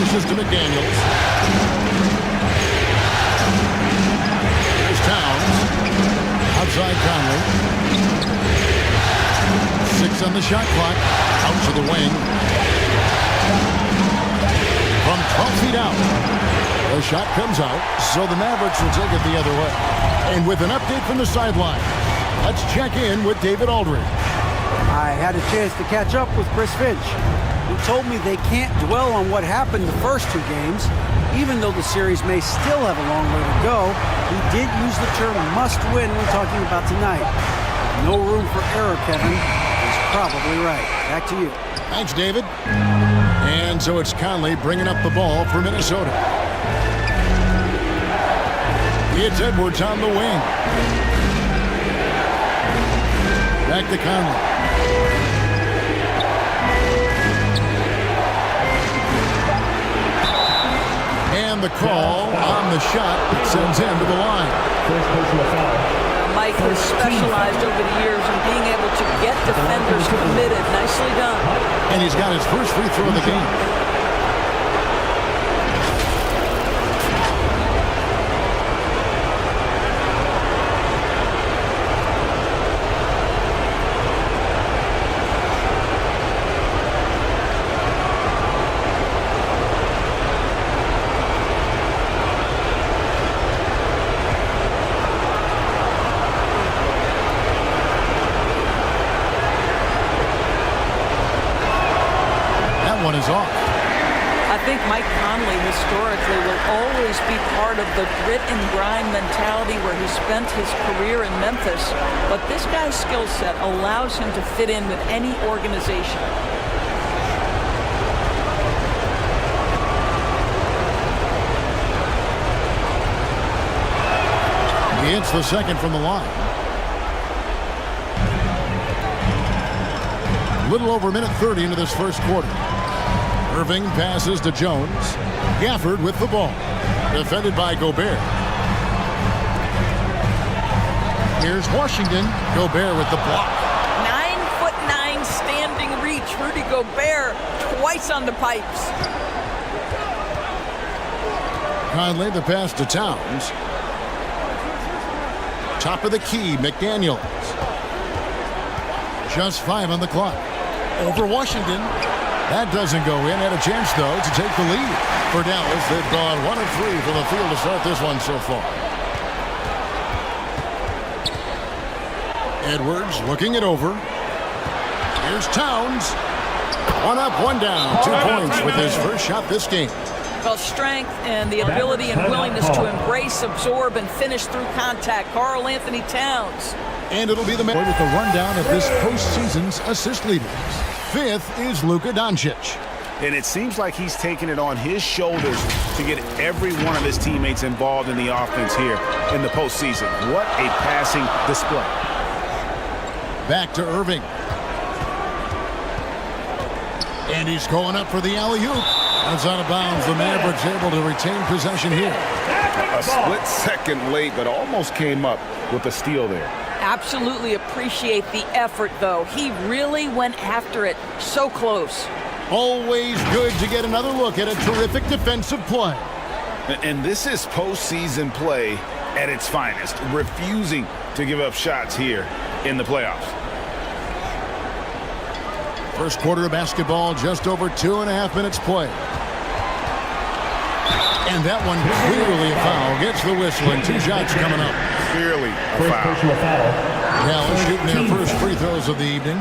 Dishes to McDaniels. Here's Towns. Outside Conley. 6 on the shot clock. Out to the wing. From 12 feet out. The shot comes out, so the Mavericks will take it the other way. And with an update from the sideline, let's check in with David Aldridge. I had a chance to catch up with Chris Finch. He told me they can't dwell on what happened the first 2 games. Even though the series may still have a long way to go, he did use the term must win when talking about tonight. No room for error, Kevin. He's probably right. Back to you. Thanks, David. And so it's Conley bringing up the ball for Minnesota. It's Edwards on the wing. Back to Conley. And the call on the shot sends him to the line. First personal foul. Mike has specialized over the years in being able to get defenders committed. Nicely done. And he's got his first free throw of the game. One is off. I think Mike Conley historically will always be part of the grit and grind mentality where he spent his career in Memphis, but this guy's skill set allows him to fit in with any organization. He hits the second from the line. Little over a minute 30 into this first quarter. Irving passes to Jones. Gafford with the ball. Defended by Gobert. Here's Washington. Gobert with the block. 9'9" standing reach. Rudy Gobert twice on the pipes. Conley the pass to Towns. Top of the key, McDaniels. Just 5 on the clock. Over Washington. That doesn't go in. Had a chance, though, to take the lead. For Dallas, they've gone 1 of 3 from the field to start this one so far. Edwards looking it over. Here's Towns. 1 up, 1 down. 2 points with his first shot this game. Well, strength and the ability and willingness to embrace, absorb, and finish through contact. Karl Anthony Towns. And it'll be the man with the rundown of this postseason's assist leaders. 5th is Luka Doncic. And it seems like he's taking it on his shoulders to get every one of his teammates involved in the offense here in the postseason. What a passing display. Back to Irving. And he's going up for the alley-oop. That's out of bounds. The Mavericks able to retain possession here. A split second late, but almost came up with a steal there. Absolutely appreciate the effort, though. He really went after it. So close. Always good to get another look at a terrific defensive play. And this is postseason play at its finest, refusing to give up shots here in the playoffs. First quarter of basketball, just over 2.5 minutes play. And that one clearly a foul. Gets the whistle and 2 shots coming up. Clearly a foul. Dallas shooting their first free throws of the evening.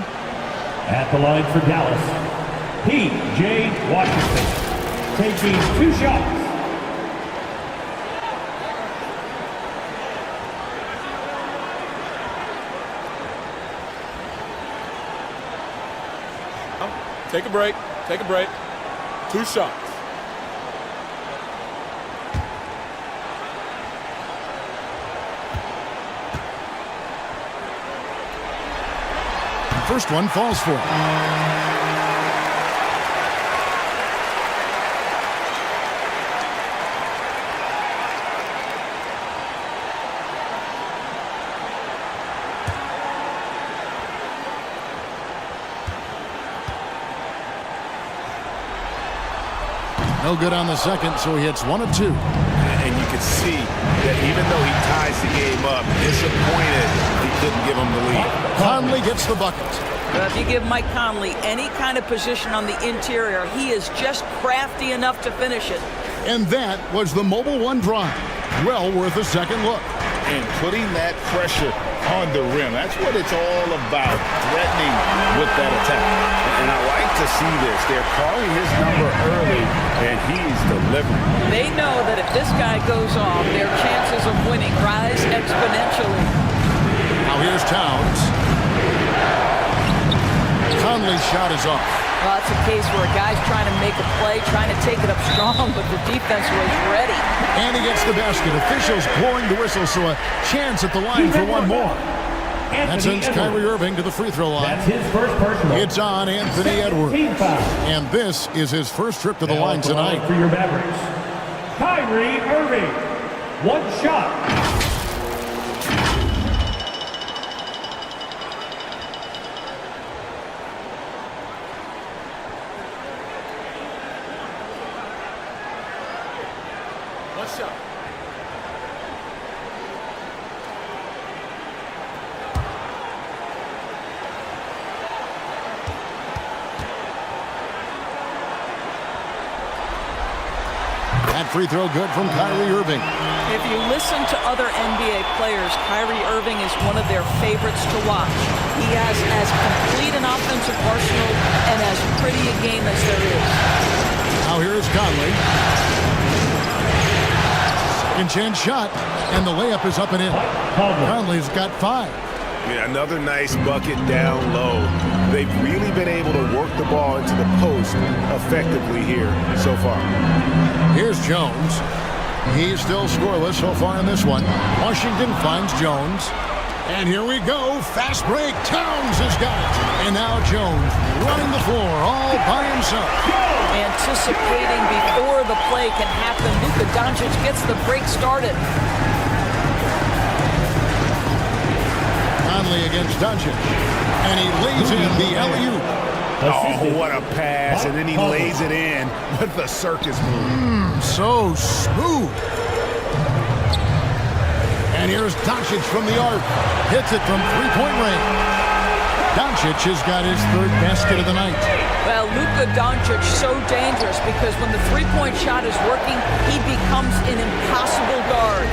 At the line for Dallas, P.J. Washington, taking 2 shots. Take a break. Take a break. 2 shots. First one falls for him. No good on the second, so he hits 1 of 2. And you can see that even though he ties the game up, disappointed he couldn't give him the lead. Conley gets the bucket. If you give Mike Conley any kind of position on the interior, he is just crafty enough to finish it. And that was the Mobile One drive. Well worth a second look. And putting that pressure on the rim, that's what it's all about, threatening with that attack. And I like to see this. They're calling his number early, and he's delivering. They know that if this guy goes off, their chances of winning rise exponentially. Now here's Towns. Conley's shot is off. Well, it's a case where a guy's trying to make a play, trying to take it up strong, but the defense was ready. And he gets the basket. Officials blowing the whistle, so a chance at the line for one more. That sends Kyrie Irving to the free throw line. That's his first personal. It's on Anthony Edwards. And this is his first trip to the line tonight. For your Mavericks, Kyrie Irving. 1 shot. That free throw good from Kyrie Irving. If you listen to other NBA players, Kyrie Irving is one of their favorites to watch. He has as complete an offensive arsenal and as pretty a game as there is. Now here's Conley. Second chance shot, and the layup is up and in. Conley's got 5. Yeah, another nice bucket down low. They've really been able to work the ball into the post effectively here so far. Here's Jones. He's still scoreless so far in this one. Washington finds Jones. And here we go. Fast break. Towns has got it. And now Jones running the floor all by himself. Anticipating before the play can happen, Luka Doncic gets the break started. Conley against Doncic. And he lays in the alley-oop. Oh, what a pass. And then he lays it in with the circus move. So smooth. And here's Doncic from the arc. Hits it from three-point range. Doncic has got his 3rd basket of the night. Well, Luka Doncic so dangerous because when the three-point shot is working, he becomes an impossible guard.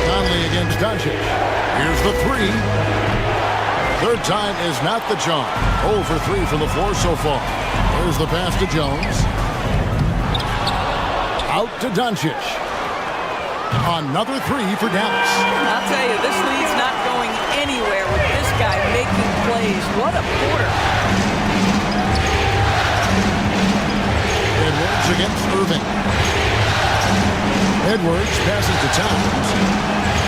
Conley against Doncic. Here's the 3. 3rd time is not the charm. 0 for 3 from the floor so far. There's the pass to Jones. Out to Doncic. Another 3 for Dallas. I'll tell you, this lead's not going anywhere with this guy making plays. What a quarter. Edwards against Irving. Edwards passes to Towns.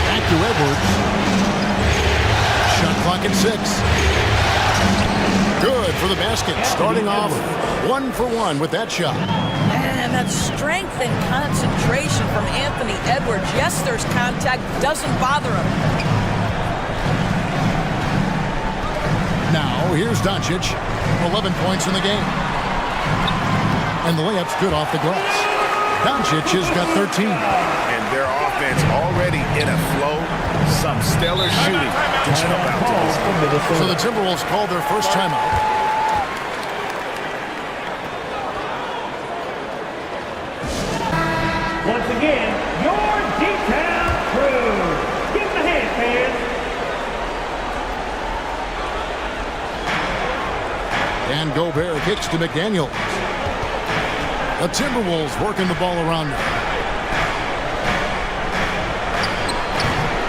Back to Edwards. Shot clock at 6. Good for the basket. Starting off 1 for 1 with that shot. And that strength and concentration from Anthony Edwards. Yes, there's contact. Doesn't bother him. Now, here's Doncic. 11 points in the game. And the layup's good off the glass. Doncic has got 13. And their offense already in a flow. Some stellar shooting to jump out to this. So the Timberwolves called their first timeout. Once again, your D-Town crew. Give them a hand, fans. And Gobert kicks to McDaniel. The Timberwolves working the ball around now.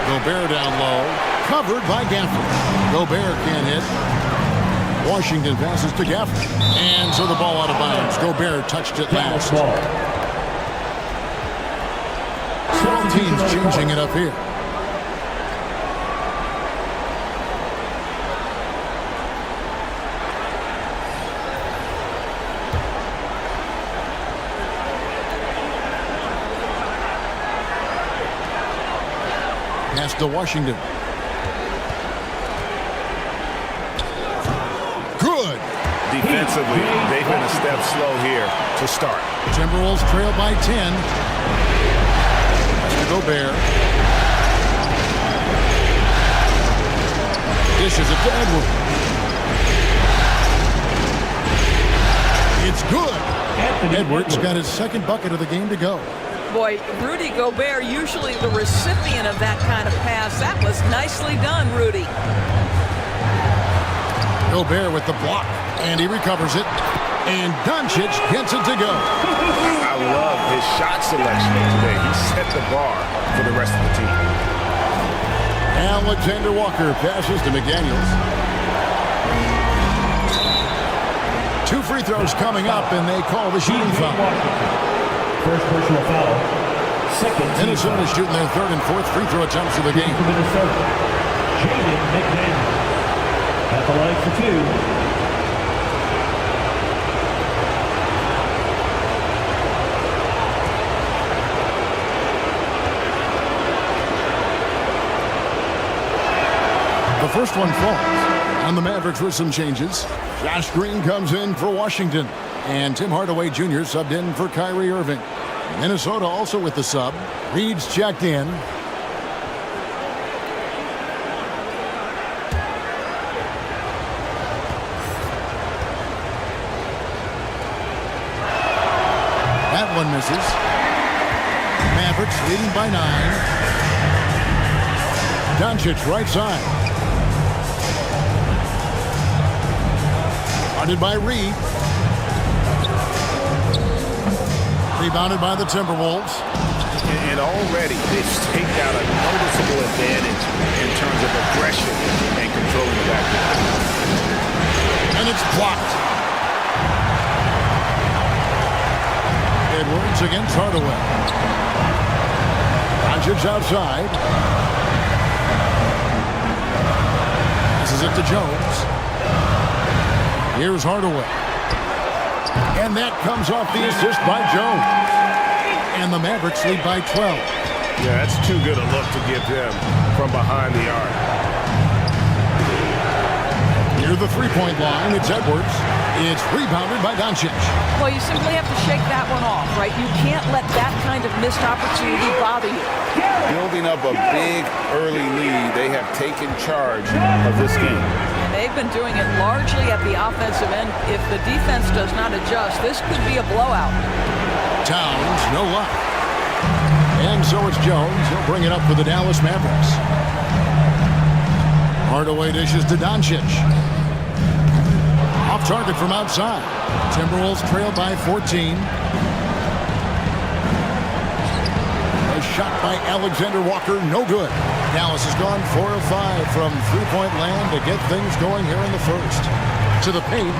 Gobert down low. Covered by Gafford. Gobert can't hit. Washington passes to Gafford. And so the ball out of bounds. Gobert touched it last. Both teams changing it up here. Pass to Washington. Good. defensively, they've been a step slow here to start. Timberwolves trail by 10. That's to Gobert. Dishes it to Edwards. It's good. Edwards got his second bucket of the game to go. Boy, Rudy Gobert, usually the recipient of that kind of pass. That was nicely done, Rudy. Gobert with the block, and he recovers it. And Doncic gets it to go. I love his shot selection today. He set the bar for the rest of the team. Alexander Walker passes to McDaniels. 2 free throws coming up, and they call the shooting foul. First personal foul. Second. Minnesota shooting their third and fourth free throw attempts of the game. Minnesota. Jaden McDaniels. At the line for 2. The first one falls on the Mavericks with some changes. Josh Green comes in for Washington, and Tim Hardaway Jr. subbed in for Kyrie Irving. Minnesota also with the sub. Reed's checked in. That one misses. Mavericks leading by 9. Doncic right side. Guarded by Reed. Rebounded by the Timberwolves. And already they've staked out a noticeable advantage in terms of aggression and controlling the backcourt. And it's blocked. Edwards against Hardaway. Doncic outside. This is it to Jones. Here's Hardaway. And that comes off the assist by Jones. And the Mavericks lead by 12. Yeah, that's too good a look to give them from behind the arc. Near the three-point line, it's Edwards. It's rebounded by Doncic. Well, you simply have to shake that one off, right? You can't let that kind of missed opportunity bother you. Building up a big early lead, they have taken charge of this game. And they've been doing it largely at the offensive end. If the defense does not adjust, this could be a blowout. Towns, no luck. And so it's Jones. He'll bring it up for the Dallas Mavericks. Hardaway dishes to Doncic. Off target from outside. Timberwolves trail by 14. A shot by Alexander Walker, no good. Dallas has gone 4 of 5 from three-point land to get things going here in the first. To the paint.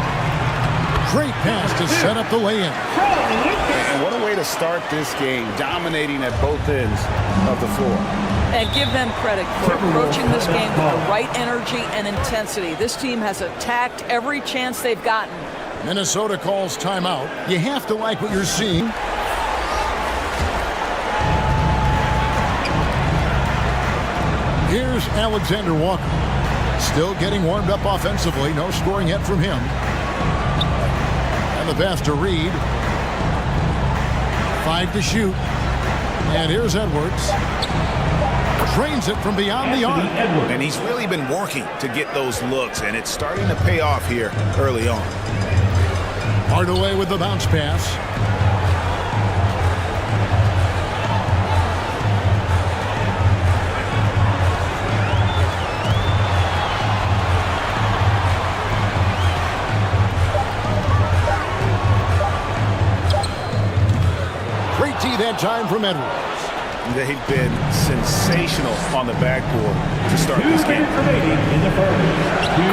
Great pass to set up the lay-in. And what a way to start this game, dominating at both ends of the floor. And give them credit for approaching this game with the right energy and intensity. This team has attacked every chance they've gotten. Minnesota calls timeout. You have to like what you're seeing. Here's Alexander Walker. Still getting warmed up offensively. No scoring yet from him. And the pass to Reed. 5 to shoot. And here's Edwards. Drains it from beyond the arc. And he's really been working to get those looks, and it's starting to pay off here early on. Hardaway with the bounce pass. Great tee that time from Edwards. They've been sensational on the backboard to start this game.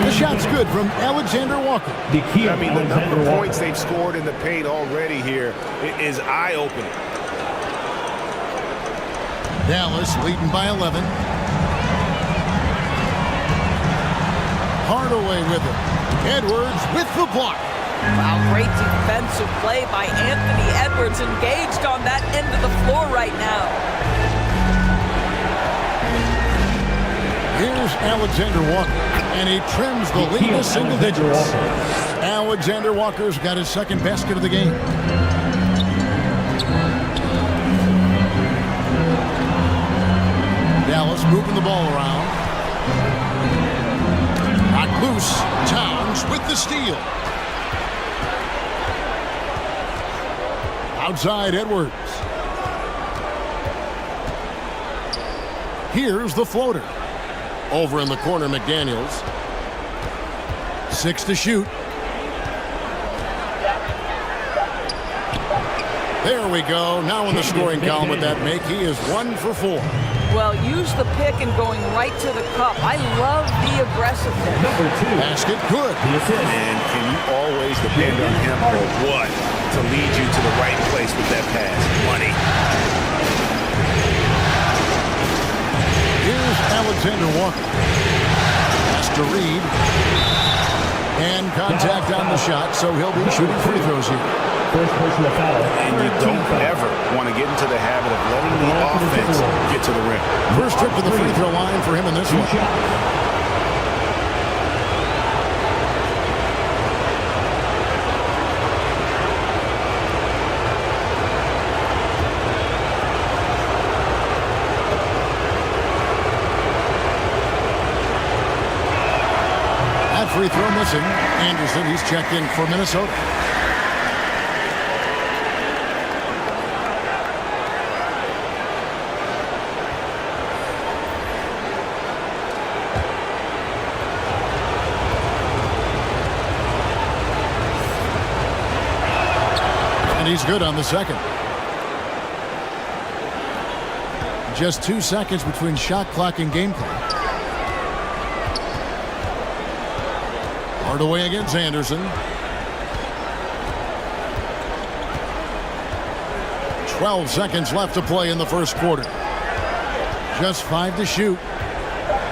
The shot's good from Alexander Walker. I mean, the number of points they've scored in the paint already here is eye-opening. Dallas leading by 11. Hardaway with it. Edwards with the block. Wow, great defensive play by Anthony Edwards, engaged on that end of the floor right now. Here's Alexander Walker. And he trims the lead to single digits. Alexander Walker's got his second basket of the game. Dallas moving the ball around. Knocked loose. Towns with the steal. Outside Edwards. Here's the floater. Over in the corner, McDaniels. 6 to shoot. There we go. Now in the scoring column with that make, he is 1 for 4. Well, use the pick and going right to the cup. I love the aggressiveness. Number 2. Basket good. And can you always depend on him or what to lead you to the right place with that pass? Money. Here's Alexander Walker. Has to read. And contact on the shot, so he'll be shooting free throws here. First personal foul. And you don't ever want to get into the habit of letting the offense get to the rim. First trip to the free throw line for him in this one. That free throw missing. Anderson, he's checked in for Minnesota. And he's good on the second. Just 2 seconds between shot clock and game clock. Hardaway against Anderson. 12 seconds left to play in the first quarter. Just 5 to shoot.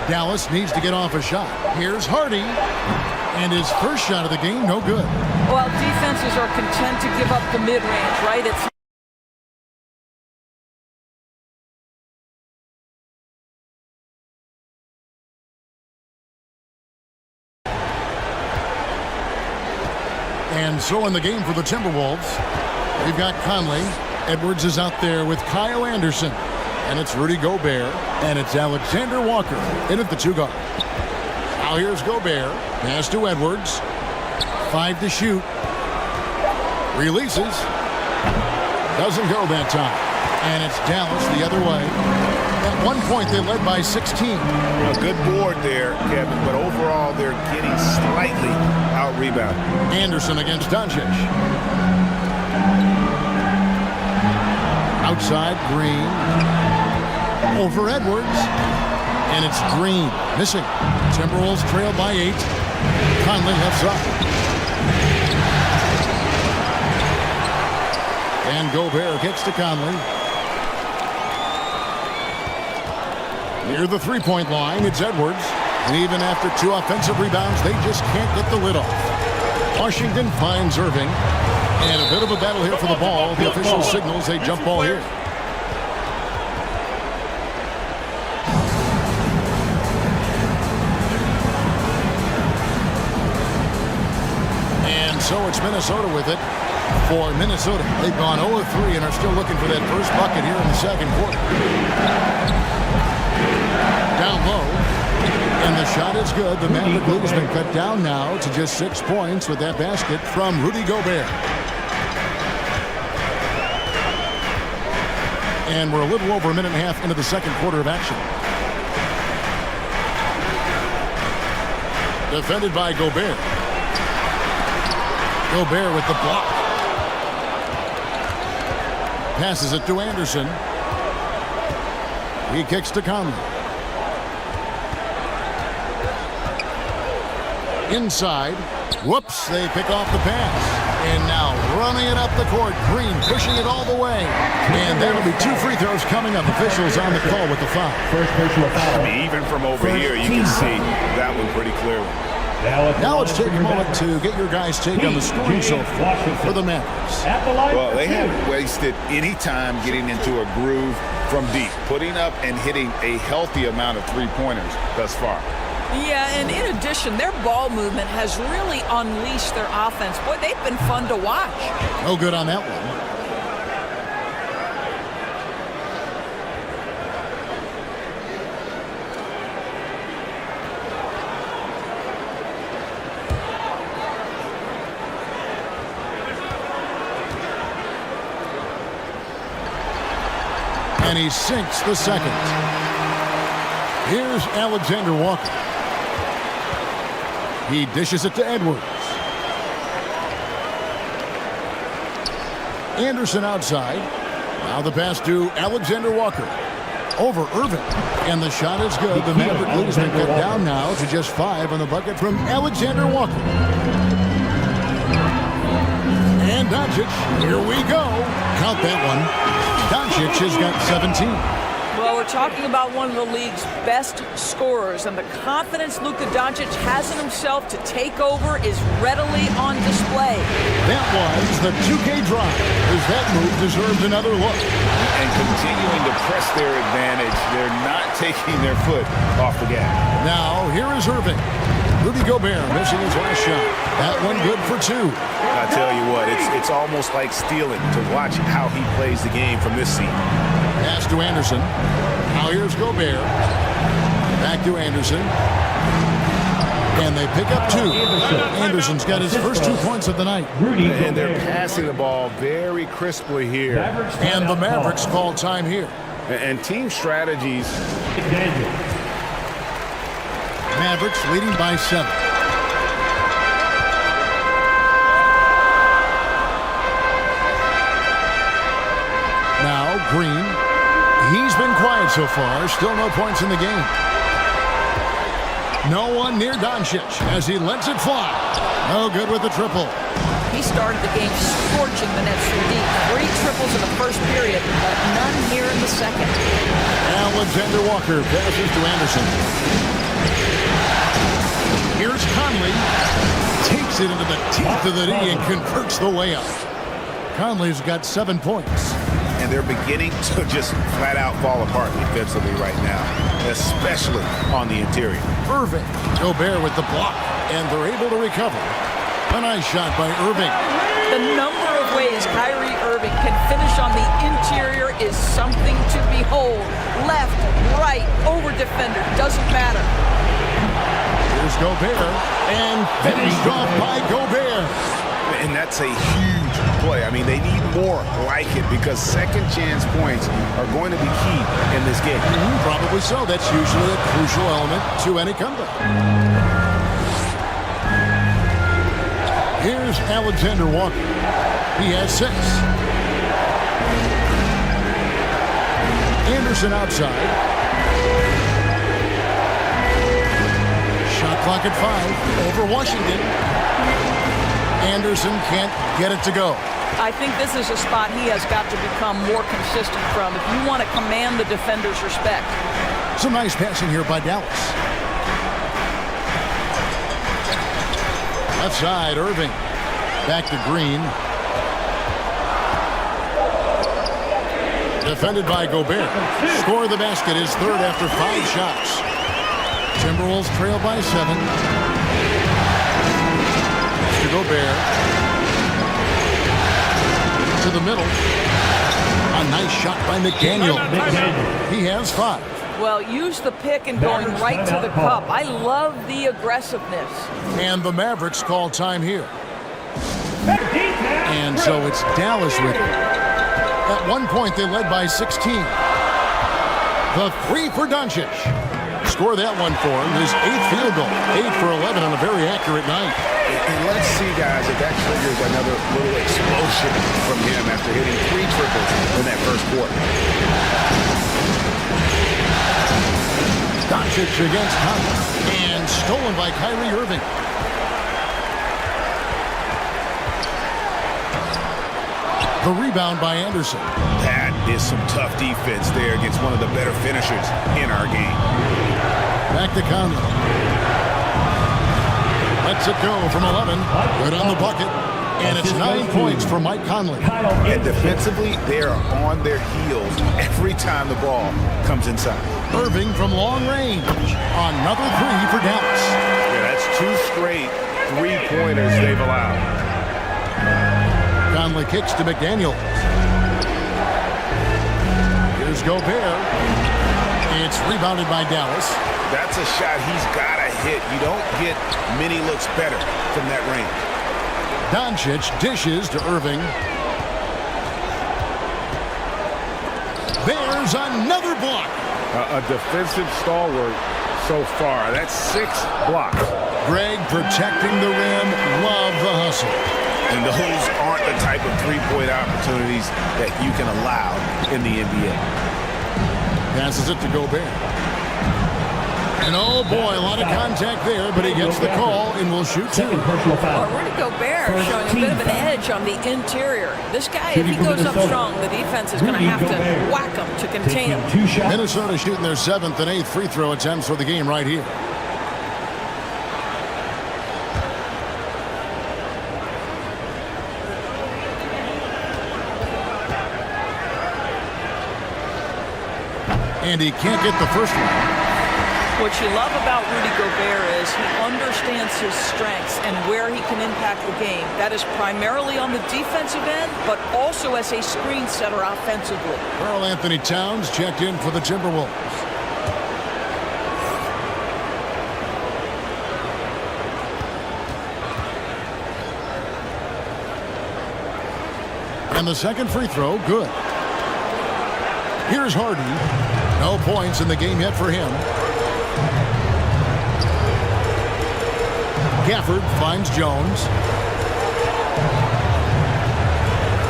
Dallas needs to get off a shot. Here's Hardy. And his first shot of the game, no good. Well, defenses are content to give up the mid-range, right? It's And so in the game for the Timberwolves, we've got Conley. Edwards is out there with Kyle Anderson. And it's Rudy Gobert. And it's Alexander Walker in at the 2 guard. Now here's Gobert. Pass to Edwards. 5 to shoot. Releases. Doesn't go that time. And it's Dallas the other way. At one point, they led by 16. A good board there, Kevin, but overall, they're getting slightly out-rebounded. Anderson against Doncic. Outside, Green. Over Edwards. And it's Green. Missing. Timberwolves trail by 8. Conley left side. And Gobert gets to Conley. Near the three-point line, it's Edwards. And even after 2 offensive rebounds, they just can't get the lid off. Washington finds Irving. And a bit of a battle here for the ball. The official signals a jump ball here. And so it's Minnesota with it. For Minnesota, they've gone 0-3 and are still looking for that first bucket here in the second quarter. Down low, and the shot is good. The Maverick lead has been cut down now to just 6 points with that basket from Rudy Gobert. And we're a little over a minute and a half into the second quarter of action. Defended by Gobert. Gobert with the block. Passes it to Anderson. He kicks to Conley. Inside. Whoops, they pick off the pass. And now running it up the court. Green pushing it all the way. And there will be 2 free throws coming up. Officials on the call with the foul. First personal foul. I mean, even from over here, you can see that one pretty clearly. Now let's take a moment to get your guys' take on the scoring so far for the Mavericks. Well, they haven't wasted any time getting into a groove from deep, putting up and hitting a healthy amount of three-pointers thus far. Yeah, and in addition, their ball movement has really unleashed their offense. Boy, they've been fun to watch. No good on that one. And he sinks the second. Here's Alexander Walker. He dishes it to Edwards. Anderson outside. Now the pass to Alexander Walker. Over Irving. And the shot is good. The Maverick lead has been cut down now to just 5 on the bucket from Alexander Walker. And Doncic, here we go. Count that one. Doncic has got 17. Well, we're talking about one of the league's best scorers, and the confidence Luka Doncic has in himself to take over is readily on display. That was the 2K drive, as that move deserved another look. And continuing to press their advantage, they're not taking their foot off the gas. Now, here is Irving. Rudy Gobert missing his last shot. That one good for 2. I tell you what, it's almost like stealing to watch how he plays the game from this seat. Pass to Anderson. Now here's Gobert. Back to Anderson. And they pick up 2. Anderson's got his first 2 points of the night. And they're passing the ball very crisply here. And the Mavericks call time here. And team strategies. Mavericks leading by 7. Now Green. He's been quiet so far. Still no points in the game. No one near Doncic as he lets it fly. No good with the triple. He started the game scorching the Nets from deep. 3 triples in the first period, but none here in the second. Alexander Walker passes to Anderson. Here's Conley. Takes it into the teeth of the knee and converts the layup. Conley's got 7 points. And they're beginning to just flat out fall apart defensively right now, especially on the interior. Irving. Gobert with the block, and they're able to recover. A nice shot by Irving. The number of ways Kyrie Irving can finish on the interior is something to behold. Left, right, over defender, doesn't matter. Here's Gobert, and finished off by Gobert. And that's a huge play. I mean, they need more like it because second chance points are going to be key in this game. Probably so. That's usually a crucial element to any comeback. Here's Alexander Walker. He has 6. Anderson outside. Shot clock at 5 over Washington. Anderson can't get it to go. I think this is a spot he has got to become more consistent from if you want to command the defender's respect. Some nice passing here by Dallas. Left side, Irving. Back to Green. Defended by Gobert. Score the basket, his 3rd after 5 shots. Timberwolves trail by 7. To Gobert. To the middle. A nice shot by McDaniel. He has 5. Well, use the pick and going right to the cup. I love the aggressiveness. And the Mavericks call time here. And so it's Dallas with it. At one point, they led by 16. The 3 for Doncic. Score that one for him. His 8th field goal. 8 for 11 on a very accurate night. And let's see, guys, if that triggers another little explosion from him after hitting 3 triples in that first quarter. Doncic against Conley. And stolen by Kyrie Irving. The rebound by Anderson. That is some tough defense there against one of the better finishers in our game. Back to Conley. Lets it go from 11. Good on the bucket. And it's 9 points for Mike Conley. And defensively, they are on their heels every time the ball comes inside. Irving from long range. Another three for Dallas. Yeah, that's 2 straight three-pointers they've allowed. Conley kicks to McDaniels. Here's Gobert. It's rebounded by Dallas. That's a shot he's got to hit. You don't get many looks better from that range. Doncic dishes to Irving. There's another block. A defensive stalwart so far. That's 6 blocks. Greg protecting the rim. Love the hustle. And those aren't the type of three-point opportunities that you can allow in the NBA. Passes it to Gobert. And oh boy, a lot of contact there, but he gets the call and will shoot 2. Well, Rudy Gobert showing a bit of an edge on the interior. This guy, if he goes up strong, the defense is going to have to whack him to contain him. Minnesota shooting their 7th and 8th free throw attempts for the game right here. And he can't get the first one. What you love about Rudy Gobert is he understands his strengths and where he can impact the game. That is primarily on the defensive end, but also as a screen setter offensively. Karl Anthony Towns checked in for the Timberwolves. And the second free throw, good. Here's Harden. No points in the game yet for him. Gafford finds Jones.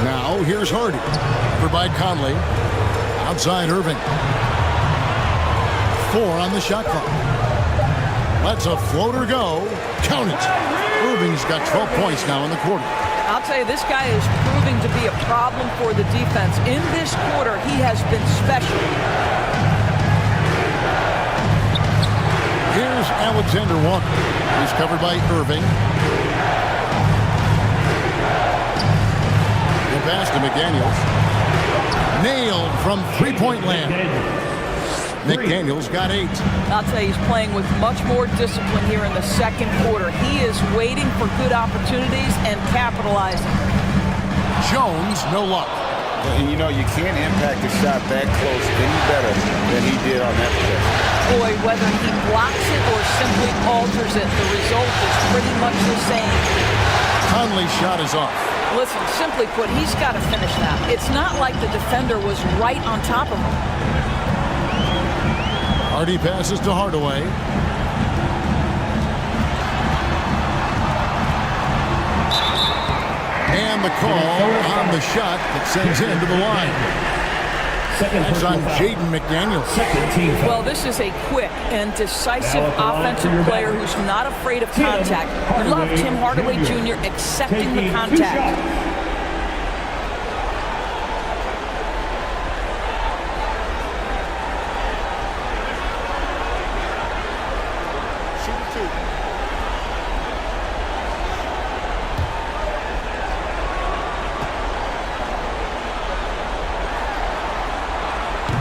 Now here's Hardy. Covered by Conley. Outside Irving. 4 on the shot clock. Lets a floater go. Count it. Irving's got 12 points now in the quarter. I'll tell you, this guy is proving to be a problem for the defense. In this quarter, he has been special. Here's Alexander Walker. He's covered by Irving. The pass to McDaniels. Nailed from three-point land. McDaniels got 8. I'll tell you, he's playing with much more discipline here in the second quarter. He is waiting for good opportunities and capitalizing. Jones, no luck. And you know, you can't impact a shot that close any better than he did on that possession. Boy, whether he blocks it or simply alters it, the result is pretty much the same. Conley's shot is off. Listen, simply put, he's got to finish that. It's not like the defender was right on top of him. Hardy passes to Hardaway. And the call on the shot that sends him to the line. That's on Jaden McDaniels. Well, this is a quick and decisive offensive player who's not afraid of contact. We love Tim Hardaway Jr. accepting the contact.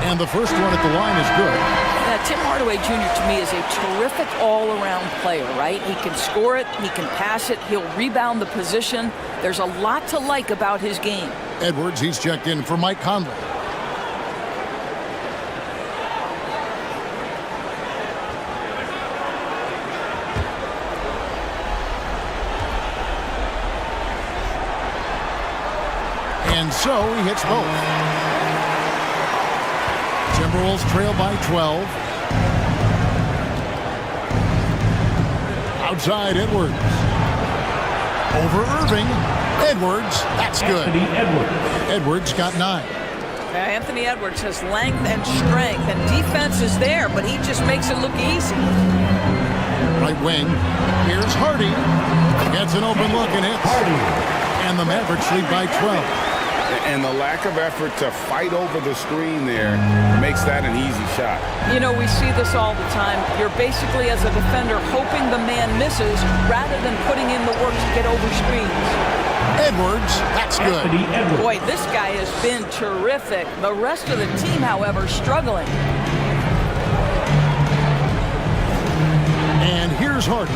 And the first one at the line is good. Now, Tim Hardaway Jr. to me is a terrific all-around player, right? He can score it, he can pass it, he'll rebound the position. There's a lot to like about his game. Edwards, he's checked in for Mike Conley. And so he hits both. Timberwolves trail by 12. Outside Edwards. Over Irving. Edwards, that's good. Edwards got 9. Anthony Edwards has length and strength, and defense is there, but he just makes it look easy. Right wing. Here's Hardy. Gets an open look and hits. And the Mavericks lead by 12. And the lack of effort to fight over the screen there makes that an easy shot. You know, we see this all the time. You're basically, as a defender, hoping the man misses rather than putting in the work to get over screens. Edwards, that's good. Anthony Edwards. Boy, this guy has been terrific. The rest of the team, however, struggling. And here's Hardy.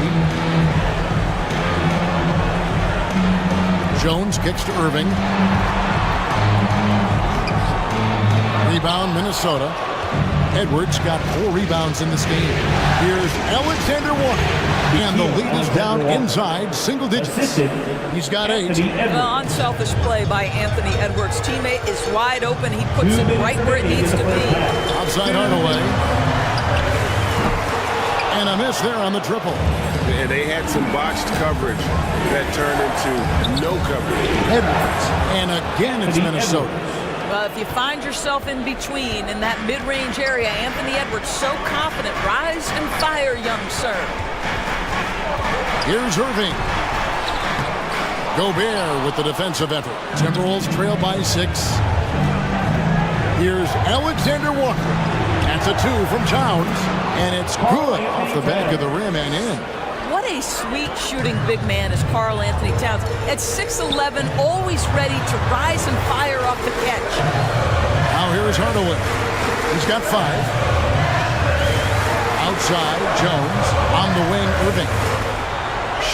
Jones kicks to Irving. Rebound, Minnesota. Edwards got 4 rebounds in this game. Here's Alexander Walker. And the lead is down inside single digits. He's got 8. The unselfish play by Anthony Edwards. Teammate is wide open. He puts it right where it needs to be. Outside Hardaway. And a miss there on the triple. And they had some botched coverage that turned into no coverage. Edwards. And again it's Minnesota. Well, if you find yourself in between in that mid-range area, Anthony Edwards so confident. Rise and fire, young sir. Here's Irving. Gobert with the defensive effort. Timberwolves trail by 6. Here's Alexander Walker. That's a 2 from Towns. And it's good off the back of the rim and in. What a sweet shooting big man is Karl Anthony Towns. At 6'11", always ready to rise and fire off the catch. Now here's Hardaway. He's got 5. Outside, Jones. On the wing, Irving.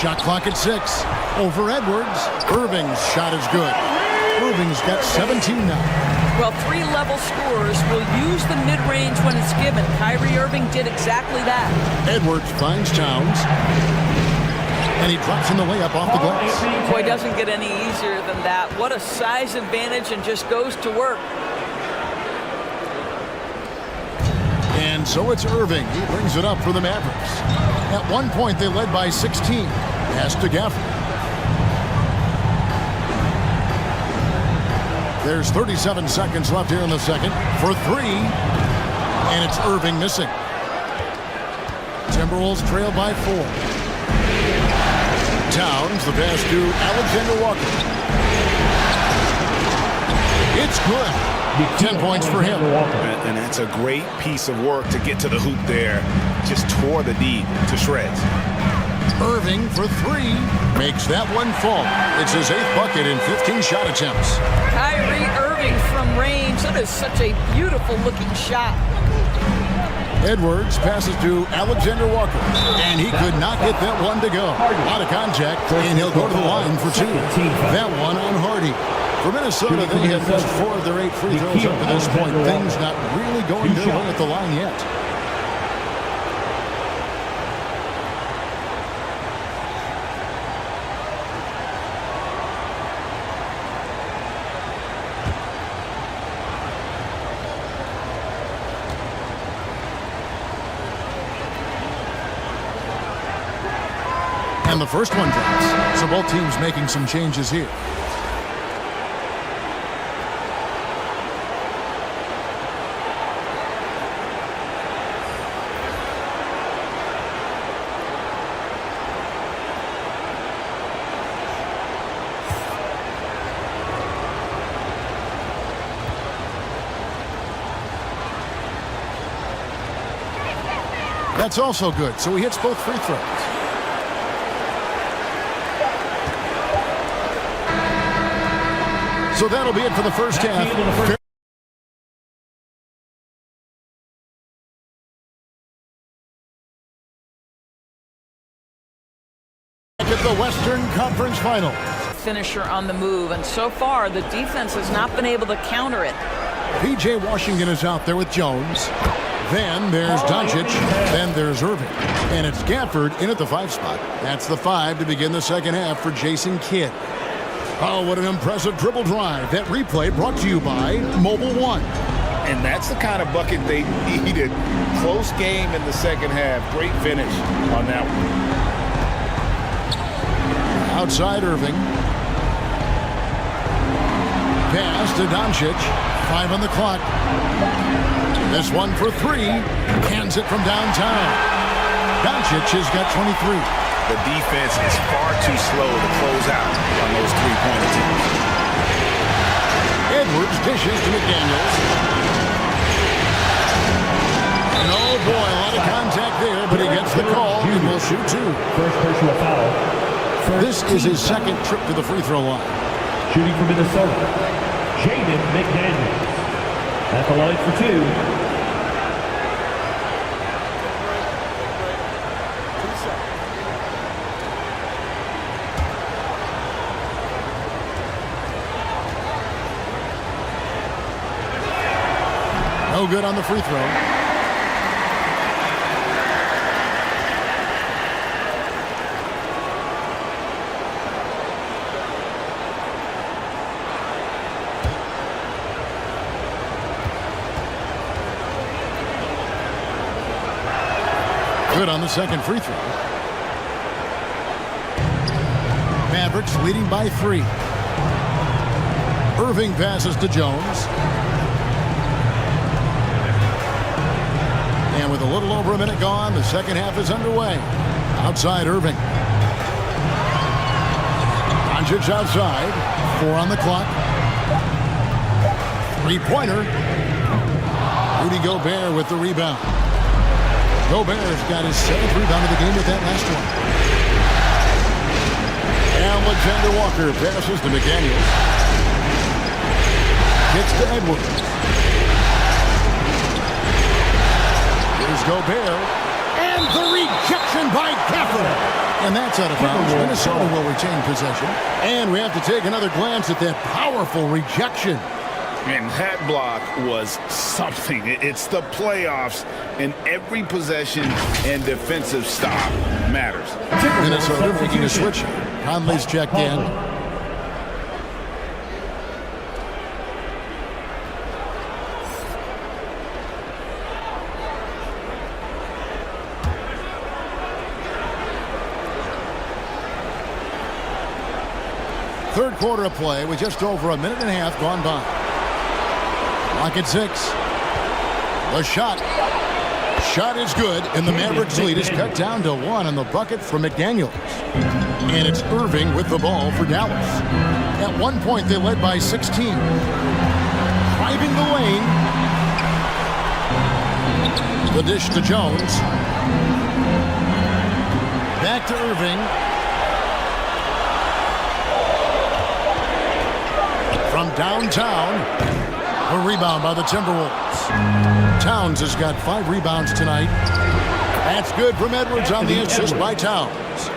Shot clock at 6. Over Edwards. Irving's shot is good. Irving's got 17 now. Well, 3-level scorers will use the mid-range when it's given. Kyrie Irving did exactly that. Edwards finds Towns. And he drops in the layup off the glass. Boy, doesn't get any easier than that. What a size advantage, and just goes to work. And so it's Irving. He brings it up for the Mavericks. At one point, they led by 16. Pass to Gafford. There's 37 seconds left here in the second for 3. And it's Irving missing. Timberwolves trail by 4. Towns, the pass to Alexander Walker. It's good. 10 points for him. And that's a great piece of work to get to the hoop there. Just tore the D to shreds. Irving for 3. Makes that one fall. It's his 8th bucket in 15 shot attempts. Kyrie Irving from range. That is such a beautiful looking shot. Edwards passes to Alexander Walker. And he could not get that one to go. Out of contact, and he'll go to the line for 2. That one on Hardy. For Minnesota, they have missed 4 of their 8 free throws up to this point. Things not really going their way at the line yet. And the first one drops. So both teams making some changes here. That's also good. So he hits both free throws. So that'll be it for the first half. At the Western Conference Final. Finisher on the move, and so far the defense has not been able to counter it. P.J. Washington is out there with Jones. Then there's Doncic. Then there's Irving. And it's Gafford in at the 5 spot. That's the 5 to begin the second half for Jason Kidd. Oh, what an impressive dribble drive. That replay brought to you by Mobile One. And that's the kind of bucket they needed. Close game in the second half. Great finish on that one. Outside Irving. Pass to Doncic. 5 on the clock. This one for 3. Hands it from downtown. Doncic has got 23. The defense is far too slow to close out on those 3-point attempts. Edwards dishes to McDaniels. And oh boy, a lot of contact there, but he gets the call and will shoot 2. First personal foul. This is his second trip to the free throw line. Shooting for Minnesota, Jaden McDaniels. At the line for 2. No good on the free throw. Good on the second free throw. Mavericks leading by 3. Irving passes to Jones. And with a little over a minute gone, the second half is underway. Outside Irving. Doncic outside. 4 on the clock. 3-pointer. Rudy Gobert with the rebound. Gobert's got his 7th rebound of the game with that last one. Alexander Walker passes to McDaniels. Gets to Edwards. Here's Gobert. And the rejection by Gafford. And that's out of bounds. Minnesota will retain possession. And we have to take another glance at that powerful rejection. And that block was something. It's the playoffs, and every possession and defensive stop matters. Minnesota making a switch. Conley's checked in. Third quarter of play with just over a minute and a half gone by. Clock at 6. The shot is good, and the Mavericks lead is cut down to 1 on the bucket for McDaniels. And it's Irving with the ball for Dallas. At one point, they led by 16. Driving the lane. The dish to Jones. Back to Irving. From downtown. A rebound by the Timberwolves. Towns has got 5 rebounds tonight. That's good from Edwards on the assist by Towns.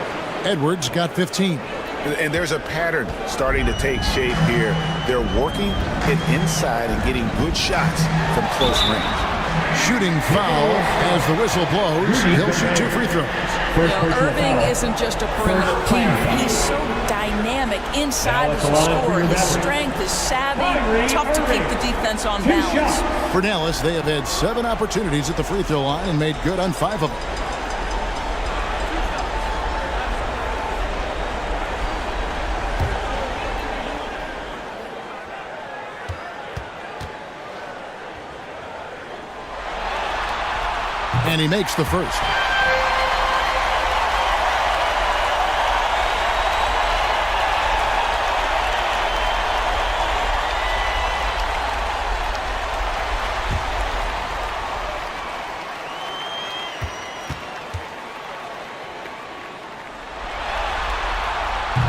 Edwards got 15. And there's a pattern starting to take shape here. They're working it inside and getting good shots from close range. Shooting foul as the whistle blows. He'll shoot 2 free throws. Irving isn't just a perimeter player. He's so dynamic inside as a scorer. His strength, his savvy, tough to keep the defense on balance. For Dallas, they have had 7 opportunities at the free throw line and made good on 5 of them. And he makes the first.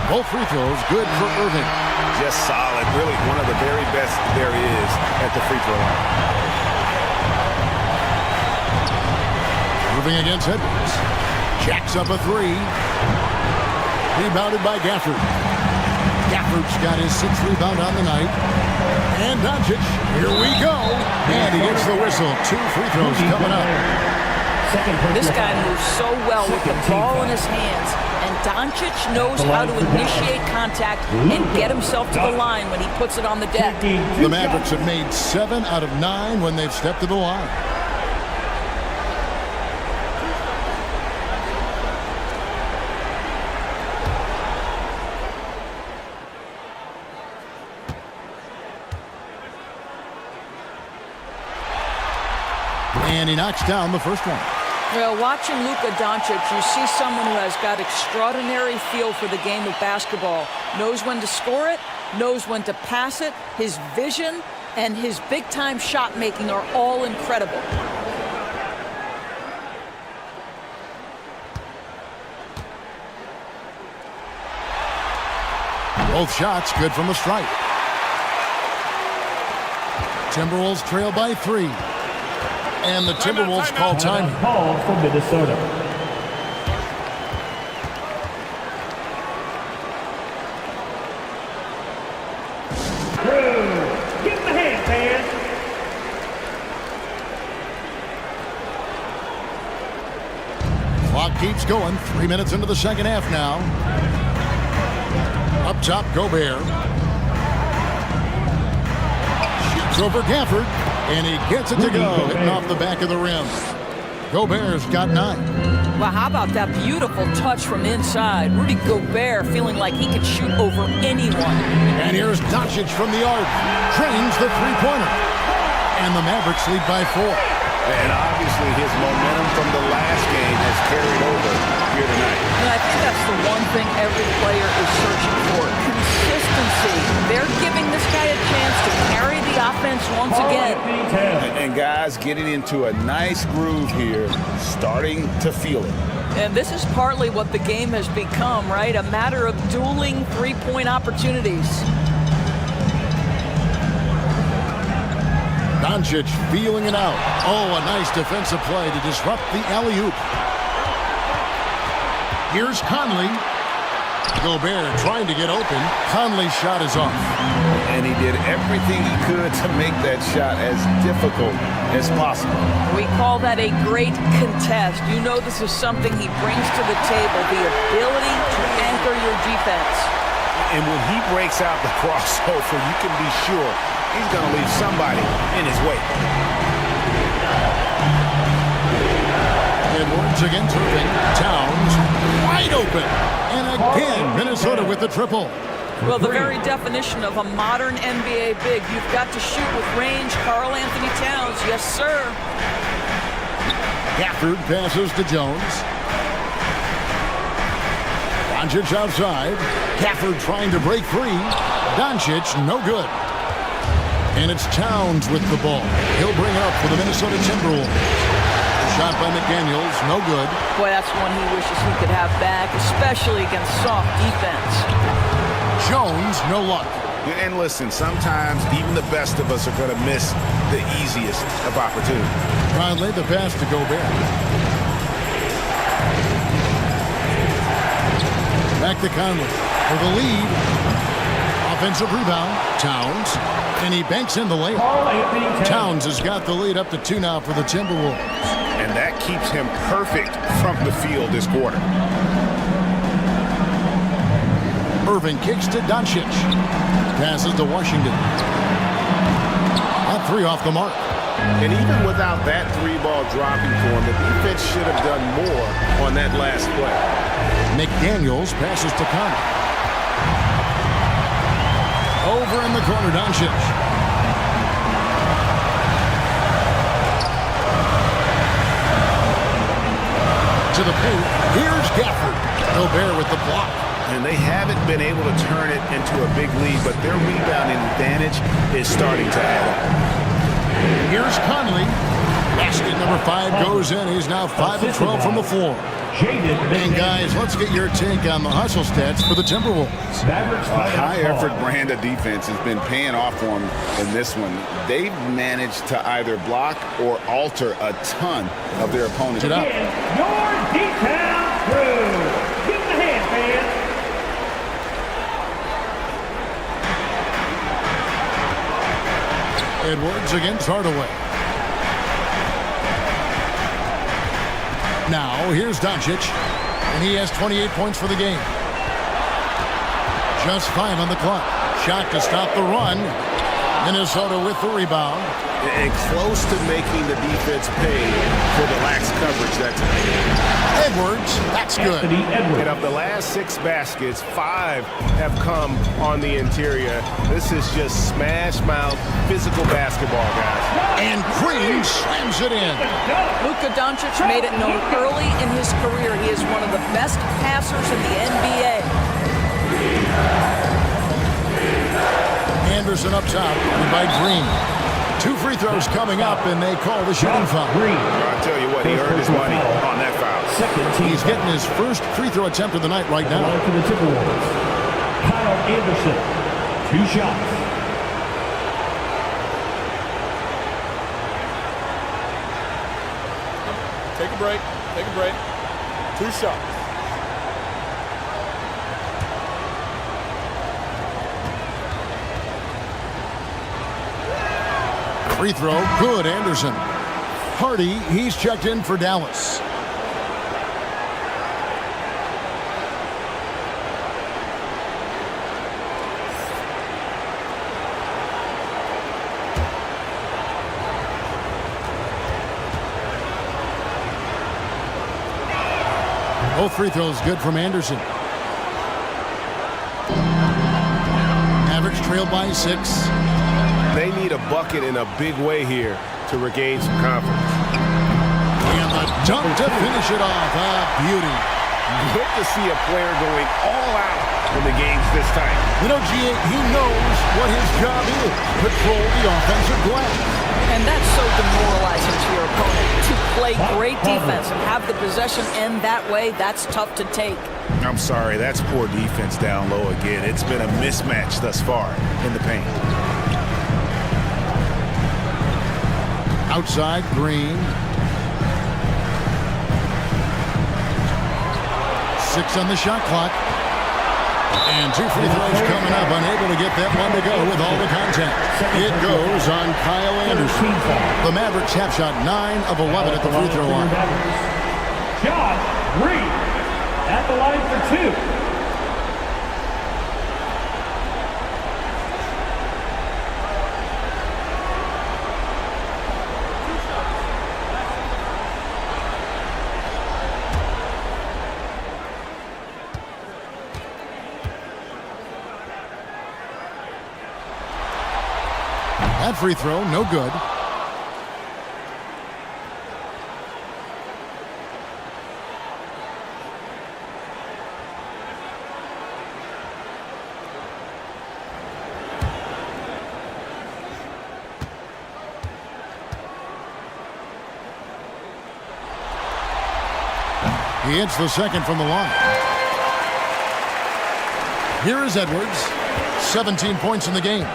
Both free throws good for Irving. Just solid. Really one of the very best there is at the free throw line. Moving against Edwards. Jacks up a 3. Rebounded by Gafford. Gafford's got his 6th rebound on the night. And Doncic, here we go. And he gets the whistle. 2 free throws coming up. This guy moves so well with the ball in his hands. And Doncic knows how to initiate contact and get himself to the line when he puts it on the deck. The Mavericks have made 7 out of 9 when they've stepped to the line. And he knocks down the first one. Well, watching Luka Doncic, you see someone who has got extraordinary feel for the game of basketball. Knows when to score it, knows when to pass it. His vision and his big-time shot making are all incredible. Both shots good from the stripe. Timberwolves trail by 3. And the Timberwolves call time. Call for Minnesota. Drew, give him a hand, man. Clock keeps going. 3 minutes into the second half now. Up top, Gobert. Shoots over Gafford, and he gets it to go, hitting off the back of the rim. Gobert's got 9. Well, how about that beautiful touch from inside? Rudy Gobert feeling like he could shoot over anyone. And here's Doncic from the arc. Drains the three-pointer. And the Mavericks lead by 4. And obviously his momentum from the last game has carried over here tonight. And I think that's the one thing every player is searching for. Consistency. They're giving this guy a chance to carry the offense once again. And guys getting into a nice groove here, starting to feel it. And this is partly what the game has become, right? A matter of dueling three-point opportunities. Doncic feeling it out. Oh, a nice defensive play to disrupt the alley-oop. Here's Conley. Gobert trying to get open. Conley's shot is off. And he did everything he could to make that shot as difficult as possible. We call that a great contest. You know this is something he brings to the table, the ability to anchor your defense. And when he breaks out the crossover, you can be sure he's going to leave somebody in his way. Edwards against Irving. Towns wide open. And again, Minnesota with the triple. Well, the very definition of a modern NBA big. You've got to shoot with range. Karl Anthony Towns, yes, sir. Gafford passes to Jones. Doncic outside. Gafford trying to break free. Doncic, no good. And it's Towns with the ball. He'll bring it up for the Minnesota Timberwolves. Shot by McDaniels, no good. Boy, that's one he wishes he could have back, especially against soft defense. Jones, no luck. And listen, sometimes even the best of us are going to miss the easiest of opportunities. Conley, the pass to Gobert. Back to Conley for the lead. Offensive rebound, Towns. And he banks in the layup. Towns has got the lead up to 2 now for the Timberwolves. And that keeps him perfect from the field this quarter. Irving kicks to Doncic. Passes to Washington. That 3 off the mark. And even without that 3-ball dropping for him, the defense should have done more on that last play. McDaniels passes to Conley. Over in the corner, Doncic. To the paint. Here's Gafford. Gobert with the block. And they haven't been able to turn it into a big lead, but their rebounding advantage is starting to add up. Here's Conley. Basket number 5 goes in. He's now 5 of 12 from the floor. And guys, let's get your take on the hustle stats for the Timberwolves. A high-effort brand of defense has been paying off for them in this one. They've managed to either block or alter a ton of their opponents. Your D-Town crew. Give them a hand, fans. Edwards against Hardaway. Now, here's Doncic, and he has 28 points for the game. Just 5 on the clock. Shot to stop the run. Minnesota with the rebound. And close to making the defense pay for the lax coverage that time. Edwards, that's good. And of the last 6 baskets, 5 have come on the interior. This is just smash-mouth physical basketball, guys. And Green slams it in. Luka Doncic made it known early in his career he is one of the best passers in the NBA. Anderson up top, by Green. 2 free throws coming up, and they call the shooting foul. I tell you what, he earned his money on that foul. He's getting his first free throw attempt of the night right now. To the Timberwolves. Kyle Anderson. 2 shots. Take a break. Take a break. 2 shots. Free throw, good, Anderson. Hardy, he's checked in for Dallas. Both free throws good from Anderson. Mavericks trail by 6. They need a bucket in a big way here to regain some confidence. And the dunk to finish it off. Beauty. Good to see a player going all out in the games this time. You know, G8, he knows what his job is. Control the offensive glass. And that's so demoralizing to your opponent. To play great defense and have the possession end that way, that's tough to take. I'm sorry, that's poor defense down low again. It's been a mismatch thus far in the paint. Outside, Green. 6 on the shot clock. And 2 free throws coming up. Unable to get that one to go with all the contact. It goes on Kyle Anderson. The Mavericks have shot 9 of 11 at the free throw line. Shot Green at the line for 2. That free throw, no good. He hits the second from the line. Here is Edwards. 17 points in the game.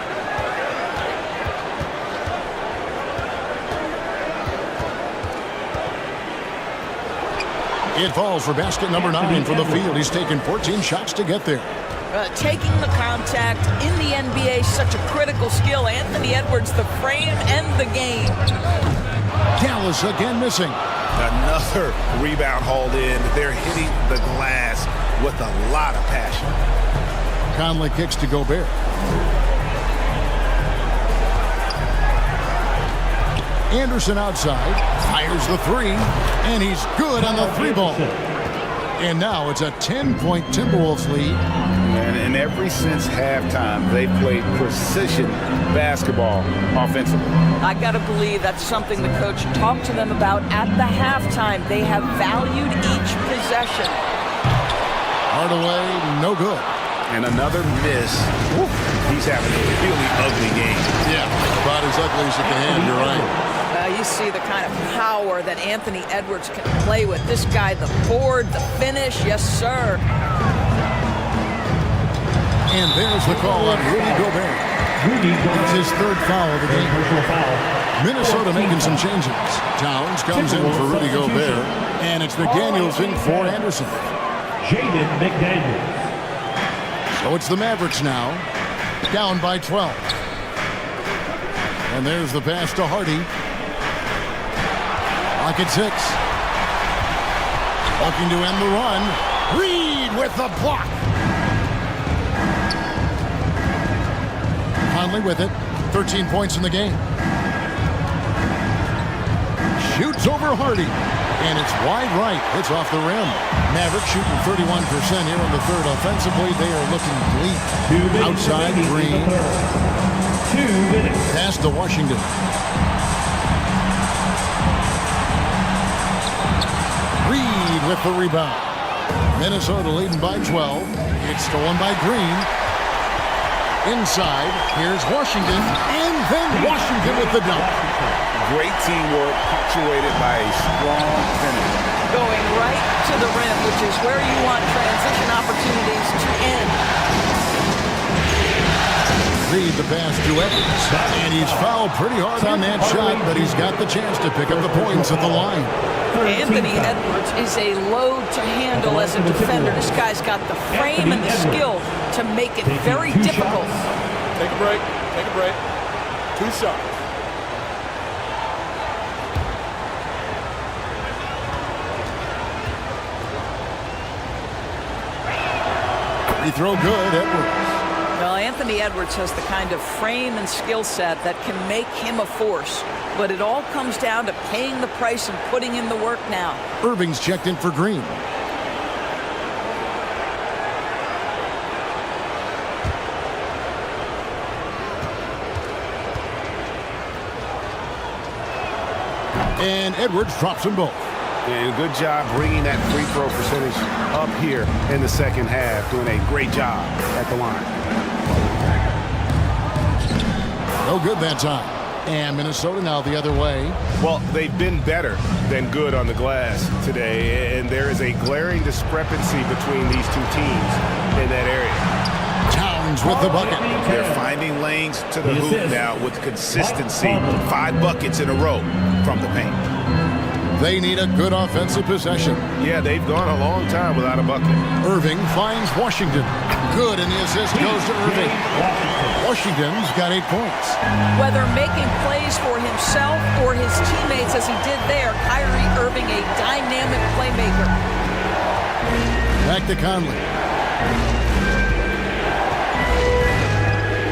It falls for basket number 9 from the field. He's taken 14 shots to get there. Taking the contact in the NBA is such a critical skill. Anthony Edwards, the frame and the game. Dallas again missing. Another rebound hauled in. They're hitting the glass with a lot of passion. Conley kicks to Gobert. Anderson outside, fires the 3, and he's good on the 3-ball. And now it's a 10-point Timberwolves lead. And ever since halftime, they've played precision basketball offensively. I got to believe that's something the coach talked to them about at the halftime. They have valued each possession. Hardaway, no good. And another miss. Woo. He's having a really ugly game. Yeah, about as ugly as you can have, you're right. You see the kind of power that Anthony Edwards can play with. This guy, the board, the finish, yes, sir. And there's the call on Rudy Gobert. It's his 3rd foul of the game. Minnesota making some changes. Towns comes in for Rudy Gobert, and it's McDaniels in for Anderson. Jaden McDaniels. So it's the Mavericks now, down by 12. And there's the pass to Hardy. Lock at 6. Looking to end the run. Reed with the block. Conley with it. 13 points in the game. Shoots over Hardy. And it's wide right. It's off the rim. Mavericks shooting 31% here in the 3rd. Offensively, they are looking bleak. Outside, Green. 2 minutes. Pass to Washington. Reed with the rebound. Minnesota leading by 12. It's stolen by Green. Inside, here's Washington, and then Washington with the dunk. Great teamwork, punctuated by a strong finish. Going right to the rim, which is where you want transition opportunities to end. the pass to Edwards. And he's fouled pretty hard on that shot, but he's got the chance to pick up the points at the line. Anthony Edwards is a load to handle as a defender. This guy's got the frame and the skill to make it very difficult. Take a break. Take a break. 2 shots. Free throw good, Edwards. Well, Anthony Edwards has the kind of frame and skill set that can make him a force. But it all comes down to paying the price and putting in the work now. Irving's checked in for Green. And Edwards drops them both. And good job bringing that free throw percentage up here in the second half. Doing a great job at the line. No good that time. And Minnesota now the other way. Well, they've been better than good on the glass today. And there is a glaring discrepancy between these two teams in that area. Towns with the bucket. They're finding lanes to the hoop now with consistency. 5 buckets in a row from the paint. They need a good offensive possession. Yeah, they've gone a long time without a bucket. Irving finds Washington. Good, and the assist goes to Irving. Washington's got 8 points. Whether making plays for himself or his teammates as he did there, Kyrie Irving, a dynamic playmaker. Back to Conley.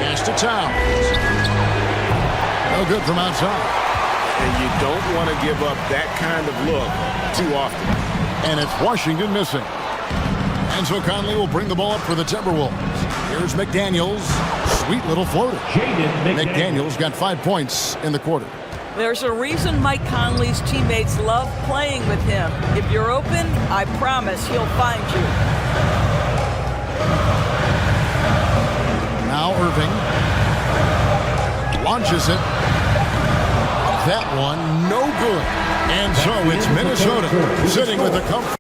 Pass to Towns. No good from outside. And you don't want to give up that kind of look too often. And it's Washington missing. And so Conley will bring the ball up for the Timberwolves. Here's McDaniels. Sweet little floater. McDaniels got 5 points in the quarter. There's a reason Mike Conley's teammates love playing with him. If you're open, I promise he'll find you. Now Irving launches it. That one, no good. And so it's Minnesota sitting with a comfort.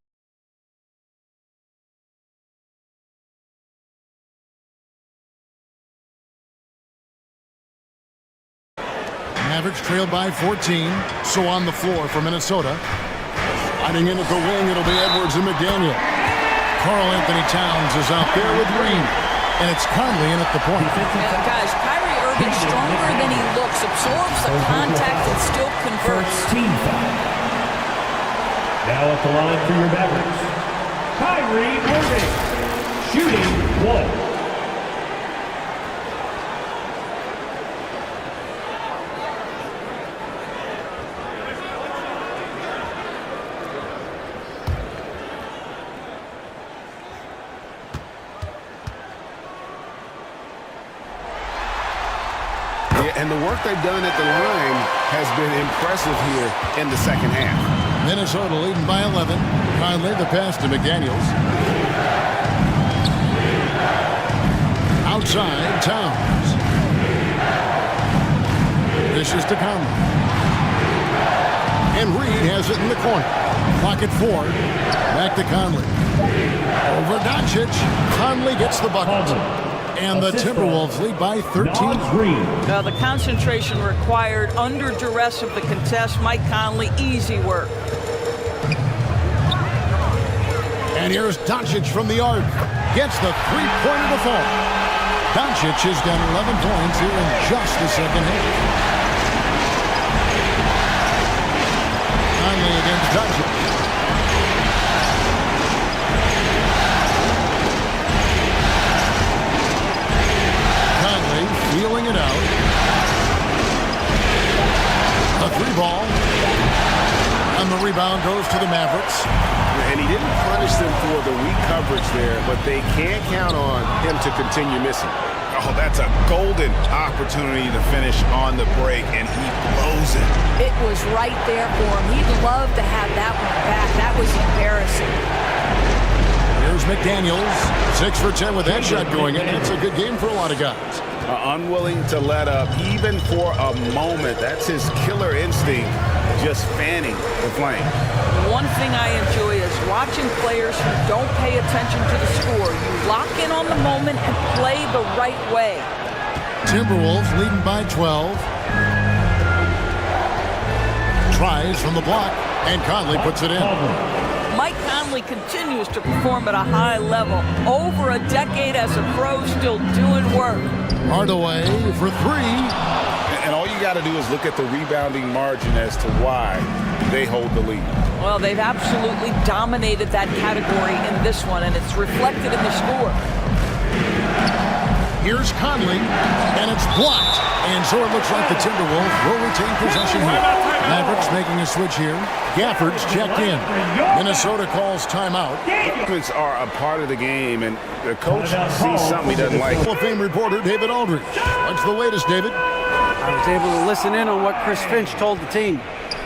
Mavericks trailed by 14. So on the floor for Minnesota. Sliding in at the wing, it'll be Edwards and McDaniel. Karl Anthony Towns is out there with Green. And it's Conley in at the point. Yeah, guys, Kyrie Irving stronger than he looks, absorbs the contact and still converts. Team foul. Now at the line for your Mavericks, Kyrie Irving, shooting 1. And the work they've done at the line has been impressive here in the second half. Minnesota leading by 11. Conley, the pass to McDaniels. Outside, Towns. This is to Conley. And Reed has it in the corner. Clock at 4. Back to Conley. Over Doncic. Conley gets the bucket. And the Timberwolves lead by 13. Now the concentration required under duress of the contest. Mike Conley, easy work. And here's Doncic from the arc. Gets the three-pointer to fall. Doncic has got 11 points here in just the second half. Conley against Doncic. Wheeling it out. A 3-ball. And the rebound goes to the Mavericks. And he didn't punish them for the weak coverage there, but they can't count on him to continue missing. Oh, that's a golden opportunity to finish on the break, and he blows it. It was right there for him. He'd love to have that one back. That was embarrassing. Here's McDaniels. 6 for 10 with that shot going in. It's a good game for a lot of guys. Unwilling to let up, even for a moment. That's his killer instinct, just fanning the flame. One thing I enjoy is watching players who don't pay attention to the score. You lock in on the moment and play the right way. Timberwolves leading by 12. Tries from the block, and Conley puts it in. Mike Conley continues to perform at a high level. Over a decade as a pro, still doing work. Hardaway for three. And all you got to do is look at the rebounding margin as to why they hold the lead. Well, they've absolutely dominated that category in this one, and it's reflected in the score. Here's Conley, and it's blocked. And so it looks like the Timberwolves will retain possession here. Mavericks making a switch here. Gafford's checked in. Minnesota calls timeout. Movements are a part of the game, and the coach sees something he doesn't like. Hall of Fame reporter David Aldridge. What's the latest, David? I was able to listen in on what Chris Finch told the team.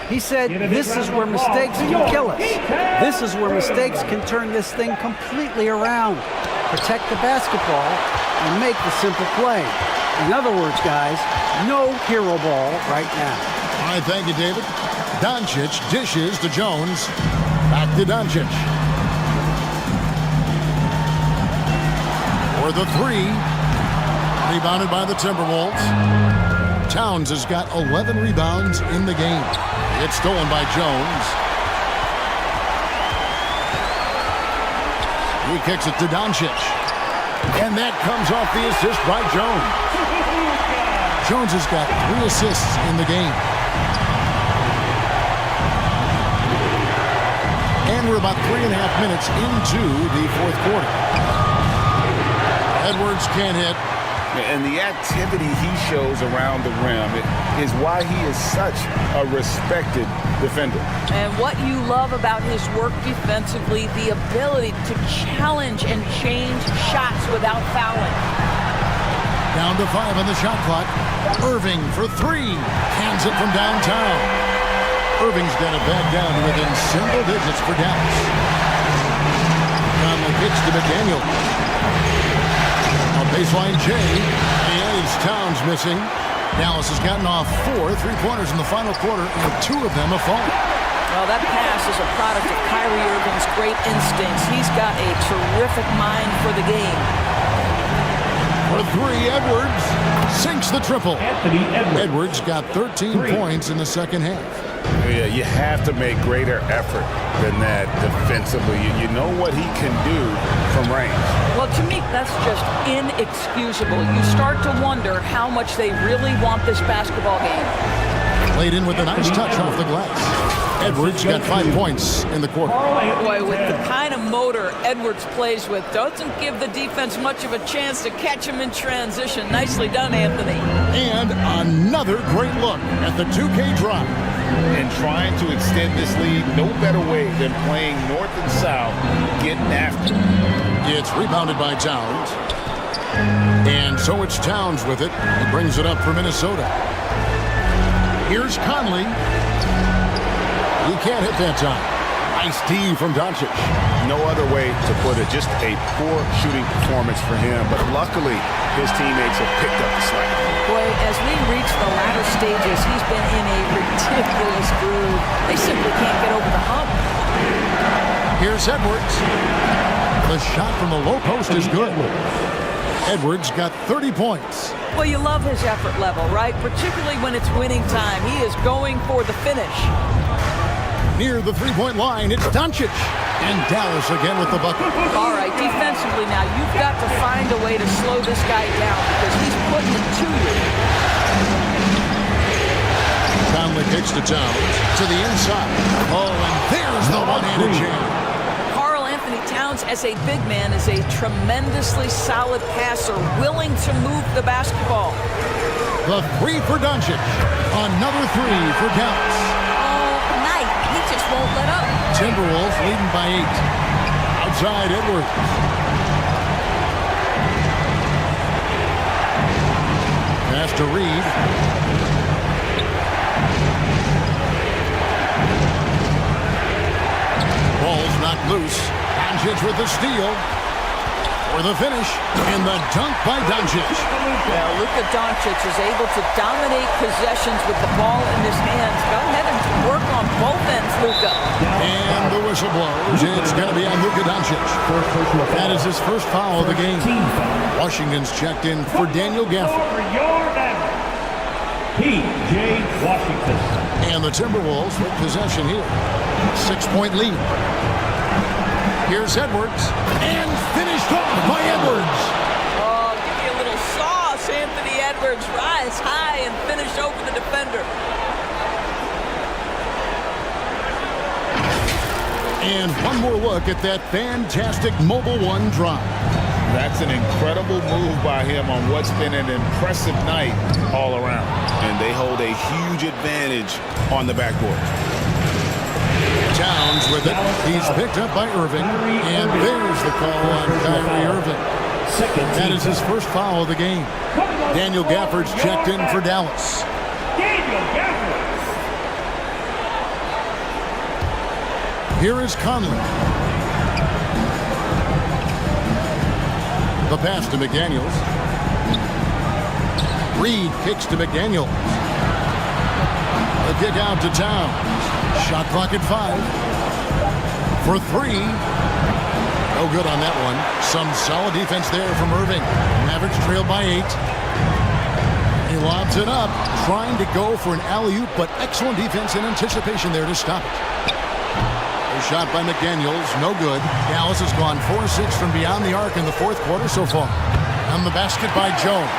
He said, this is where mistakes can kill us. This is where mistakes can turn this thing completely around. Protect the basketball and make the simple play. In other words, guys, no hero ball right now. All right, thank you, David. Doncic dishes to Jones. Back to Doncic. For the three. Rebounded by the Timberwolves. Towns has got 11 rebounds in the game. It's stolen by Jones. He kicks it to Doncic. And that comes off the assist by Jones. Jones has got 3 assists in the game. And we're about 3.5 minutes into the fourth quarter. Edwards can't hit. And the activity he shows around the rim is why he is such a respected defender. And what you love about his work defensively, the ability to challenge and change shots without fouling. Down to 5 on the shot clock. Irving for 3. Hands it from downtown. Irving's got it back down to within single digits for Dallas. Conley kicks to McDaniel. Baseline J, and Towns missing. Dallas has gotten off 4 3-pointers in the final quarter, and 2 of them have fallen. Well, that pass is a product of Kyrie Irving's great instincts. He's got a terrific mind for the game. For 3, Edwards sinks the triple. Anthony Edwards got 13 points in the second half. Yeah, you have to make greater effort than that defensively. You know what he can do from range. Well, to me, that's just inexcusable. You start to wonder how much they really want this basketball game. Played in with a nice touch off the glass. Edwards got 5 points in the quarter. Boy, with the kind of motor Edwards plays with, doesn't give the defense much of a chance to catch him in transition. Nicely done, Anthony. And another great look at the 2K drop. And trying to extend this lead, no better way than playing north and south, getting after it. It's rebounded by Towns. And so it's Towns with it. He brings it up for Minnesota. Here's Conley. He can't hit that time. Nice D from Doncic. No other way to put it. Just a poor shooting performance for him. But luckily, his teammates have picked up the slack. Boy, as we reach the latter stages, he's been in a ridiculous groove. They simply can't get over the hump. Here's Edwards. The shot from the low post is good. Edwards got 30 points. Well, you love his effort level, right? Particularly when it's winning time. He is going for the finish. Near the three-point line, it's Doncic. And Dallas again with the bucket. All right, defensively now, you've got to find a way to slow this guy down because he's putting it to you. Conley kicks to Towns to the inside. Oh, and there's the one-handed jam. Anthony Towns, as a big man, is a tremendously solid passer, willing to move the basketball. The 3 for Doncic. Another 3 for Dallas. All night, he just won't let up. Timberwolves leading by 8. Outside Edwards. Pass to Reed. Ball's knocked loose. Doncic with the steal. for the finish, and the dunk by Doncic. Now, Luka Doncic is able to dominate possessions with the ball in his hands. Go ahead and work on both ends, Luka. And the whistle blows. It's going to be on Luka Doncic. That is his first foul of the game. Washington's checked in for Daniel Gafford. P.J. Washington. And the Timberwolves with possession here. 6-point lead. Here's Edwards. And finished off by Edwards. Oh, give me a little sauce, Anthony Edwards. Rise high and finish over the defender. And one more look at that fantastic Mobile One drive. That's an incredible move by him on what's been an impressive night all around. And they hold a huge advantage on the backboard. Towns with it. He's picked up by Irving. And there's the call on Kyrie Irving. That is his first foul of the game. Daniel Gafford's checked in for Dallas. Daniel Gafford. Here is Conley. The pass to McDaniels. Reed kicks to McDaniels. The kick out to Towns. Shot clock at 5. For 3. No good on that one. Some solid defense there from Irving. Mavericks trail by 8. He lobs it up, trying to go for an alley-oop, but excellent defense and anticipation there to stop it. Shot by McDaniels, no good. Dallas has gone 4-6 from beyond the arc in the fourth quarter so far. On the basket by Jones.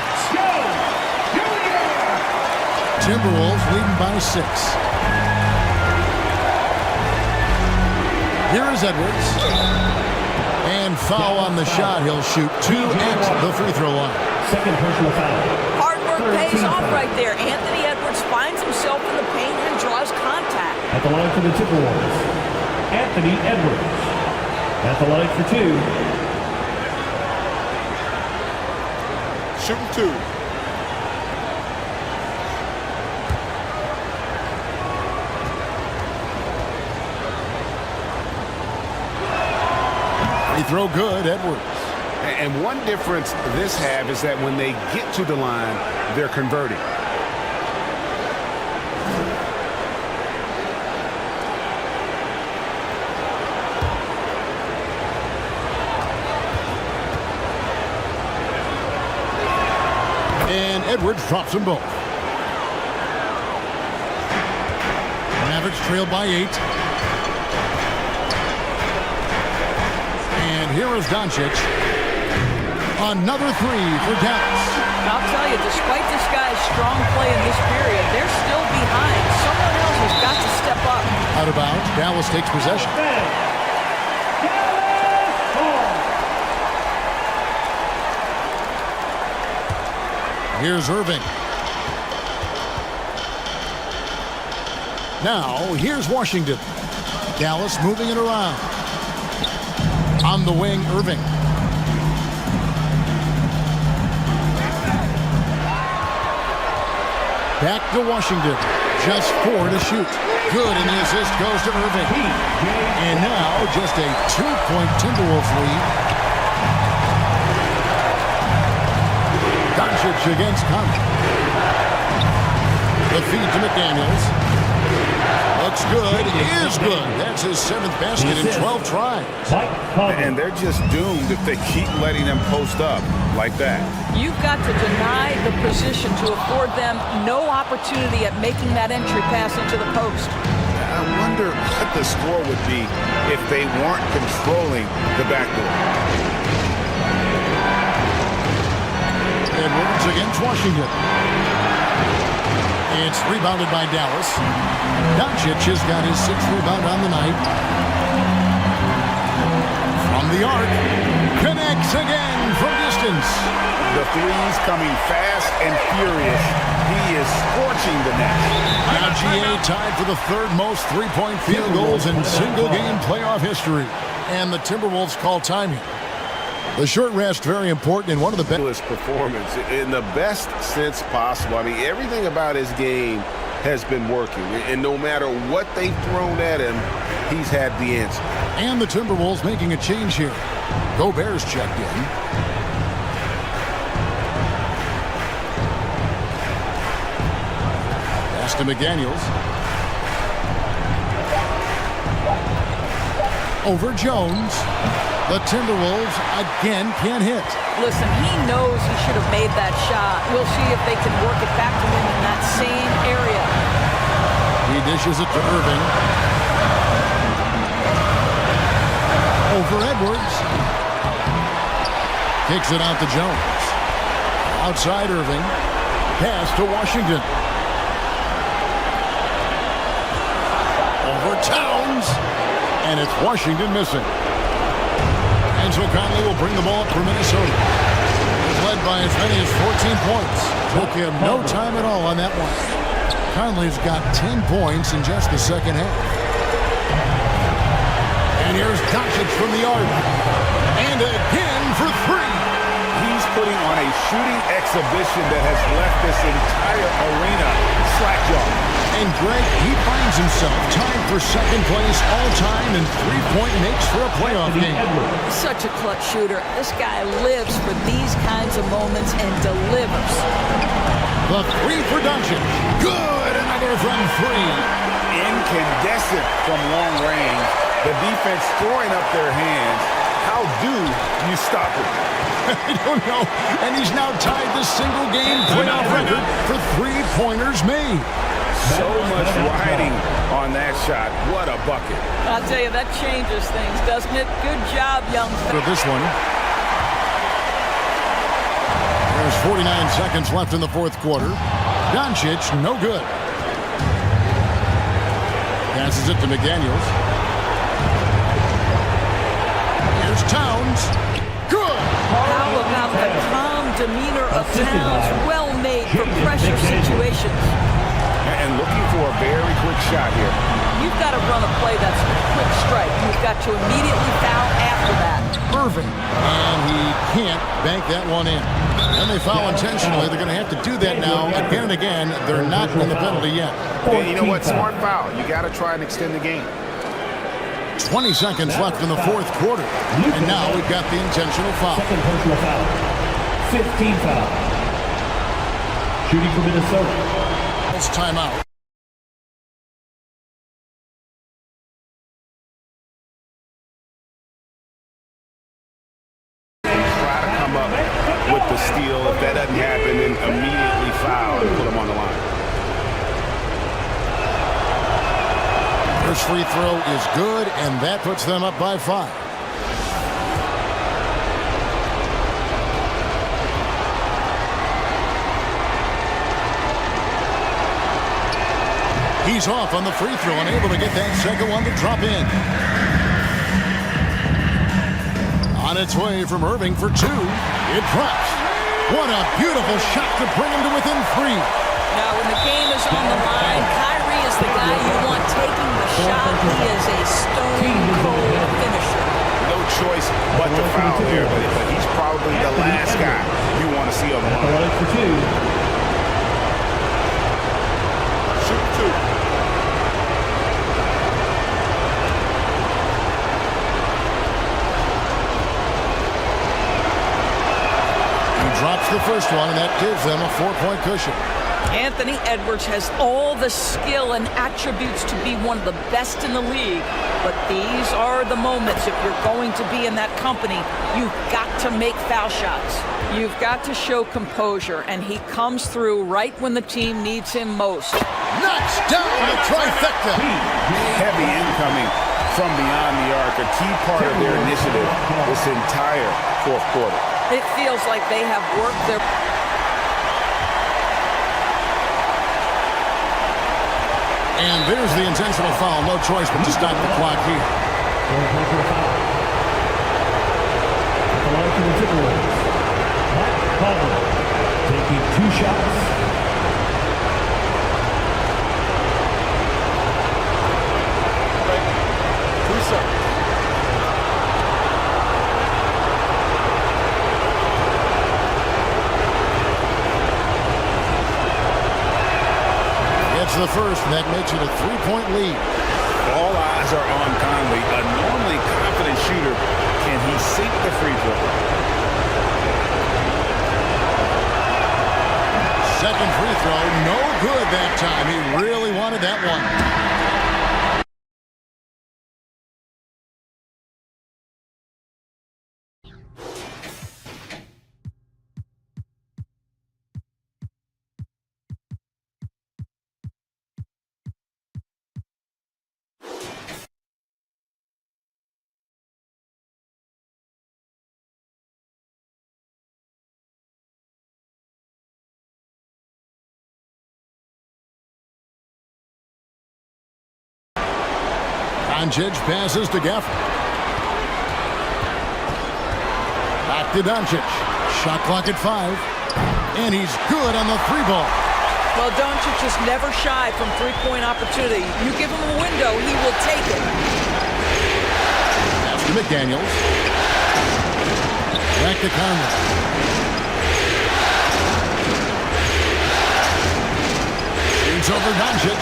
Timberwolves leading by 6. Here is Edwards. And foul on the shot. He'll shoot 2 at the free throw line. Second personal foul. Hard work pays off right there. Anthony Edwards finds himself in the paint and draws contact. At the line for the Timberwolves, Anthony Edwards. At the line for 2. Shooting 2. Free throw good, Edwards. And one difference this have is that when they get to the line, they're converting. And Edwards drops them both. Mavericks trail by 8. And here is Doncic. Another 3 for Dallas. I'll tell you, despite this guy's strong play in this period, they're still behind. Someone else has got to step up. Out of bounds, Dallas takes possession. Here's Irving. Now, here's Washington. Dallas moving it around. On the wing, Irving. Back to Washington. Just 4 to shoot. Good, and the assist goes to Irving. And now, just a 2-point Timberwolves lead. Doncic against Conley. The feed to McDaniels. Looks good. Is good. That's his 7th basket in 12 tries. And they're just doomed if they keep letting them post up like that. You've got to deny the position to afford them no opportunity at making that entry pass into the post. I wonder what the score would be if they weren't controlling the backdoor. Edwards against Washington. It's rebounded by Dallas. Doncic has got his 6th rebound on the night. From the arc. Connects again from distance. The threes coming fast and furious. He is scorching the net. Now GA tied for the 3rd most three-point field goals in single-game playoff history. And the Timberwolves call time here. The short rest, very important, and one of the best Performance in the best sense possible. I mean, everything about his game has been working. And no matter what they've thrown at him, he's had the answer. And the Timberwolves making a change here. Gobert's checked in. Pass to McDaniels. Over Jones. The Timberwolves again can't hit. Listen, he knows he should have made that shot. We'll see if they can work it back to him in that same area. He dishes it to Irving. Over Edwards. Kicks it out to Jones. Outside Irving. Pass to Washington. Over Towns. And it's Washington missing. And so Conley will bring the ball up for Minnesota. He's led by as many as 14 points. Took him no time at all on that one. Conley's got 10 points in just the second half. And here's Doncic from the arc. And again for three. He's putting on a shooting exhibition that has left this entire arena slack-jawed. And Greg, he finds himself tied for second place all-time in three-point makes for a playoff game. Such a clutch shooter. This guy lives for these kinds of moments and delivers. The three for Doncic. Good. Another from three. Incandescent from long range. The defense throwing up their hands. How do you stop it? I don't know. And he's now tied the single-game playoff record for three-pointers made. So much riding on that shot. What a bucket. I'll tell you, that changes things, doesn't it? Good job, young For this one. There's 49 seconds left in the fourth quarter. Doncic, no good. Passes it to McDaniels. Here's Towns. Good. How about the calm demeanor of Towns? Well made for pressure situations. And looking for a very quick shot here. You've got to run a play that's a quick strike. You've got to immediately foul after that. Perfect. And he can't bank that one in. And they foul intentionally. They're going to have to do that now again and again. They're not in the penalty yet. And you know what? Smart foul. You got to try and extend the game. 20 seconds left in the fourth quarter. And now we've got the intentional foul. Second personal foul. 15 foul. Shooting for Minnesota. Timeout. Try to come up with the steal. If that doesn't happen, then immediately foul and put him on the line. First free throw is good, and that puts them up by 5. He's off on the free throw and able to get that second one to drop in. On its way from Irving for 2. It drops. What a beautiful shot to bring him to within 3. Now, when the game is on the line, Kyrie is the guy you want taking the shot. He is a stone-cold finisher. No choice but to foul there, but he's probably the last guy you want to see on the line. For 2. Shoot 2. Drops the first one, and that gives them a 4-point cushion. Anthony Edwards has all the skill and attributes to be one of the best in the league. But these are the moments, if you're going to be in that company, you've got to make foul shots. You've got to show composure, and he comes through right when the team needs him most. Knocks down the trifecta. Heavy incoming from beyond the arc, a key part of their initiative this entire fourth quarter. It feels like they have worked their... And there's the intentional foul. No choice but to stop the clock here. The line for the Timberwolves. Conley taking 2 shots. Gets the first, and that makes it a 3-point lead. All eyes are on Conley, a normally confident shooter. Can he sink the free throw? Second free throw, no good that time. He really wanted that one. Doncic passes to Gafford. Back to Doncic. Shot clock at 5. And he's good on the 3-ball. Well, Doncic is never shy from three-point opportunity. You give him a window, he will take it. Pass to McDaniels. Back to Conley. Shoots over Doncic.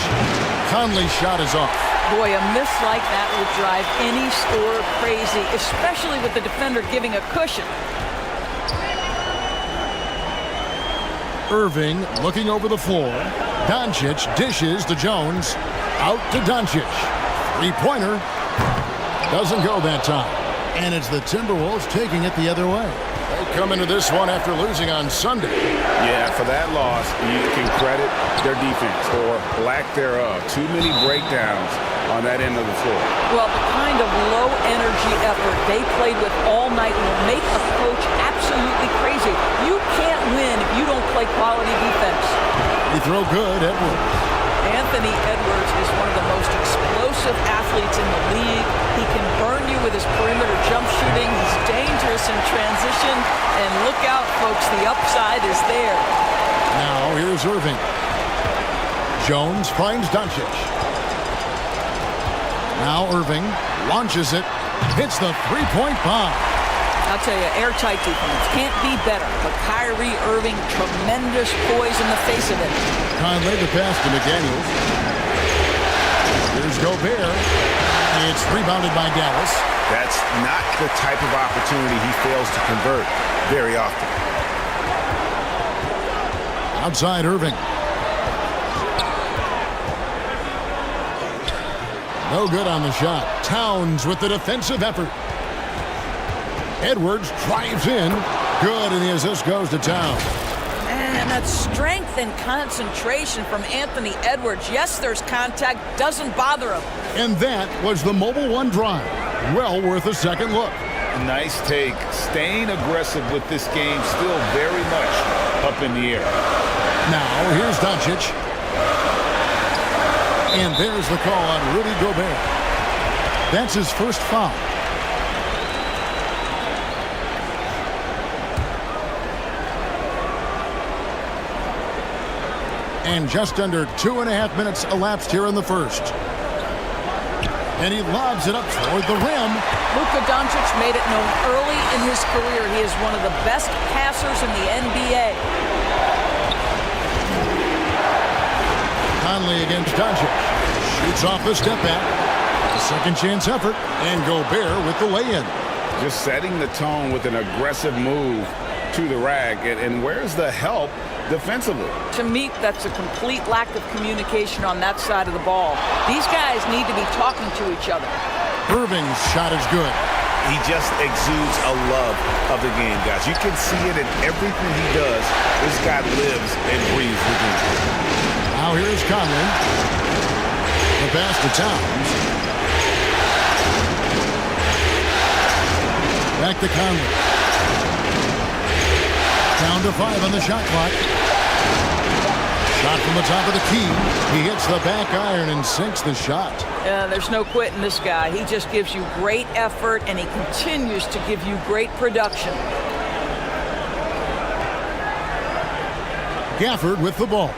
Conley's shot is off. Boy, a miss like that will drive any scorer crazy, especially with the defender giving a cushion. Irving looking over the floor. Doncic dishes to Jones. Out to Doncic. Three-pointer. Doesn't go that time. And it's the Timberwolves taking it the other way. They come into this one after losing on Sunday. Yeah, for that loss, you can credit their defense or lack thereof. Too many breakdowns on that end of the floor. Well, the kind of low-energy effort they played with all night will make a coach absolutely crazy. You can't win if you don't play quality defense. You throw good, Edwards. Anthony Edwards is one of the most explosive athletes in the league. He can burn you with his perimeter jump shooting. He's dangerous in transition. And look out, folks, the upside is there. Now here's Irving. Jones finds Doncic. Now Irving launches it, hits the three-point bomb. I'll tell you, airtight defense can't be better. But Kyrie Irving, tremendous poise in the face of it. Conley the pass to McDaniels. Here's Gobert. It's rebounded by Dallas. That's not the type of opportunity he fails to convert very often. Outside Irving. No good on the shot. Towns with the defensive effort. Edwards drives in. Good, and the assist goes to Towns. And that strength and concentration from Anthony Edwards. Yes, there's contact. Doesn't bother him. And that was the Mobile One drive. Well worth a second look. Nice take. Staying aggressive with this game, still very much up in the air. Now, here's Doncic. And there's the call on Rudy Gobert. That's his first foul. And just under 2.5 minutes elapsed here in the first. And he lobs it up toward the rim. Luka Doncic made it known early in his career he is one of the best passers in the NBA. Conley against Doncic. Shoots off the step back. A second chance effort. And Gobert with the lay-in. Just setting the tone with an aggressive move to the rack. And where's the help defensively? To me, that's a complete lack of communication on that side of the ball. These guys need to be talking to each other. Irving's shot is good. He just exudes a love of the game, guys. You can see it in everything he does. This guy lives and breathes the game. Now here's Conley. The pass to Towns. Back to Conley. Down to 5 on the shot clock. Shot from the top of the key. He hits the back iron and sinks the shot. There's no quitting this guy. He just gives you great effort, and he continues to give you great production. Gafford with the ball.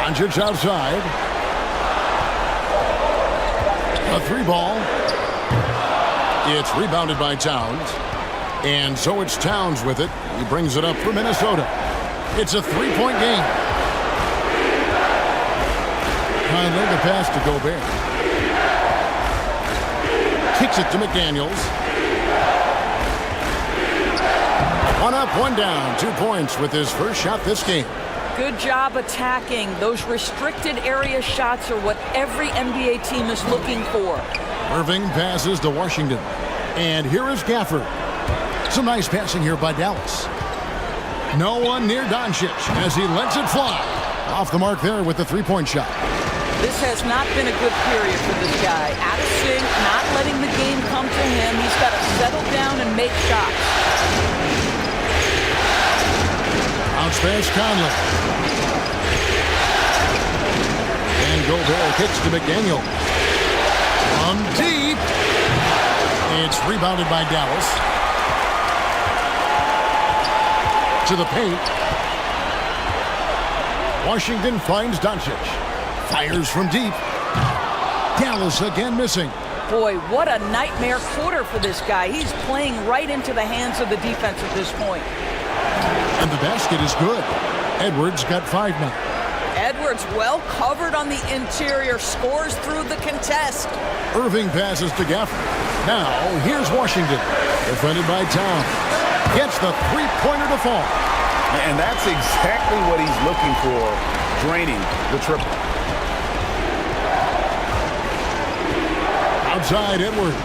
Doncic outside. A 3-ball. It's rebounded by Towns. And so it's Towns with it. He brings it up for Minnesota. It's a three-point game. Conley, the pass to Gobert. Kicks it to McDaniels. One up, one down. 2 points with his first shot this game. Good job attacking. Those restricted area shots are what every NBA team is looking for. Irving passes to Washington. And here is Gafford. Some nice passing here by Dallas. No one near Doncic as he lets it fly. Off the mark there with the three-point shot. This has not been a good period for this guy. Out of sync, not letting the game come to him. He's got to settle down and make shots. Bounce pass Conley. And Gobert kicks to McDaniel. From deep. It's rebounded by Dallas. To the paint. Washington finds Doncic. Fires from deep. Dallas again missing. Boy, what a nightmare quarter for this guy. He's playing right into the hands of the defense at this point. And the basket is good. Edwards got 5 now. Edwards well covered on the interior, scores through the contest. Irving passes to Gafford. Now, here's Washington. Defended by Towns. Gets the three-pointer to fall. And that's exactly what he's looking for, draining the triple. Outside Edwards.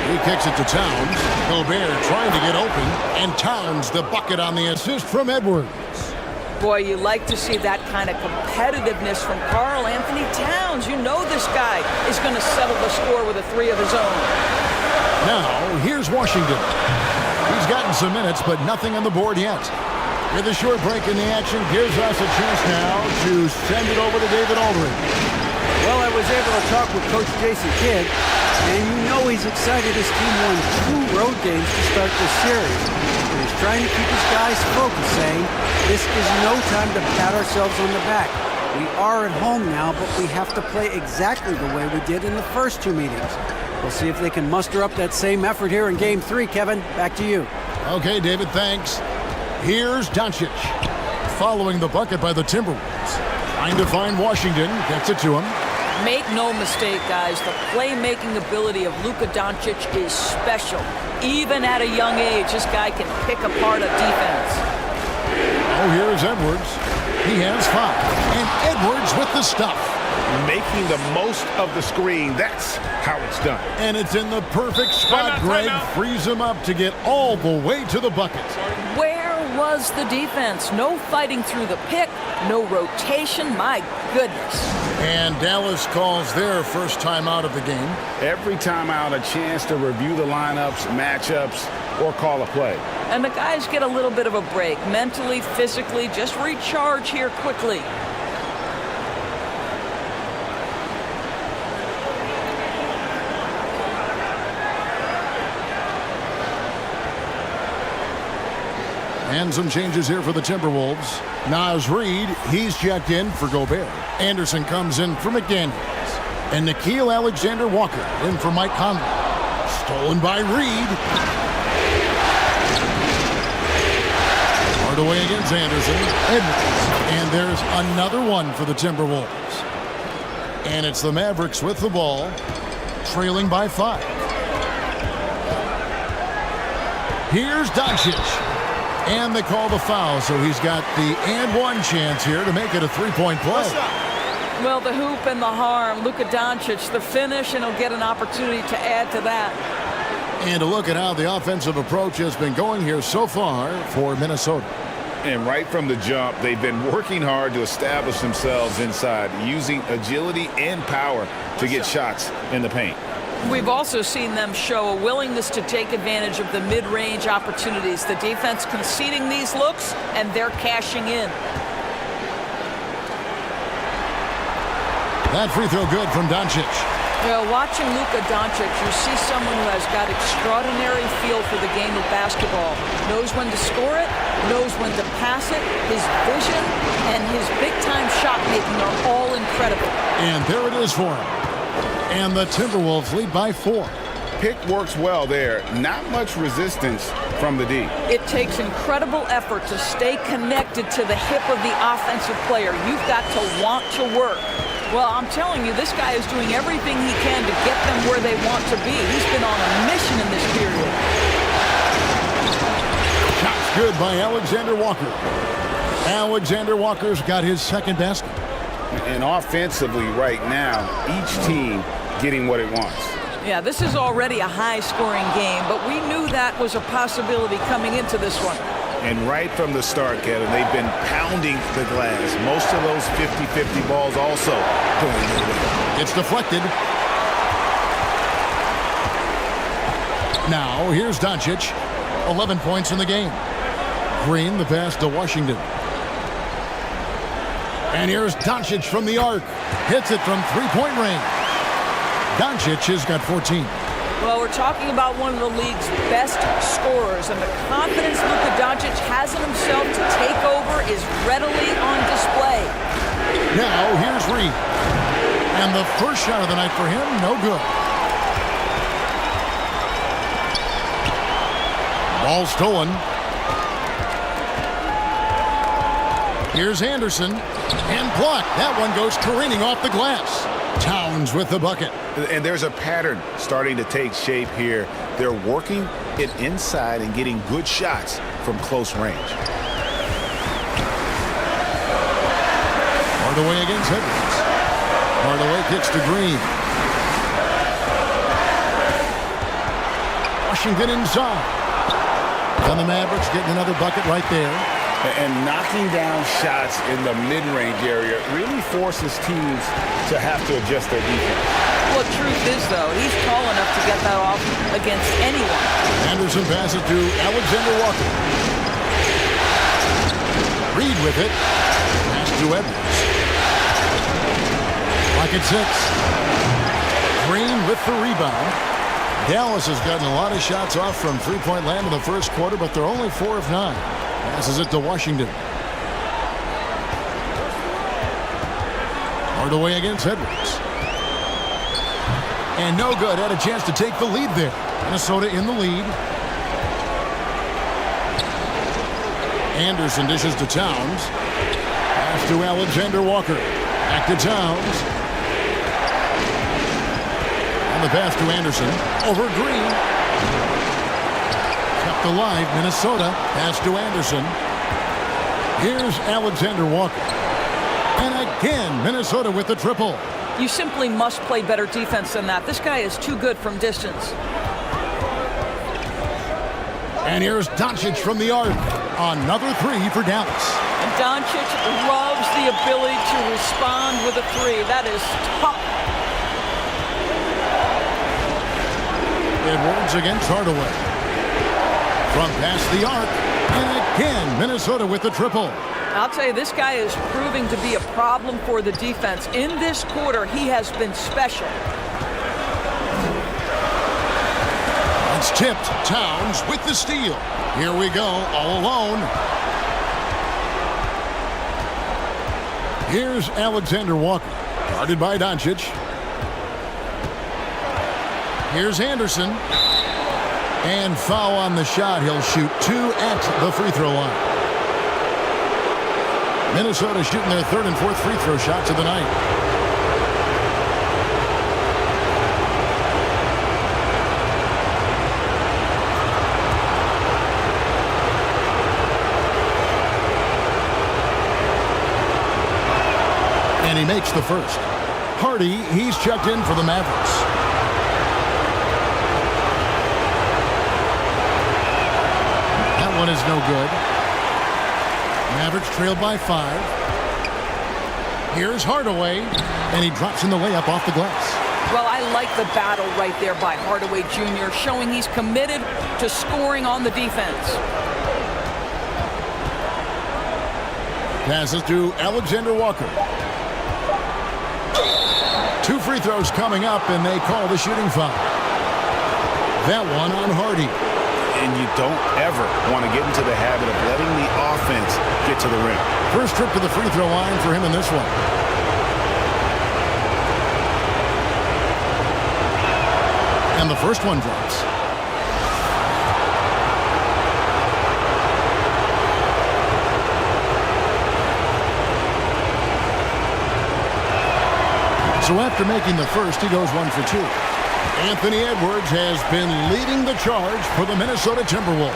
He kicks it to Towns. Gobert trying to get open. And Towns the bucket on the assist from Edwards. Boy, you like to see that kind of competitiveness from Karl Anthony Towns. You know this guy is going to settle the score with a three of his own. Now, here's Washington. He's gotten some minutes, but nothing on the board yet. With a short break in the action, gives us a chance now to send it over to David Aldridge. Well, I was able to talk with Coach Jason Kidd, and you know he's excited his team won 2 road games to start this series. And he's trying to keep his guys focused, saying, this is no time to pat ourselves on the back. We are at home now, but we have to play exactly the way we did in the first 2 meetings. We'll see if they can muster up that same effort here in Game 3. Kevin, back to you. Okay, David, thanks. Here's Doncic. Following the bucket by the Timberwolves. Trying to find Washington. Gets it to him. Make no mistake, guys, the playmaking ability of Luka Doncic is special. Even at a young age, this guy can pick apart a defense. Oh, here's Edwards. He has 5. And Edwards with the stuff. Making the most of the screen. That's how it's done. And it's in the perfect spot, Greg. Frees him up to get all the way to the bucket. Where was the defense? No fighting through the pick, no rotation. My goodness. And Dallas calls their first time out of the game. Every time out, a chance to review the lineups, matchups, or call a play. And the guys get a little bit of a break. Mentally, physically, just recharge here quickly. And some changes here for the Timberwolves. Naz Reid, he's checked in for Gobert. Anderson comes in for McDaniels. And Nickeil Alexander-Walker in for Mike Conley. Stolen by Reid. Hard away against Anderson. Edwards. And there's another one for the Timberwolves. And it's the Mavericks with the ball, trailing by 5. Here's Doncic. And they call the foul, so he's got the and one chance here to make it a three-point play. Well, the hoop and the harm. Luka Doncic, the finish, and he'll get an opportunity to add to that. And to look at how the offensive approach has been going here so far for Minnesota. And right from the jump, they've been working hard to establish themselves inside, using agility and power to get shots in the paint. We've also seen them show a willingness to take advantage of the mid-range opportunities. The defense conceding these looks, and they're cashing in. That free throw good from Doncic. Well, watching Luka Doncic, you see someone who has got extraordinary feel for the game of basketball. Knows when to score it, knows when to pass it. His vision and his big-time shot making are all incredible. And there it is for him. And the Timberwolves lead by 4. pick works well there. Not much resistance from the D. It takes incredible effort to stay connected to the hip of the offensive player. You've got to want to work. Well, I'm telling you, this guy is doing everything he can to get them where they want to be. He's been on a mission in this period. Shot's good by Alexander Walker. Alexander Walker's got his second basket. And offensively right now, each team getting what it wants. Yeah, this is already a high-scoring game, but we knew that was a possibility coming into this one. And right from the start, Kevin, they've been pounding the glass. Most of those 50-50 balls also going their way. It's deflected. Now, here's Doncic. 11 points in the game. Green, the pass to Washington. And here's Doncic from the arc. Hits it from three-point range. Doncic has got 14. Well, we're talking about one of the league's best scorers, and the confidence Luka Doncic has in himself to take over is readily on display. Now, here's Reed. And the first shot of the night for him, no good. Ball stolen. Here's Anderson. And blocked. That one goes careening off the glass. Towns with the bucket. And there's a pattern starting to take shape here. They're working it inside and getting good shots from close range. Hardaway against Edwards. Hardaway kicks to Green. Washington inside. And the Mavericks getting another bucket right there. And knocking down shots in the mid-range area really forces teams to have to adjust their defense. Well, truth is, though, he's tall enough to get that off against anyone. Anderson passes to Alexander Walker. Reed with it. Pass to Edwards. Like at 6. Green with the rebound. Dallas has gotten a lot of shots off from three-point land in the first quarter, but they're only 4 of 9. Passes it to Washington. Hardaway against Edwards. And no good. Had a chance to take the lead there. Minnesota in the lead. Anderson dishes to Towns. Pass to Alexander Walker. Back to Towns. And the pass to Anderson. Over Green. Kept alive, Minnesota. Pass to Anderson. Here's Alexander Walker. And again, Minnesota with the triple. You simply must play better defense than that. This guy is too good from distance. And here's Doncic from the arc. Another three for Dallas. And Doncic loves the ability to respond with a three. That is tough. Edwards against Hardaway. From past the arc. And again, Minnesota with the triple. I'll tell you, this guy is proving to be a problem for the defense. In this quarter, he has been special. It's tipped. Towns with the steal. Here we go, all alone. Here's Alexander Walker. Guarded by Doncic. Here's Anderson. And foul on the shot. He'll shoot 2 at the free throw line. Minnesota shooting their third and fourth free throw shots of the night. And he makes the first. Hardy, he's checked in for the Mavericks. That one is no good. Mavericks trailed by 5. Here's Hardaway, and he drops in the layup off the glass. Well, I like the battle right there by Hardaway Jr., showing he's committed to scoring on the defense. Passes to Alexander Walker. 2 free throws coming up, and they call the shooting foul. That one on Hardy. And you don't ever want to get into the habit of letting the offense get to the rim. First trip to the free throw line for him in this one. And the first one drops. So after making the first, he goes 1 for 2. Anthony Edwards has been leading the charge for the Minnesota Timberwolves.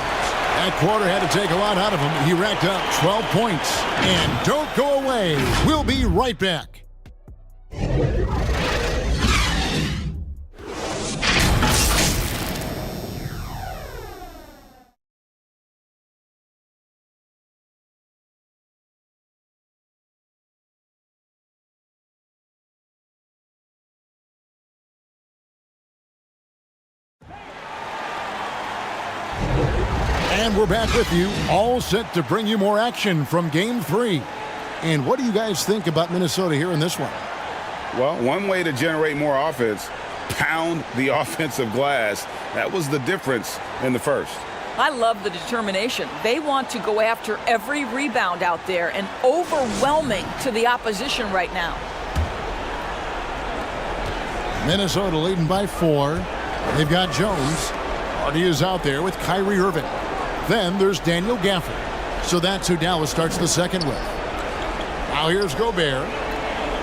That quarter had to take a lot out of him. He racked up 12 points. And don't go away. We'll be right back. And we're back with you, all set to bring you more action from Game 3. And what do you guys think about Minnesota here in this one? Well, one way to generate more offense, pound the offensive glass. That was the difference in the first. I love the determination. They want to go after every rebound out there and overwhelming to the opposition right now. Minnesota leading by 4. They've got Jones. Hardy is out there with Kyrie Irving. Then there's Daniel Gafford. So that's who Dallas starts the second with. Now here's Gobert.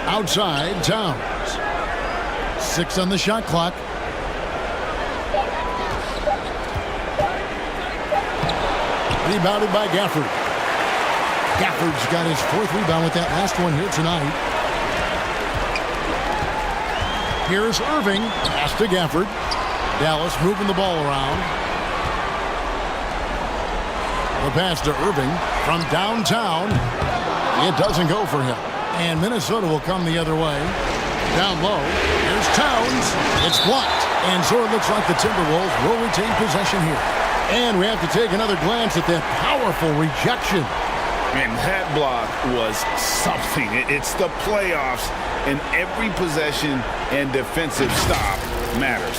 Outside, Towns. 6 on the shot clock. Rebounded by Gafford. Gafford's got his 4th rebound with that last one here tonight. Here's Irving. Pass to Gafford. Dallas moving the ball around. The pass to Irving from downtown. It doesn't go for him. And Minnesota will come the other way. Down low. Here's Towns. It's blocked. And so it looks like the Timberwolves will retain possession here. And we have to take another glance at that powerful rejection. And that block was something. It's the playoffs, and every possession and defensive stop matters.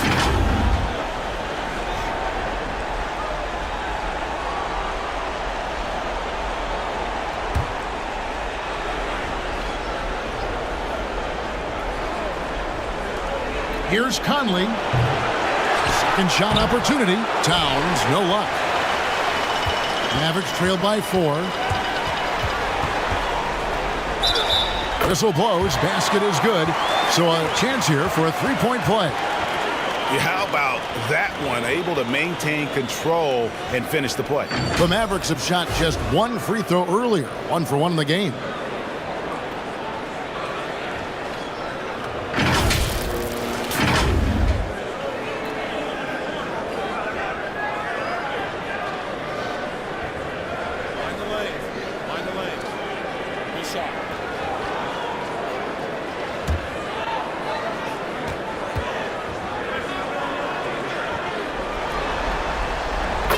Here's Conley. Second shot opportunity. Towns, no luck. Mavericks trailed by 4. Whistle blows. Basket is good. So a chance here for a 3-point play. How about that one? Able to maintain control and finish the play. The Mavericks have shot just 1 free throw earlier. 1 for 1 in the game.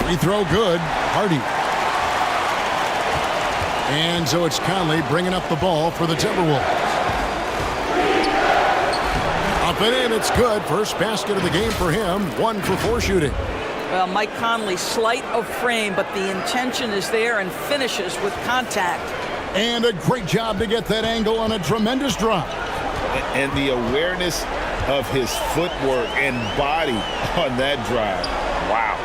Free throw good. Hardy. And so it's Conley bringing up the ball for the Timberwolves. Up and in. It's good. First basket of the game for him. 1 for 4 shooting. Well, Mike Conley, slight of frame, but the intention is there and finishes with contact. And a great job to get that angle on a tremendous drop. And the awareness of his footwork and body on that drive. Wow.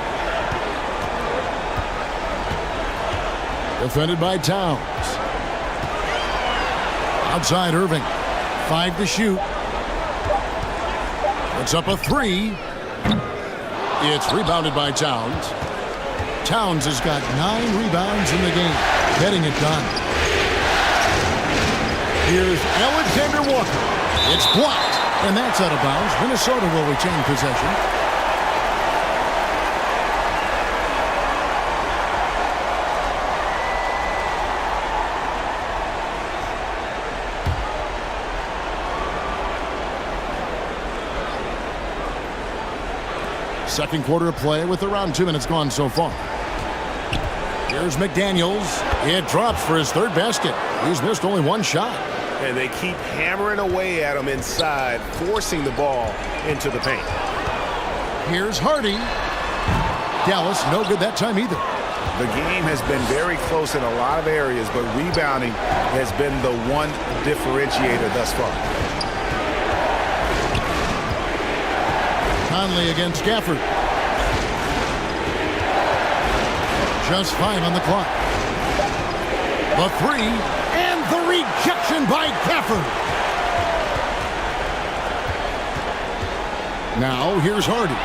Defended by Towns. Outside Irving. 5 to shoot. Puts up a 3. It's rebounded by Towns. Towns has got 9 rebounds in the game. Getting it done. Here's Alexander Walker. It's blocked. And that's out of bounds. Minnesota will retain possession. Second quarter of play with around 2 minutes gone so far. Here's McDaniels. It drops for his 3rd basket. He's missed only 1 shot. And they keep hammering away at him inside, forcing the ball into the paint. Here's Hardy. Dallas, no good that time either. The game has been very close in a lot of areas, but rebounding has been the one differentiator thus far. Conley against Gafford. Just 5 on the clock. The 3, and the rejection by Gafford. Now here's Hardy.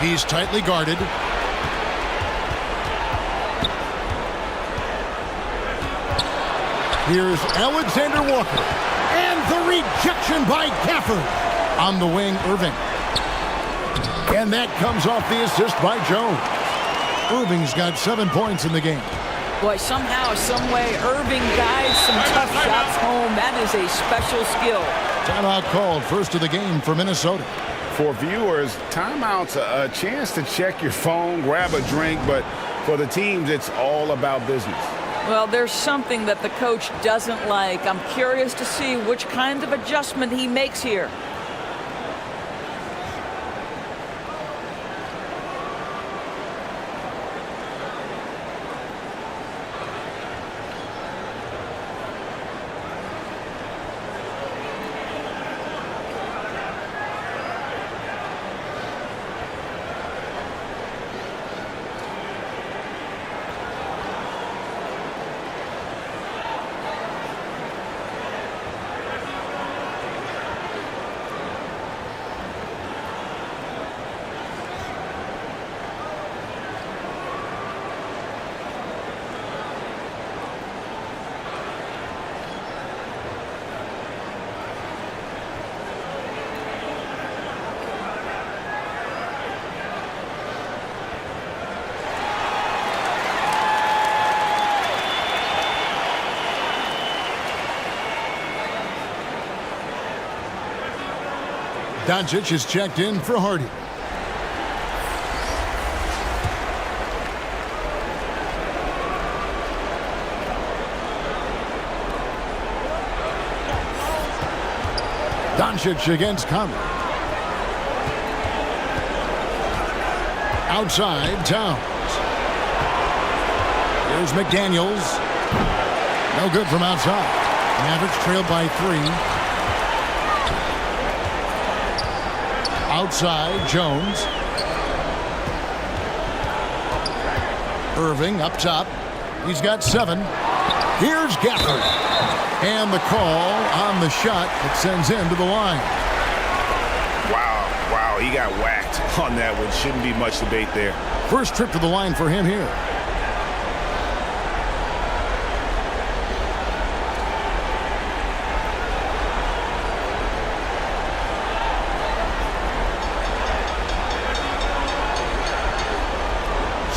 He's tightly guarded. Here's Alexander Walker. And the rejection by Gafford. On the wing, Irving. And that comes off the assist by Jones. Irving's got 7 points in the game. Boy, somehow, some way, Irving guides some tough shots home. That is a special skill. Timeout called, first of the game for Minnesota. For viewers, timeout's a chance to check your phone, grab a drink, but for the teams, it's all about business. Well, there's something that the coach doesn't like. I'm curious to see which kind of adjustment he makes here. Doncic is checked in for Hardy. Doncic against Conley. Outside, Towns. Here's McDaniels. No good from outside. Mavericks trailed by 3. Outside, Jones. Irving up top. He's got 7. Here's Gafford. And the call on the shot that sends him to the line. Wow, he got whacked on that one. Shouldn't be much debate there. First trip to the line for him here.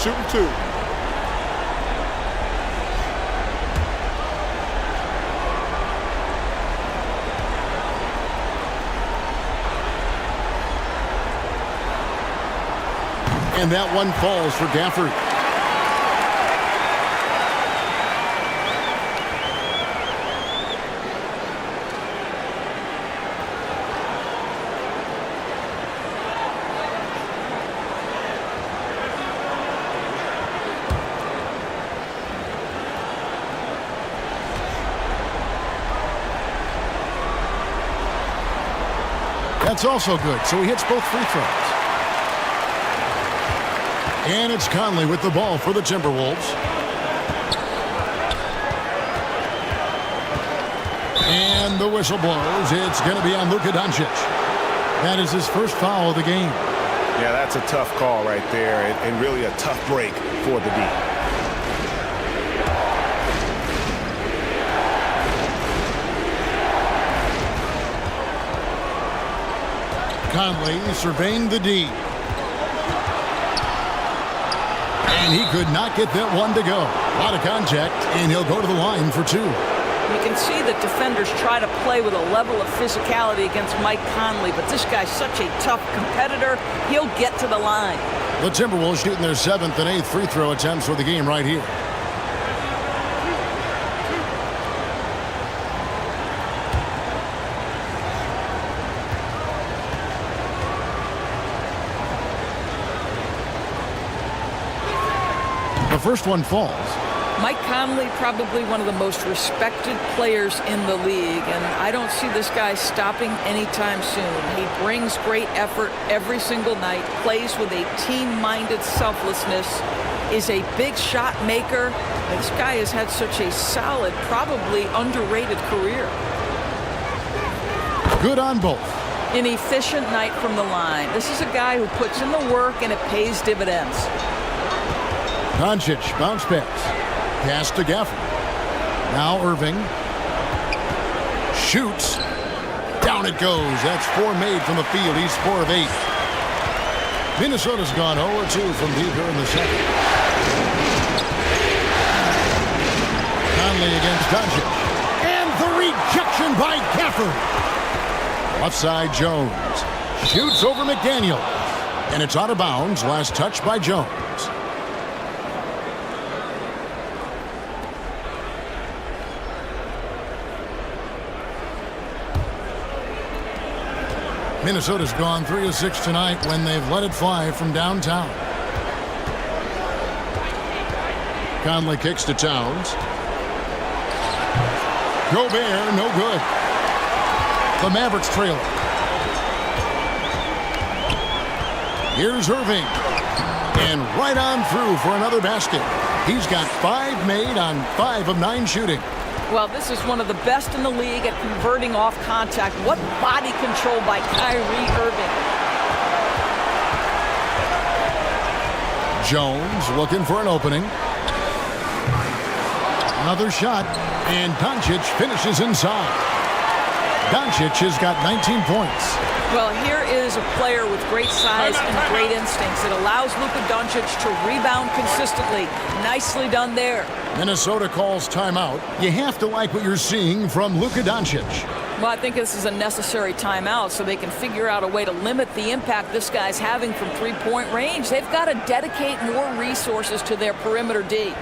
Shooting 2. And that one falls for Gafford. That's also good, so he hits both free throws. And it's Conley with the ball for the Timberwolves. And the whistle blows. It's going to be on Luka Doncic. That is his first foul of the game. Yeah, that's a tough call right there, and really a tough break for the D. Conley surveying the D. And he could not get that one to go. A lot of contact, and he'll go to the line for 2. You can see that defenders try to play with a level of physicality against Mike Conley, but this guy's such a tough competitor, he'll get to the line. The Timberwolves shooting their 7th and 8th free throw attempts for the game right here. The first one falls. Mike Conley, probably one of the most respected players in the league, and I don't see this guy stopping anytime soon. He brings great effort every single night, plays with a team-minded selflessness, is a big shot maker. This guy has had such a solid, probably underrated career. Good on both. An efficient night from the line. This is a guy who puts in the work and it pays dividends. Doncic, bounce pass. Pass to Gafford. Now Irving. Shoots. Down it goes. That's 4 made from the field. He's 4 of 8. Minnesota's gone 0-2 from deep here in the second. Conley against Doncic. And the rejection by Gafford. Left side Jones. Shoots over McDaniel. And it's out of bounds. Last touch by Jones. Minnesota's gone 3 of 6 tonight when they've let it fly from downtown. Conley kicks to Towns. Gobert, no good. The Mavericks trail. Here's Irving. And right on through for another basket. He's got 5 made on 5 of 9 shooting. Well, this is one of the best in the league at converting off contact. What body control by Kyrie Irving. Jones looking for an opening. Another shot. And Doncic finishes inside. Doncic has got 19 points. Well, here is a player with great size and great instincts. It allows Luka Doncic to rebound consistently. Nicely done there. Minnesota calls timeout. You have to like what you're seeing from Luka Doncic. Well, I think this is a necessary timeout so they can figure out a way to limit the impact this guy's having from three-point range. They've got to dedicate more resources to their perimeter D.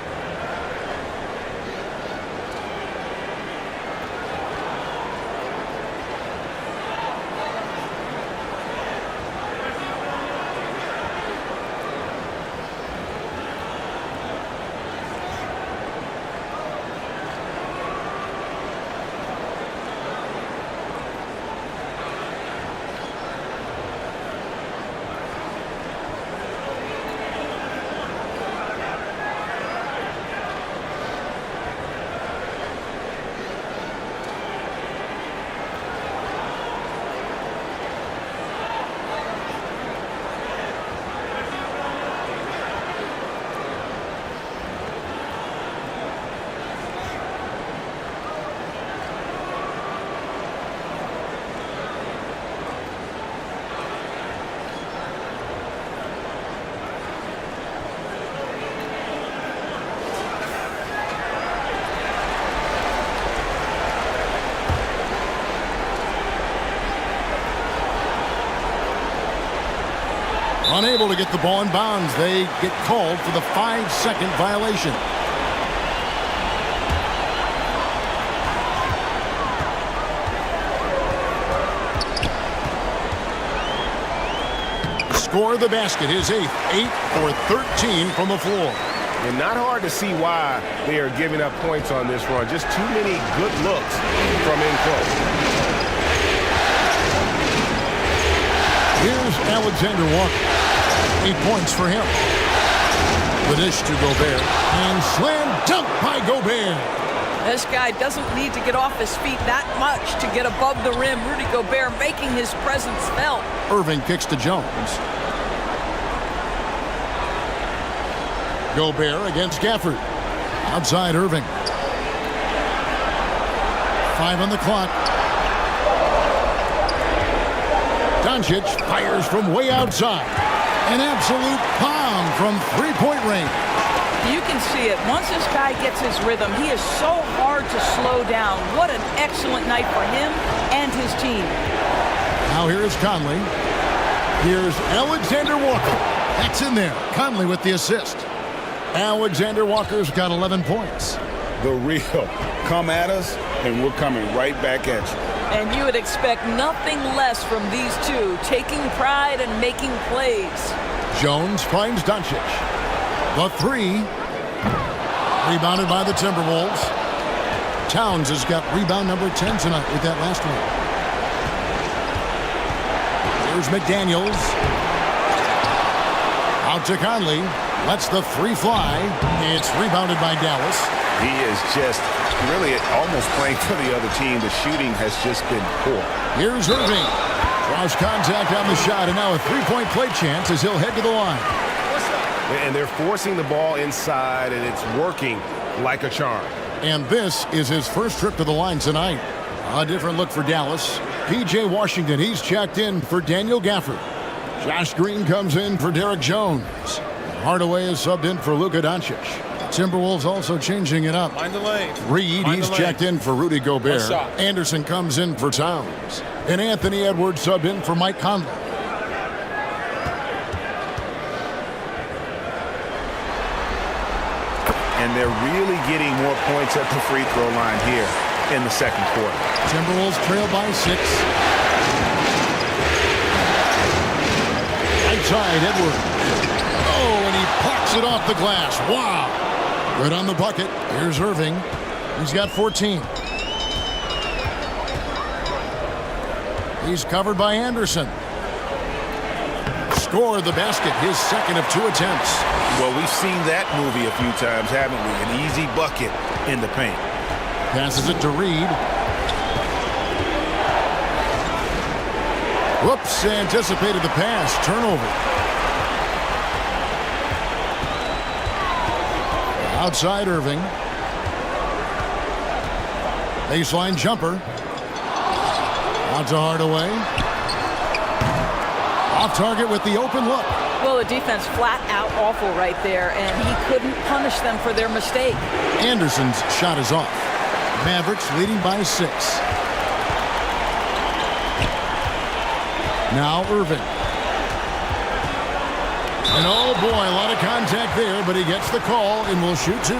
Unable to get the ball in bounds. They get called for the 5-second violation. Score the basket. His 8th. 8 for 13 from the floor. And not hard to see why they are giving up points on this run. Just too many good looks from in close. Here's Alexander Walker. 8 points for him. The dish to Gobert. And slam dunk by Gobert. This guy doesn't need to get off his feet that much to get above the rim. Rudy Gobert making his presence felt. Irving kicks to Jones. Gobert against Gafford. Outside Irving. 5 on the clock. Doncic fires from way outside. An absolute bomb from three-point range. You can see it. Once this guy gets his rhythm, he is so hard to slow down. What an excellent night for him and his team. Now here is Conley. Here's Alexander Walker. That's in there. Conley with the assist. Alexander Walker's got 11 points. The real. Come at us, and we're coming right back at you. And you would expect nothing less from these two, taking pride and making plays. Jones finds Doncic. The 3. Rebounded by the Timberwolves. Towns has got rebound number 10 tonight with that last one. Here's McDaniels. Out to Conley. Lets the three fly. It's rebounded by Dallas. He is just really almost playing for the other team. The shooting has just been poor. Here's Irving. Draws contact on the shot, and now a three-point play chance as he'll head to the line. And they're forcing the ball inside, and it's working like a charm. And this is his first trip to the line tonight. A different look for Dallas. P.J. Washington, he's checked in for Daniel Gafford. Josh Green comes in for Derek Jones. Hardaway is subbed in for Luka Doncic. Timberwolves also changing it up. Mind the lane. Reed, he's checked in for Rudy Gobert. Anderson comes in for Towns. And Anthony Edwards subbed in for Mike Conley. And they're really getting more points at the free throw line here in the second quarter. Timberwolves trail by 6. Outside, Edwards. Oh, and he pops it off the glass. Wow. Good on the bucket. Here's Irving. He's got 14. He's covered by Anderson. Scored the basket, his second of 2 attempts. Well, we've seen that movie a few times, haven't we? An easy bucket in the paint. Passes it to Reed. Whoops, anticipated the pass. Turnover. Outside Irving. Baseline jumper. Out to Hardaway. Off target with the open look. Well, the defense flat out awful right there, and he couldn't punish them for their mistake. Anderson's shot is off. Mavericks leading by 6. Now Irving. And oh boy, a lot of contact there, but he gets the call and will shoot 2.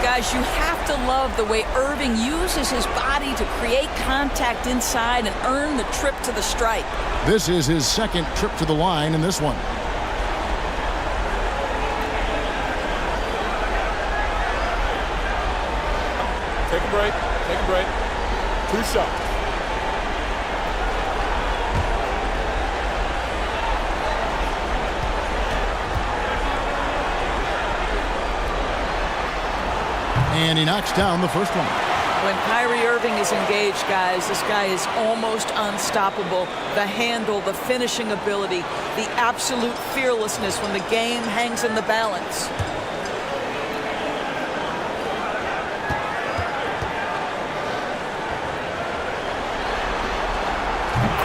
Guys, you have to love the way Irving uses his body to create contact inside and earn the trip to the stripe. This is his second trip to the line in this one. Take a break. Take a break. 2 shots. And he knocks down the first one. When Kyrie Irving is engaged, guys, this guy is almost unstoppable. The handle, the finishing ability, the absolute fearlessness when the game hangs in the balance.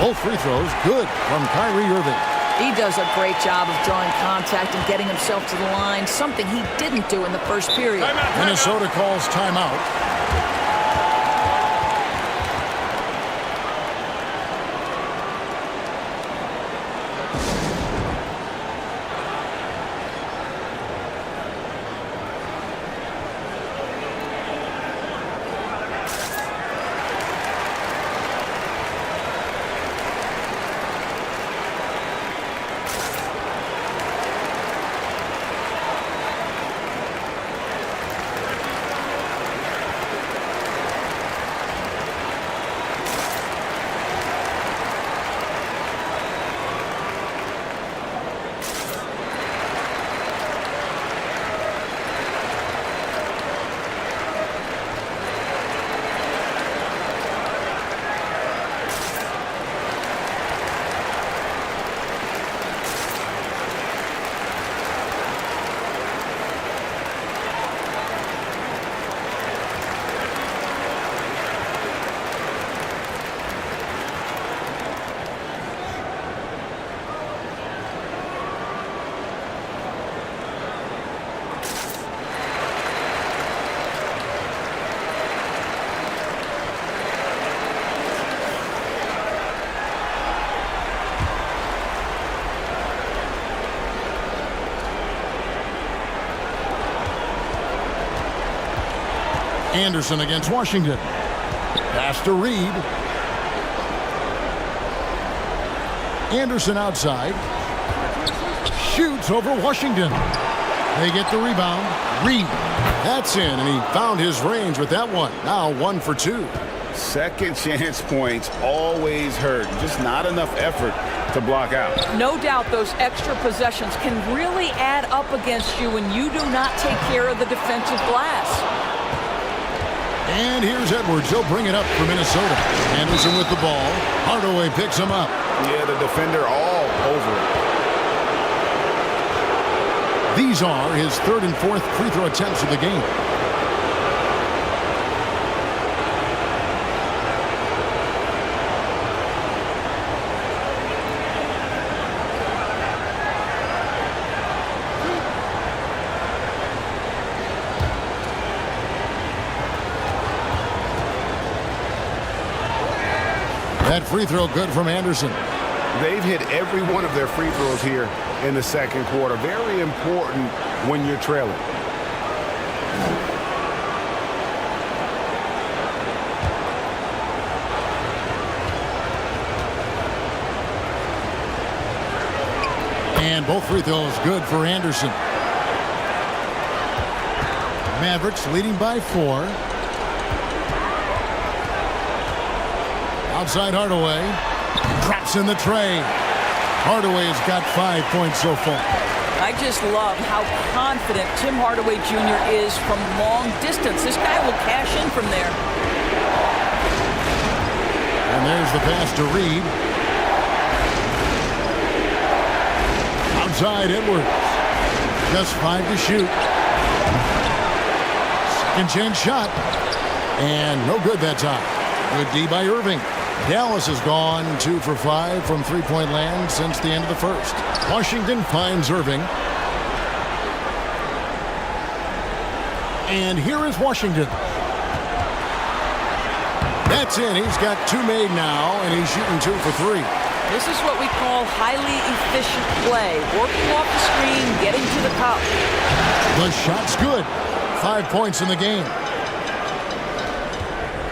Both free throws good from Kyrie Irving. He does a great job of drawing contact and getting himself to the line, something he didn't do in the first period. Minnesota calls timeout. Anderson against Washington. Pass to Reed. Anderson outside. Shoots over Washington. They get the rebound. Reed That's in, and he found his range with that one. Now 1 for 2. Second chance points always hurt. Just not enough effort to block out. No doubt those extra possessions can really add up against you when you do not take care of the defensive glass. And here's Edwards. He'll bring it up for Minnesota. Anderson with the ball. Hardaway picks him up. Yeah, the defender all over it. These are his 3rd and 4th free throw attempts of the game. That free throw good from Anderson. They've hit every one of their free throws here in the second quarter. Very important when you're trailing. And both free throws good for Anderson. Mavericks leading by 4. Outside Hardaway. Drops in the tray. Hardaway has got 5 points so far. I just love how confident Tim Hardaway Jr. is from long distance. This guy will cash in from there. And there's the pass to Reed. Outside Edwards. Just 5 to shoot. Second chance shot. And no good that time. Good D by Irving. Dallas has gone 2 for 5 from three-point land since the end of the first. Washington finds Irving. And here is Washington. That's in. He's got 2 made now, and he's shooting 2 for 3. This is what we call highly efficient play. Working off the screen, getting to the cup. The shot's good. 5 points in the game.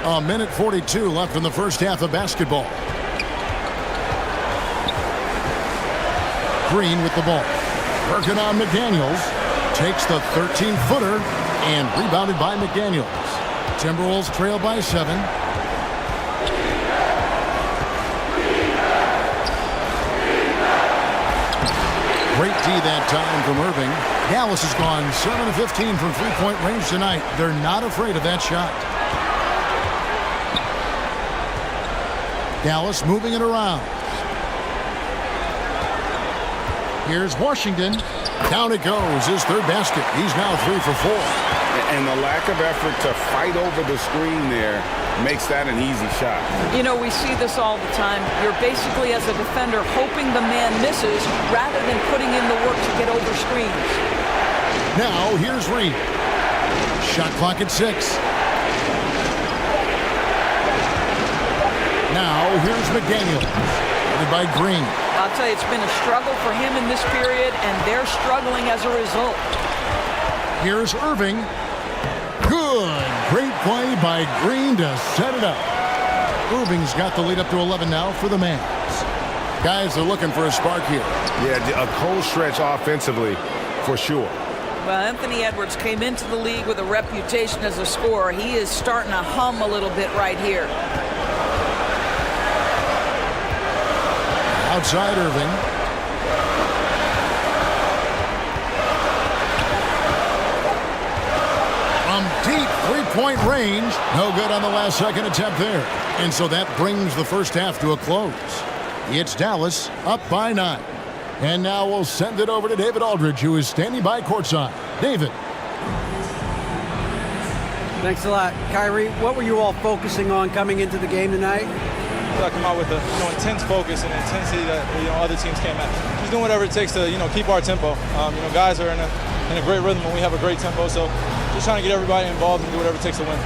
A minute 42 left in the first half of basketball. Green with the ball. Working on McDaniels. Takes the 13-footer and rebounded by McDaniels. Timberwolves trail by 7. Great D that time from Irving. Dallas has gone 7 of 15 from three-point range tonight. They're not afraid of that shot. Dallas moving it around. Here's Washington. Down it goes. His 3rd basket. He's now 3 for 4. And the lack of effort to fight over the screen there makes that an easy shot. You know, we see this all the time. You're basically, as a defender, hoping the man misses rather than putting in the work to get over screens. Now, here's Reed. Shot clock at 6. Now, here's McDaniels. Led by Green. I'll tell you, it's been a struggle for him in this period, and they're struggling as a result. Here's Irving. Good. Great play by Green to set it up. Irving's got the lead up to 11 now for the Mavs. Guys are looking for a spark here. Yeah, a cold stretch offensively for sure. Well, Anthony Edwards came into the league with a reputation as a scorer. He is starting to hum a little bit right here. Outside Irving. From deep three-point range. No good on the last second attempt there. And so that brings the first half to a close. It's Dallas up by 9. And now we'll send it over to David Aldridge, who is standing by courtside. David. Thanks a lot. Kyrie, what were you all focusing on coming into the game tonight? I come out with a intense focus and intensity that other teams can't match. Just doing whatever it takes to keep our tempo. Guys are in a great rhythm and we have a great tempo, so just trying to get everybody involved and do whatever it takes to win.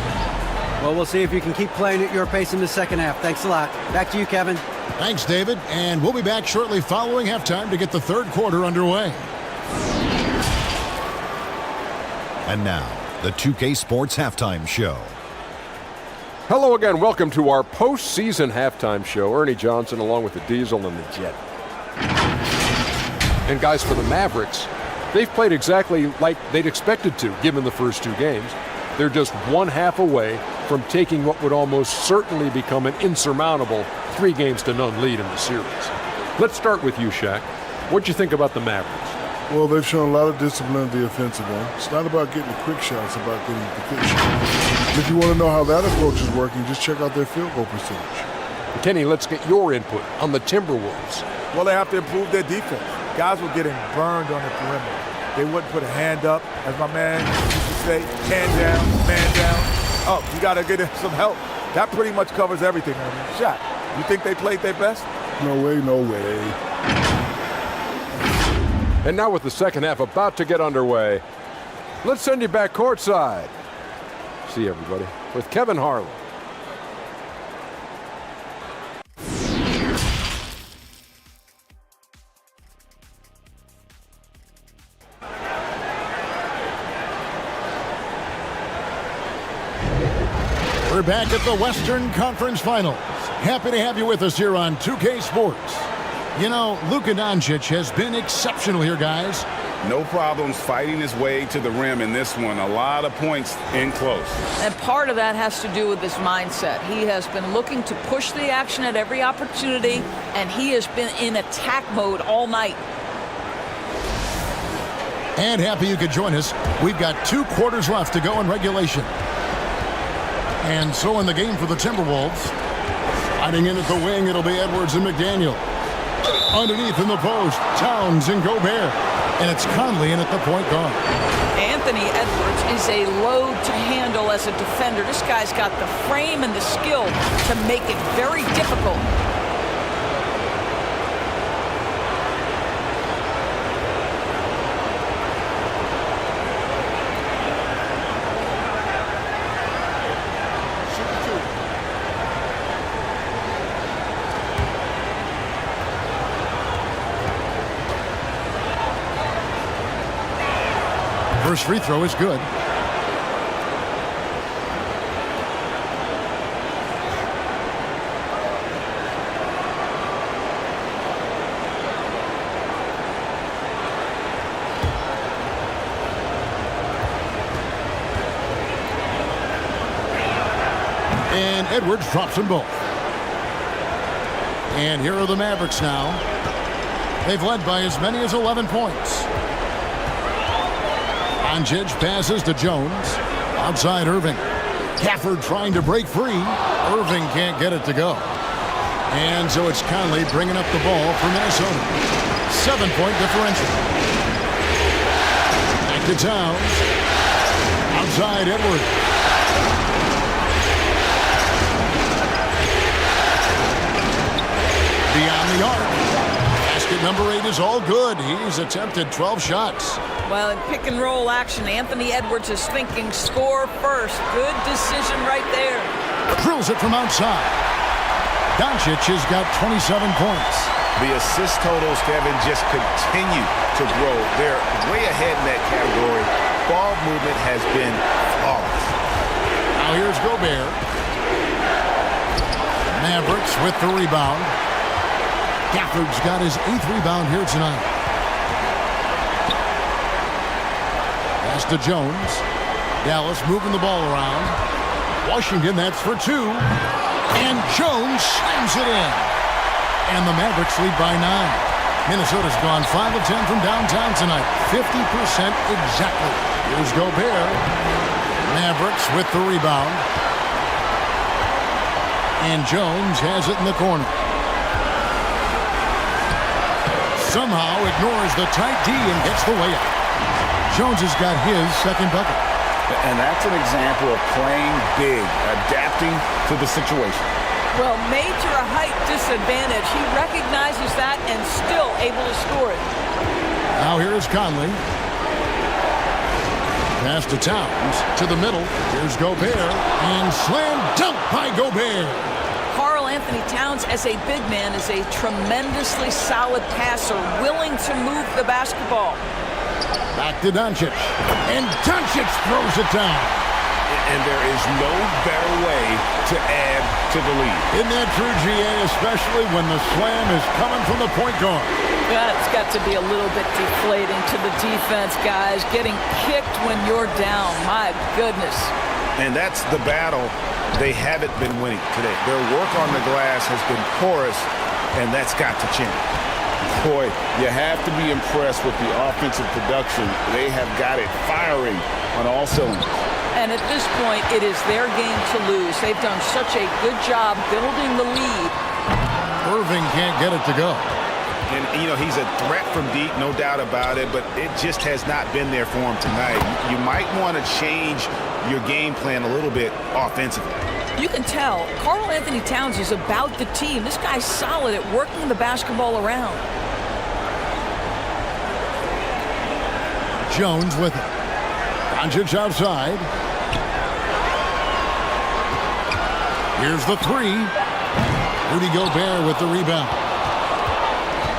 Well, we'll see if you can keep playing at your pace in the second half. Thanks a lot. Back to you, Kevin. Thanks, David. And we'll be back shortly following halftime to get the third quarter underway. And now, the 2K Sports Halftime Show. Hello again. Welcome to our postseason halftime show. Ernie Johnson along with the Diesel and the Jet. And guys, for the Mavericks, They've played exactly like they'd expected to, given the first 2 games. They're just 1/2 away from taking what would almost certainly become an insurmountable 3-0 lead in the series. Let's start with you, Shaq. What'd you think about the Mavericks? Well, they've shown a lot of discipline in the offensive end. It's not about getting the quick shots, it's about getting the quick shots. If you want to know how that approach is working, just check out their field goal percentage. Kenny, let's get your input on the Timberwolves. Well, they have to improve their defense. Guys were getting burned on the perimeter. They wouldn't put a hand up, as my man used to say, hand down, man down. Oh, you got to get some help. That pretty much covers everything. Shaq, you think they played their best? No way, no way. And now with the second half about to get underway, let's send you back courtside. See everybody with Kevin Harlan. We're back at the Western Conference Finals. Happy to have you with us here on 2K Sports. You know, Luka Doncic has been exceptional here, guys. No problems fighting his way to the rim in this one. A lot of points in close. And part of that has to do with his mindset. He has been looking to push the action at every opportunity, and he has been in attack mode all night. And happy you could join us. We've got 2 quarters left to go in regulation. And so in the game for the Timberwolves, sliding in at the wing, it'll be Edwards and McDaniel. Underneath in the post, Towns and Gobert. And it's Conley in at the point guard. Anthony Edwards is a load to handle as a defender. This guy's got the frame and the skill to make it very difficult. First free throw is good. And Edwards drops them both. And here are the Mavericks now. They've led by as many as 11 points. Doncic passes to Jones. Outside Irving. Gafford trying to break free. Irving can't get it to go. And so it's Conley bringing up the ball for Minnesota. 7-point differential. Back to Towns. Outside Edwards. Beyond the arc. Basket number 8 is all good. He's attempted 12 shots. Well, in pick and roll action, Anthony Edwards is thinking score first. Good decision right there. Drills it from outside. Doncic has got 27 points. The assist totals, Kevin, just continue to grow. They're way ahead in that category. Ball movement has been flawless. Now here's Gobert. Mavericks with the rebound. Gafford's got his 8th rebound here tonight. Pass to Jones. Dallas moving the ball around. Washington, that's for 2. And Jones slams it in. And the Mavericks lead by 9. Minnesota's gone 5 of 10 from downtown tonight. 50% exactly. Here's Gobert. Mavericks with the rebound. And Jones has it in the corner. Somehow ignores the tight D and gets the layup. Jones has got his second bucket. And that's an example of playing big, adapting to the situation. Well, major height disadvantage. He recognizes that and still able to score it. Now here is Conley. Pass to Towns. To the middle. Here's Gobert. And slam dunk by Gobert. Karl Anthony Towns, as a big man, is a tremendously solid passer, willing to move the basketball. Back to Doncic. And Doncic throws it down. And there is no better way to add to the lead. Isn't that true, GA? Especially when the slam is coming from the point guard. That's got to be a little bit deflating to the defense, guys. Getting kicked when you're down. My goodness. And that's the battle they haven't been winning today. Their work on the glass has been porous, and that's got to change. Boy, you have to be impressed with the offensive production. They have got it firing on all cylinders. And at this point, it is their game to lose. They've done such a good job building the lead. Irving can't get it to go. And, you know, he's a threat from deep, no doubt about it, but it just has not been there for him tonight. You might want to change your game plan a little bit offensively. You can tell Karl Anthony Towns is about the team. This guy's solid at working the basketball around. Jones with it. Doncic outside. Here's the three. Rudy Gobert with the rebound.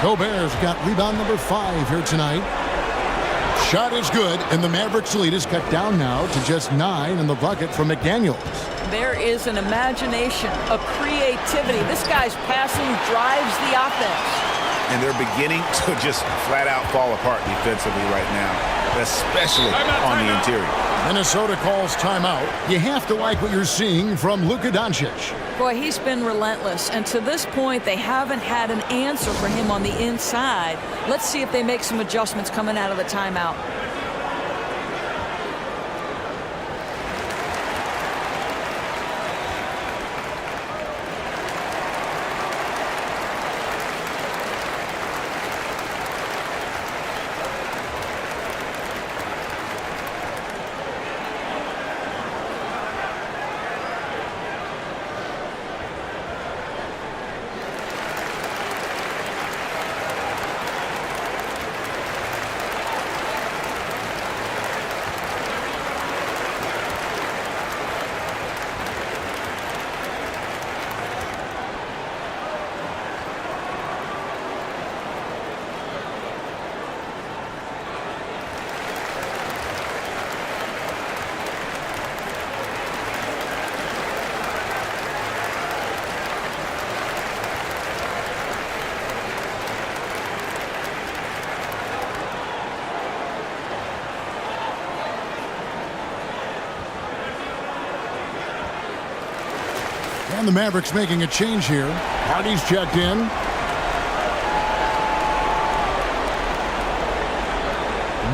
Gobert's got rebound number 5 here tonight. Shot is good, and the Mavericks lead is cut down now to just 9 in the bucket from McDaniels. There is an imagination, a creativity. This guy's passing drives the offense. And they're beginning to just flat out fall apart defensively right now, especially on the interior. Minnesota calls timeout. You have to like what you're seeing from Luka Doncic. Boy, he's been relentless, and to this point, they haven't had an answer for him on the inside. Let's see if they make some adjustments coming out of the timeout. And the Mavericks making a change here. Hardy's checked in.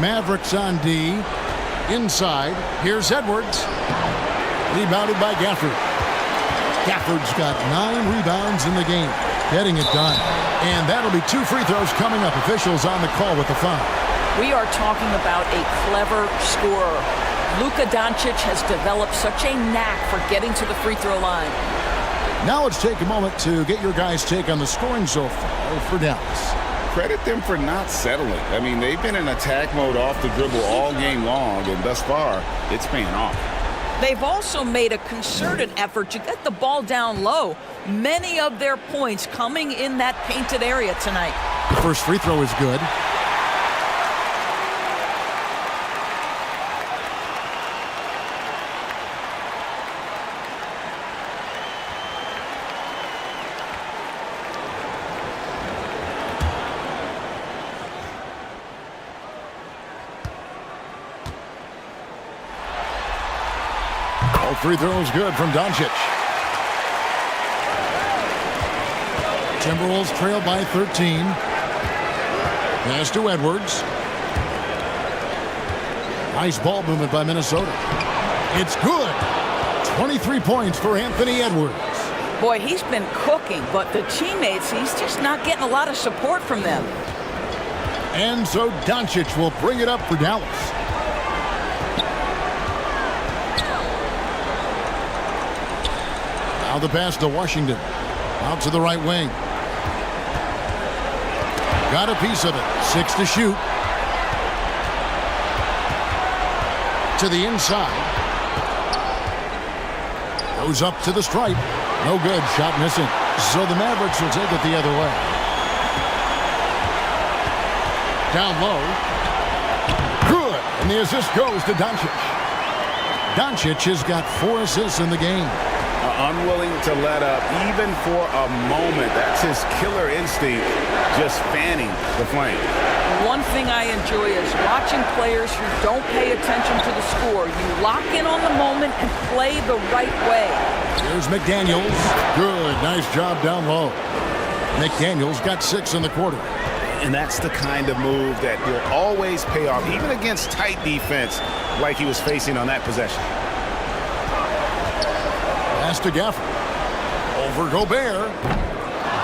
Mavericks on D. Inside. Here's Edwards. Rebounded by Gafford. Gafford's got 9 rebounds in the game. Getting it done. And that'll be 2 free throws coming up. Officials on the call with the foul. We are talking about a clever scorer. Luka Doncic has developed such a knack for getting to the free throw line. Now let's take a moment to get your guys' take on the scoring so far for Dallas. Credit them for not settling. I mean, they've been in attack mode off the dribble all game long, and thus far, it's paying off. They've also made a concerted effort to get the ball down low. Many of their points coming in that painted area tonight. The first free throw is good. Free throw is good from Doncic. Timberwolves trail by 13. Pass to Edwards. Nice ball movement by Minnesota. It's good. 23 points for Anthony Edwards. Boy, he's been cooking, but the teammates, he's just not getting a lot of support from them. And so Doncic will bring it up for Dallas. Now the pass to Washington. Out to the right wing. Got a piece of it. 6 to shoot. To the inside. Goes up to the stripe. No good. Shot missing. So the Mavericks will take it the other way. Down low. Good. And the assist goes to Doncic. Doncic has got 4 assists in the game. unwilling to let up even for a moment. That's his killer instinct, just fanning the flame. One thing I enjoy is watching players who don't pay attention to the score. You lock in on the moment and play the right way. Here's McDaniels. Good, nice job down low. McDaniels got 6 in the quarter. And that's the kind of move that will always pay off, even against tight defense like he was facing on that possession. Pass to Gafford. Over Gobert.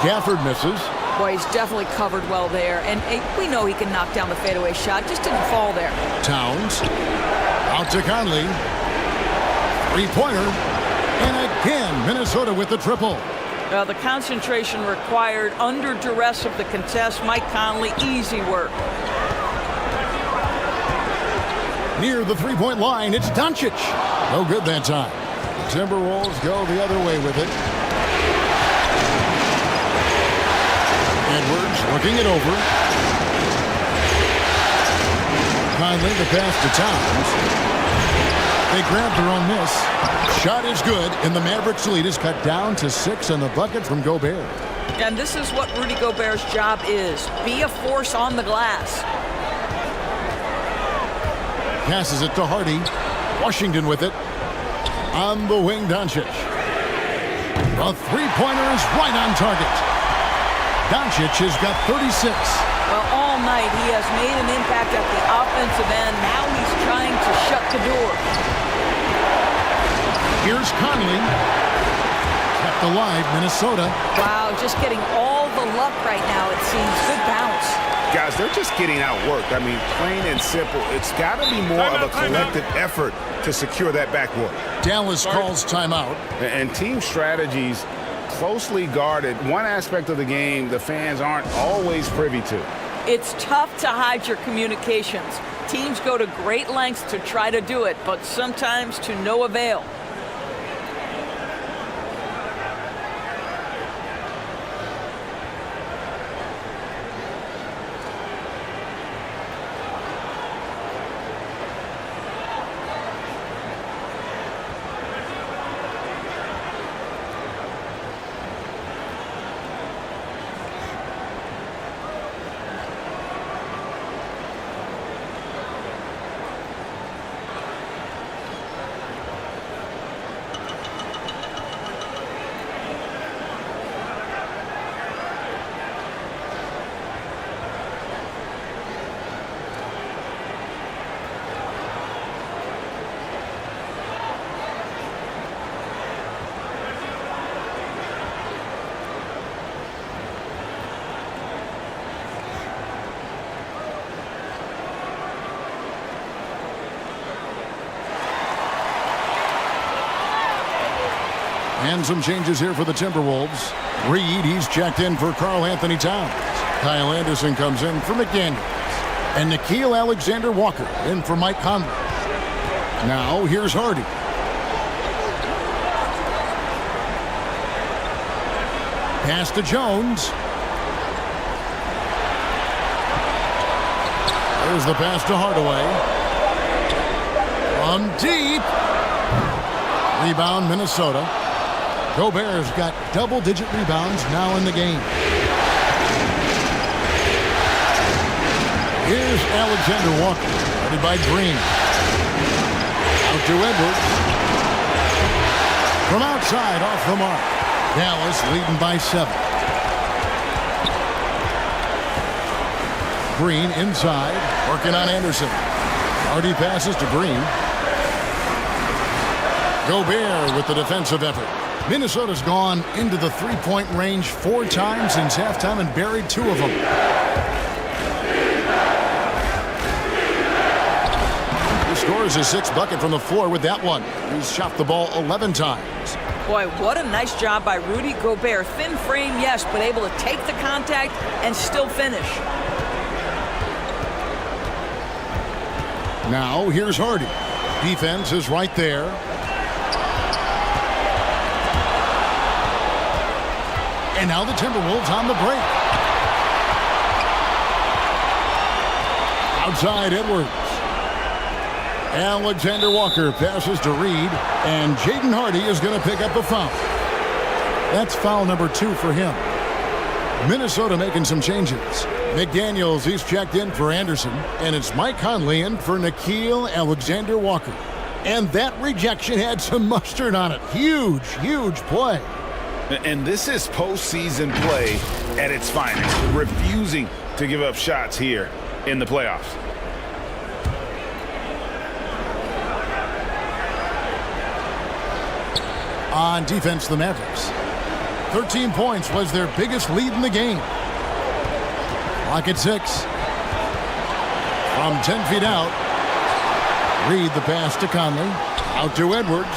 Gafford misses. Boy, he's definitely covered well there. And we know he can knock down the fadeaway shot. Just didn't fall there. Towns. Out to Conley. Three-pointer. And again, Minnesota with the triple. The concentration required under duress of the contest. Mike Conley, easy work. Near the three-point line, it's Doncic. No good that time. The Timberwolves go the other way with it. Edwards looking it over. Conley, the pass to Towns. They grabbed their own miss. Shot is good, and the Mavericks lead is cut down to 6 on the bucket from Gobert. And this is what Rudy Gobert's job is. Be a force on the glass. Passes it to Hardy. Washington with it. On the wing, Doncic. The three-pointer is right on target. Doncic has got 36. Well, all night he has made an impact at the offensive end. Now he's trying to shut the door. Here's Conley. Kept alive, Minnesota. Wow, just getting all the luck right now, it seems. Good bounce. Guys, they're just getting outworked. I mean, plain and simple. It's got to be more of a collective effort to secure that backboard. Dallas calls timeout. And team strategies closely guarded. One aspect of the game the fans aren't always privy to. It's tough to hide your communications. Teams go to great lengths to try to do it, but sometimes to no avail. And some changes here for the Timberwolves. Reed, he's checked in for Karl Anthony Towns. Kyle Anderson comes in for McDaniels. And Nickeil Alexander-Walker in for Mike Conley. Now, here's Hardy. Pass to Jones. There's the pass to Hardaway. From deep. Rebound, Minnesota. Gobert's got double-digit rebounds now in the game. Here's Alexander Walker, headed by Green. Out to Edwards. From outside, off the mark. Dallas leading by 7. Green inside, working on Anderson. Hardy passes to Green. Gobert with the defensive effort. Minnesota's gone into the three-point range 4 times since halftime and buried 2 of them. He scores his 6th bucket from the floor with that one. He's shot the ball 11 times. Boy, what a nice job by Rudy Gobert. Thin frame, yes, but able to take the contact and still finish. Now, here's Hardy. Defense is right there. And now the Timberwolves on the break. Outside Edwards. Alexander Walker passes to Reed, and Jaden Hardy is going to pick up a foul. That's foul number 2 for him. Minnesota making some changes. McDaniels, he's checked in for Anderson, and it's Mike Conley in for Nickeil Alexander-Walker. And that rejection had some mustard on it. Huge, huge play. And this is postseason play at its finest, refusing to give up shots here in the playoffs. On defense, the Mavericks. 13 points was their biggest lead in the game. Clock at 6. From 10 feet out. Reed the pass to Conley. Out to Edwards.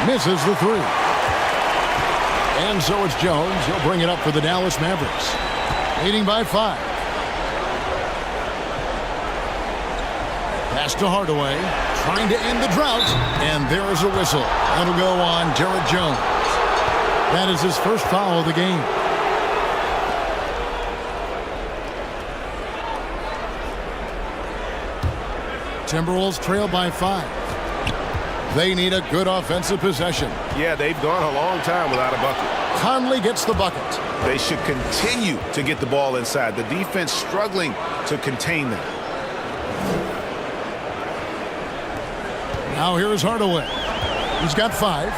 Misses the 3. And so it's Jones. He'll bring it up for the Dallas Mavericks. Leading by 5. Pass to Hardaway. Trying to end the drought. And there is a whistle. That'll go on Jared Jones. That is his first foul of the game. Timberwolves trail by 5. They need a good offensive possession. Yeah, they've gone a long time without a bucket. Conley gets the bucket. They should continue to get the ball inside. The defense struggling to contain them. Now here is Hardaway. He's got 5.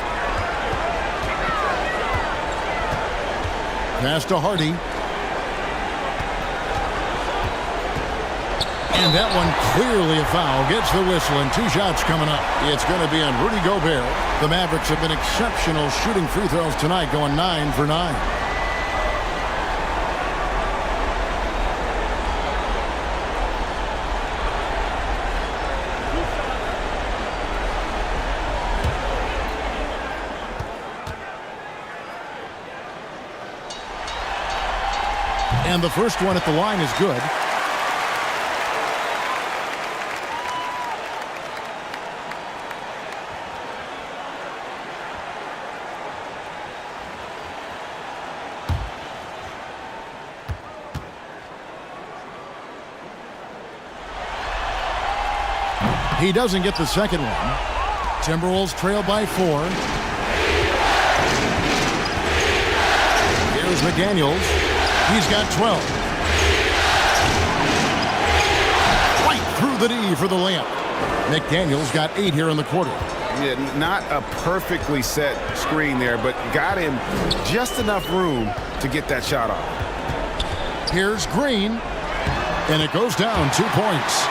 Pass to Hardy. And that one clearly a foul. Gets the whistle, and 2 shots coming up. It's going to be on Rudy Gobert. The Mavericks have been exceptional shooting free throws tonight, going 9 for 9. And the first one at the line is good. He doesn't get the second one. Timberwolves trail by 4. Here's McDaniels. He's got 12. Right through the D for the layup. McDaniels got 8 here in the quarter. Yeah, not a perfectly set screen there, but got him just enough room to get that shot off. Here's Green. And it goes down 2 points.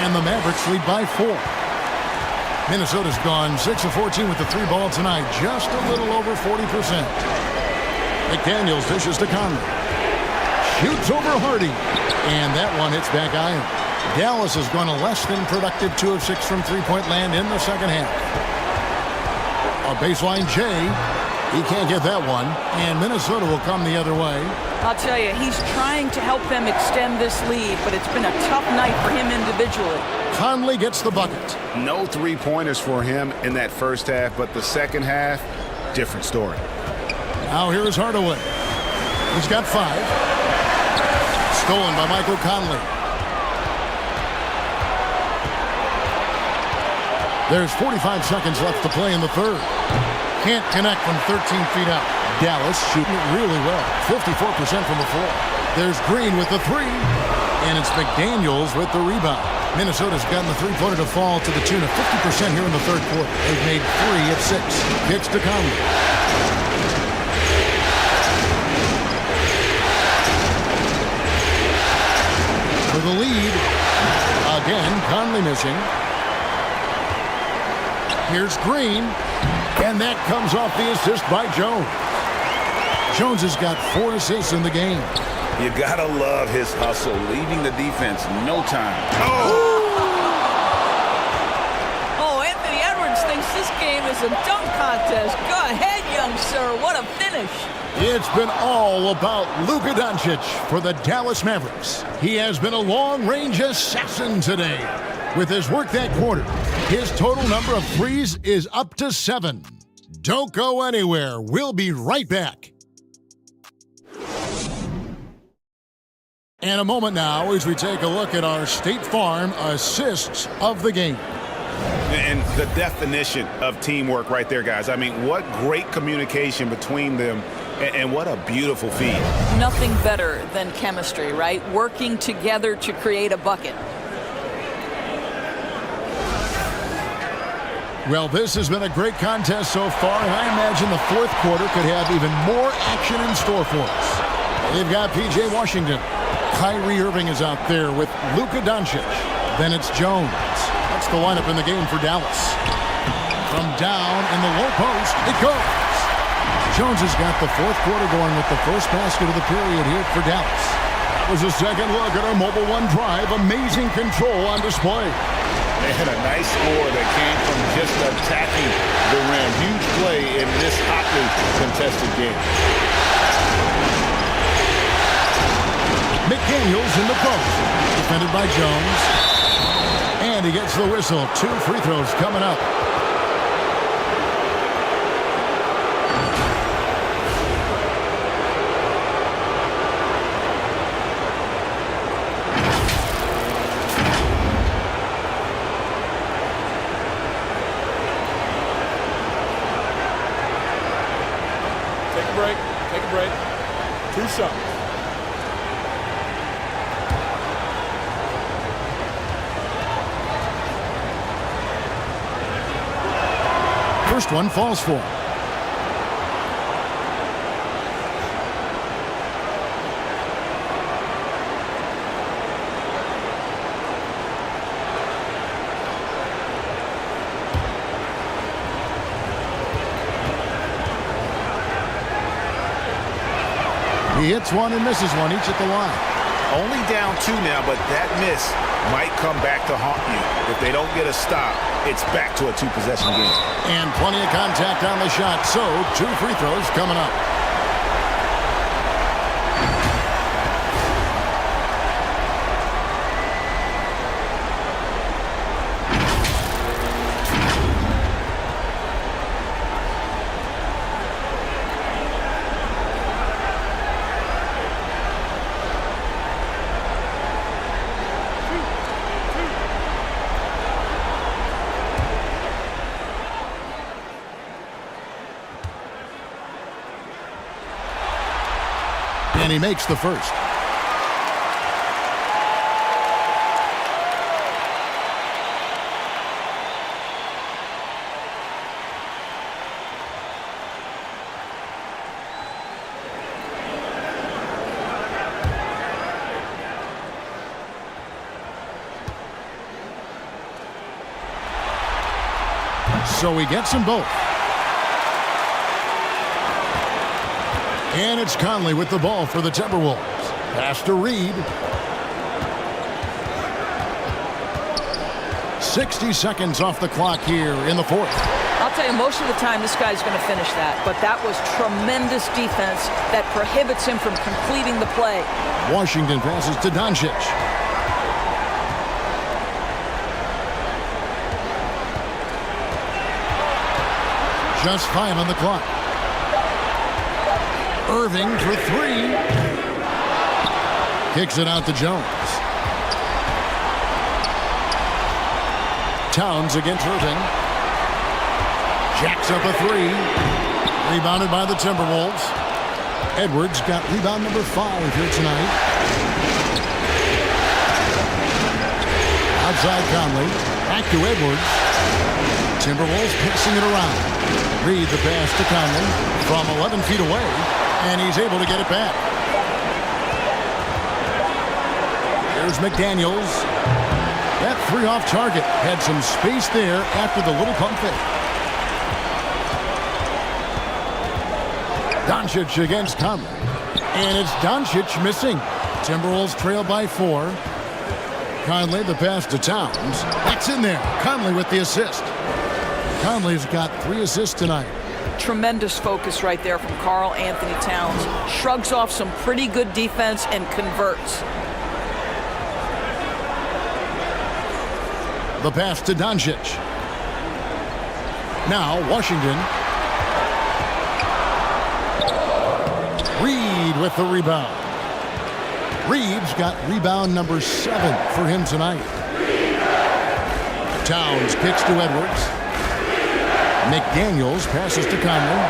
And the Mavericks lead by 4. Minnesota's gone 6 of 14 with the 3 ball tonight. Just a little over 40%. McDaniels dishes to Conley. Shoots over Hardy. And that one hits back iron. Dallas has gone a less than productive 2 of 6 from three-point land in the second half. A baseline J. He can't get that one. And Minnesota will come the other way. I'll tell you, he's trying to help them extend this lead, but it's been a tough night for him individually. Conley gets the bucket. No 3-pointers for him in that first half, but the second half, different story. Now here is Hardaway. He's got 5. Stolen by Michael Conley. There's 45 seconds left to play in the third. Can't connect from 13 feet out. Dallas shooting it really well. 54% from the floor. There's Green with the 3. And it's McDaniels with the rebound. Minnesota's gotten the three-pointer to fall to the tune of 50% here in the third quarter. They've made 3 of 6. Kicks to Conley. For the lead. Again, Conley missing. Here's Green. And that comes off the assist by Jones. Jones has got 4 assists in the game. You gotta love his hustle, leaving the defense no time. Oh, Anthony Edwards thinks this game is a dunk contest. Go ahead, young sir. What a finish. It's been all about Luka Doncic for the Dallas Mavericks. He has been a long-range assassin today. With his work that quarter, his total number of threes is up to 7. Don't go anywhere. We'll be right back. And a moment now as we take a look at our State Farm assists of the game. And the definition of teamwork right there, guys. I mean, what great communication between them, and what a beautiful feed. Nothing better than chemistry, right? Working together to create a bucket. Well, this has been a great contest so far, and I imagine the fourth quarter could have even more action in store for us. They've got P.J. Washington. Kyrie Irving is out there with Luka Doncic. Then it's Jones. That's the lineup in the game for Dallas. From down in the low post, it goes. Jones has got the fourth quarter going with the first basket of the period here for Dallas. That was a second look at our Mobile One drive. Amazing control on display. They had a nice score that came from just attacking the rim. Huge play in this hotly contested game. McDaniels in the post. Defended by Jones. And he gets the whistle. 2 free throws coming up. Take a break. 2 shots. First one falls for him. He hits one and misses one, each at the line. Only down 2 now, but that miss might come back to haunt you. If they don't get a stop, it's back to a 2-possession game. And plenty of contact on the shot, so 2 free throws coming up. And he makes the first. So he gets them both. And it's Conley with the ball for the Timberwolves. Pass to Reed. 60 seconds off the clock here in the fourth. I'll tell you, most of the time this guy's going to finish that. But that was tremendous defense that prohibits him from completing the play. Washington passes to Doncic. Just 5 on the clock. Irving for 3. Kicks it out to Jones. Towns against Irving. Jacks up a 3. Rebounded by the Timberwolves. Edwards got rebound number 5 here tonight. Outside Conley. Back to Edwards. Timberwolves passing it around. Reed the pass to Conley from 11 feet away. And he's able to get it back. Here's McDaniels. That 3 off target had some space there after the little pump fake. Doncic against Conley. And it's Doncic missing. Timberwolves trail by 4. Conley the pass to Towns. That's in there. Conley with the assist. Conley's got 3 assists tonight. Tremendous focus right there from Karl Anthony Towns. Shrugs off some pretty good defense and converts. The pass to Doncic. Now Washington. Reed with the rebound. Reeves got rebound number 7 for him tonight. Towns kicks to Edwards. McDaniels passes to Conley.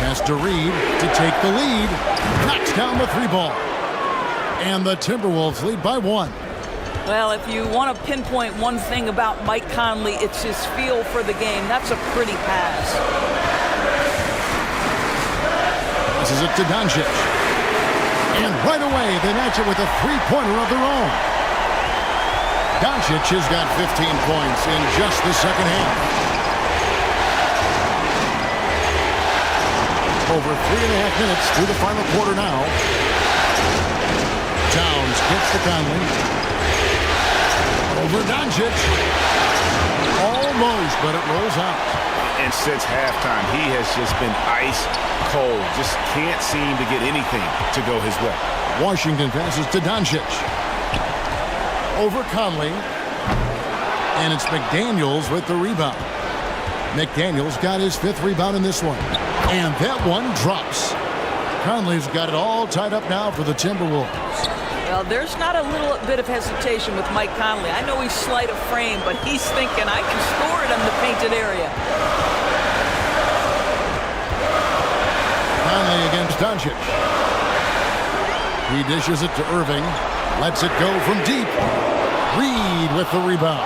Pass to Reed to take the lead. Knocks down the 3-ball. And the Timberwolves lead by 1. Well, if you want to pinpoint one thing about Mike Conley, it's his feel for the game. That's a pretty pass. Passes it to Doncic. And right away, they match it with a 3-pointer of their own. Doncic has got 15 points in just the second half. Over 3.5 minutes through the final quarter now. Towns kicks to Conley. Over Doncic. Almost, but it rolls out. And since halftime, he has just been ice cold. Just can't seem to get anything to go his way. Washington passes to Doncic. Over Conley. And it's McDaniels with the rebound. McDaniels got his 5th rebound in this one. And that one drops. Conley's got it all tied up now for the Timberwolves. Well, there's not a little bit of hesitation with Mike Conley. I know he's slight of frame, but he's thinking, I can score it in the painted area. Conley against Doncic. He dishes it to Irving. Lets it go from deep. Reed with the rebound.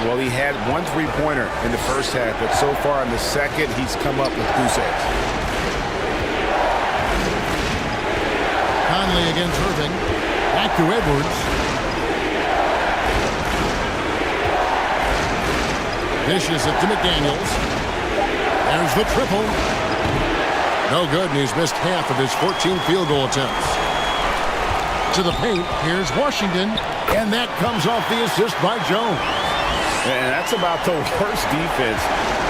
Well, he had 1 3-pointer in the first half, but so far in the second, he's come up with goose eggs. Conley against Irving. Back to Edwards. Dishes it to McDaniels. There's the triple. No good, and he's missed half of his 14 field goal attempts. To the paint, here's Washington, and that comes off the assist by Jones. And that's about the worst defense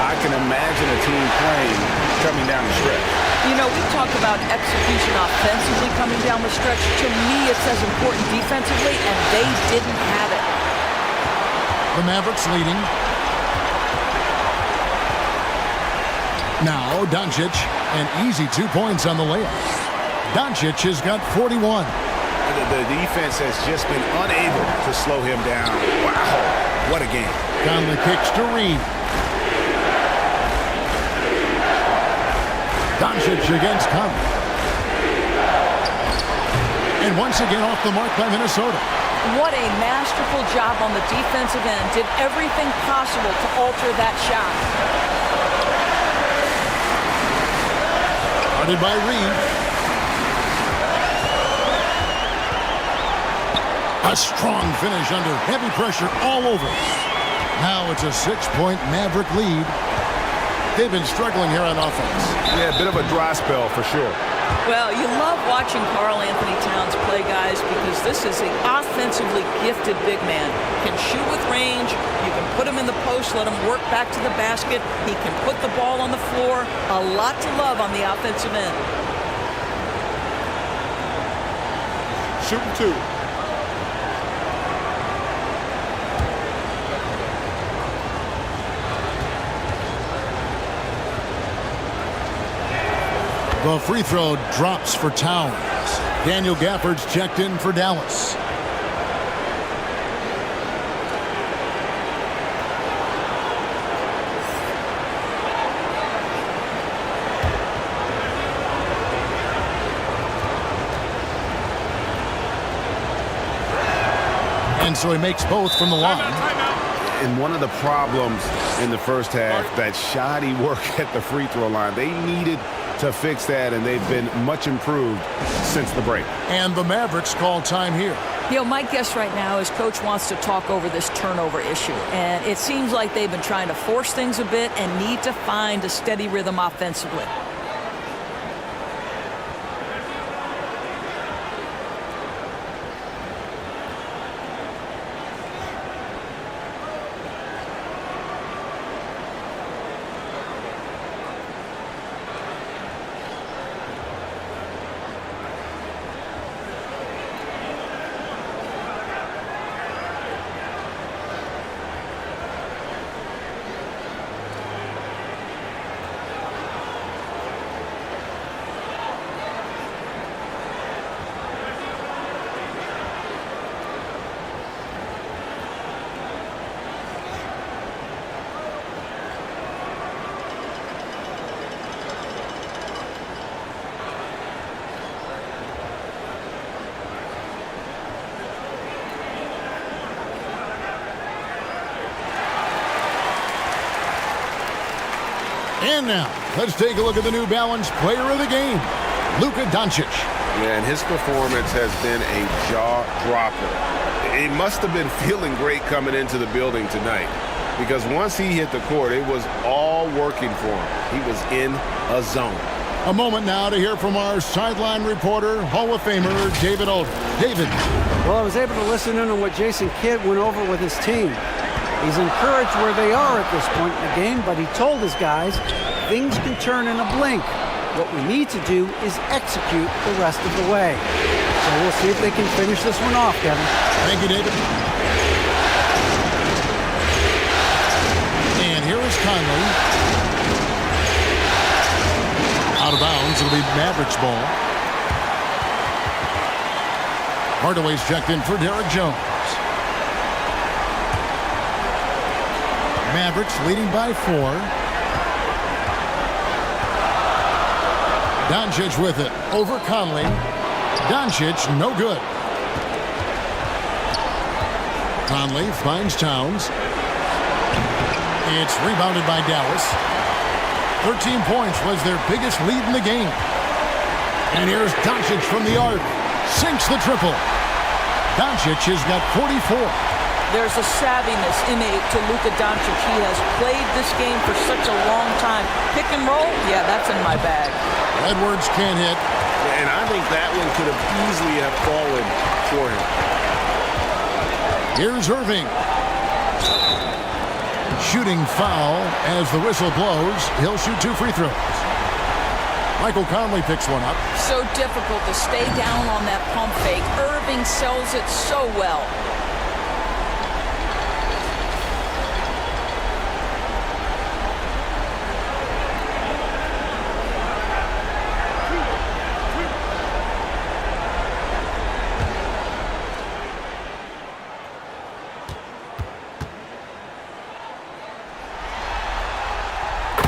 I can imagine a team playing coming down the stretch. You know, we talk about execution offensively coming down the stretch. To me, it's as important defensively, and they didn't have it. The Mavericks leading. Now, Doncic, an easy 2 points on the layup. Doncic has got 41. The defense has just been unable to slow him down. Wow. What a game. Conley kicks to Reed. Doncic against Conley. And once again off the mark by Minnesota. What a masterful job on the defensive end. Did everything possible to alter that shot. Guarded by Reed. A strong finish under heavy pressure all over. Now it's a 6-point Maverick lead. They've been struggling here on offense. Yeah, a bit of a dry spell for sure. Well, you love watching Karl Anthony Towns play, guys, because this is an offensively gifted big man. Can shoot with range. You can put him in the post, let him work back to the basket. He can put the ball on the floor. A lot to love on the offensive end. Shooting 2. The free throw drops for Towns. Daniel Gafford's checked in for Dallas. And so he makes both from the line. And one of the problems in the first half, that shoddy work at the free throw line. They needed to fix that, and they've been much improved since the break. And the Mavericks call time here. You know, my guess right now is Coach wants to talk over this turnover issue. And it seems like they've been trying to force things a bit and need to find a steady rhythm offensively. And now, let's take a look at the New Balance player of the game, Luka Doncic. Yeah, and his performance has been a jaw-dropper. He must have been feeling great coming into the building tonight, because once he hit the court, it was all working for him. He was in a zone. A moment now to hear from our sideline reporter, Hall of Famer David Aldridge. David. Well, I was able to listen in on what Jason Kidd went over with his team. He's encouraged where they are at this point in the game, but he told his guys things can turn in a blink. What we need to do is execute the rest of the way. So we'll see if they can finish this one off, Kevin. Thank you, David. And here is Conley. Out of bounds, it'll be Mavericks ball. Hardaway's checked in for Derek Jones. Mavericks leading by 4. Doncic with it over Conley. Doncic no good. Conley finds Towns. It's rebounded by Dallas. 13 points was their biggest lead in the game. And here's Doncic from the arc. Sinks the triple. Doncic has got 44. There's a savviness innate to Luka Doncic. He has played this game for such a long time. Pick and roll, yeah, that's in my bag. Edwards can't hit. And I think that one could have easily have fallen for him. Here's Irving. Shooting foul as the whistle blows. He'll shoot 2 free throws. Michael Conley picks one up. So difficult to stay down on that pump fake. Irving sells it so well.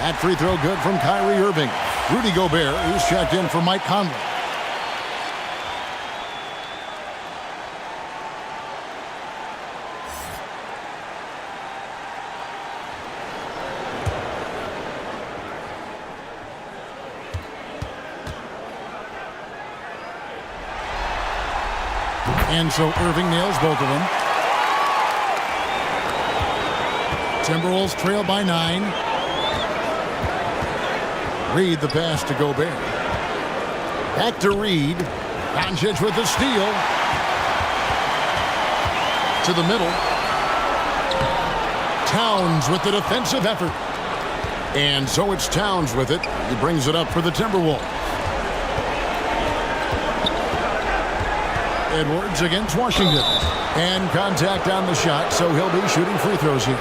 That free throw good from Kyrie Irving. Rudy Gobert, who's checked in for Mike Conley. And so Irving nails both of them. Timberwolves trail by 9. Reed the pass to Gobert. Back to Reed. Doncic with the steal. To the middle. Towns with the defensive effort. And so it's Towns with it. He brings it up for the Timberwolves. Edwards against Washington. And contact on the shot, so he'll be shooting free throws here.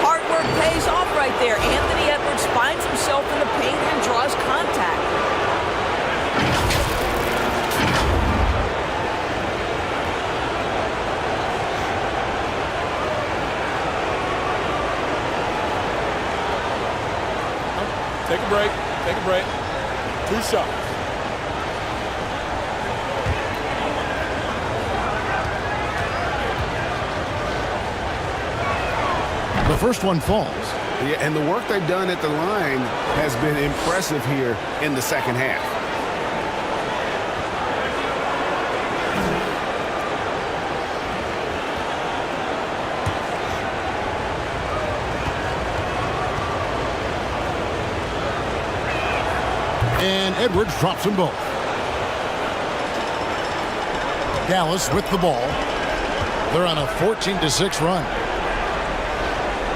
Hard work pays off right there. Anthony Edwards finds himself in the paint and draws contact. Take a break. Take a break. 2 shots. The first one falls. Yeah, and the work they've done at the line has been impressive here in the second half. And Edwards drops them both. Dallas with the ball. They're on a 14-6 run.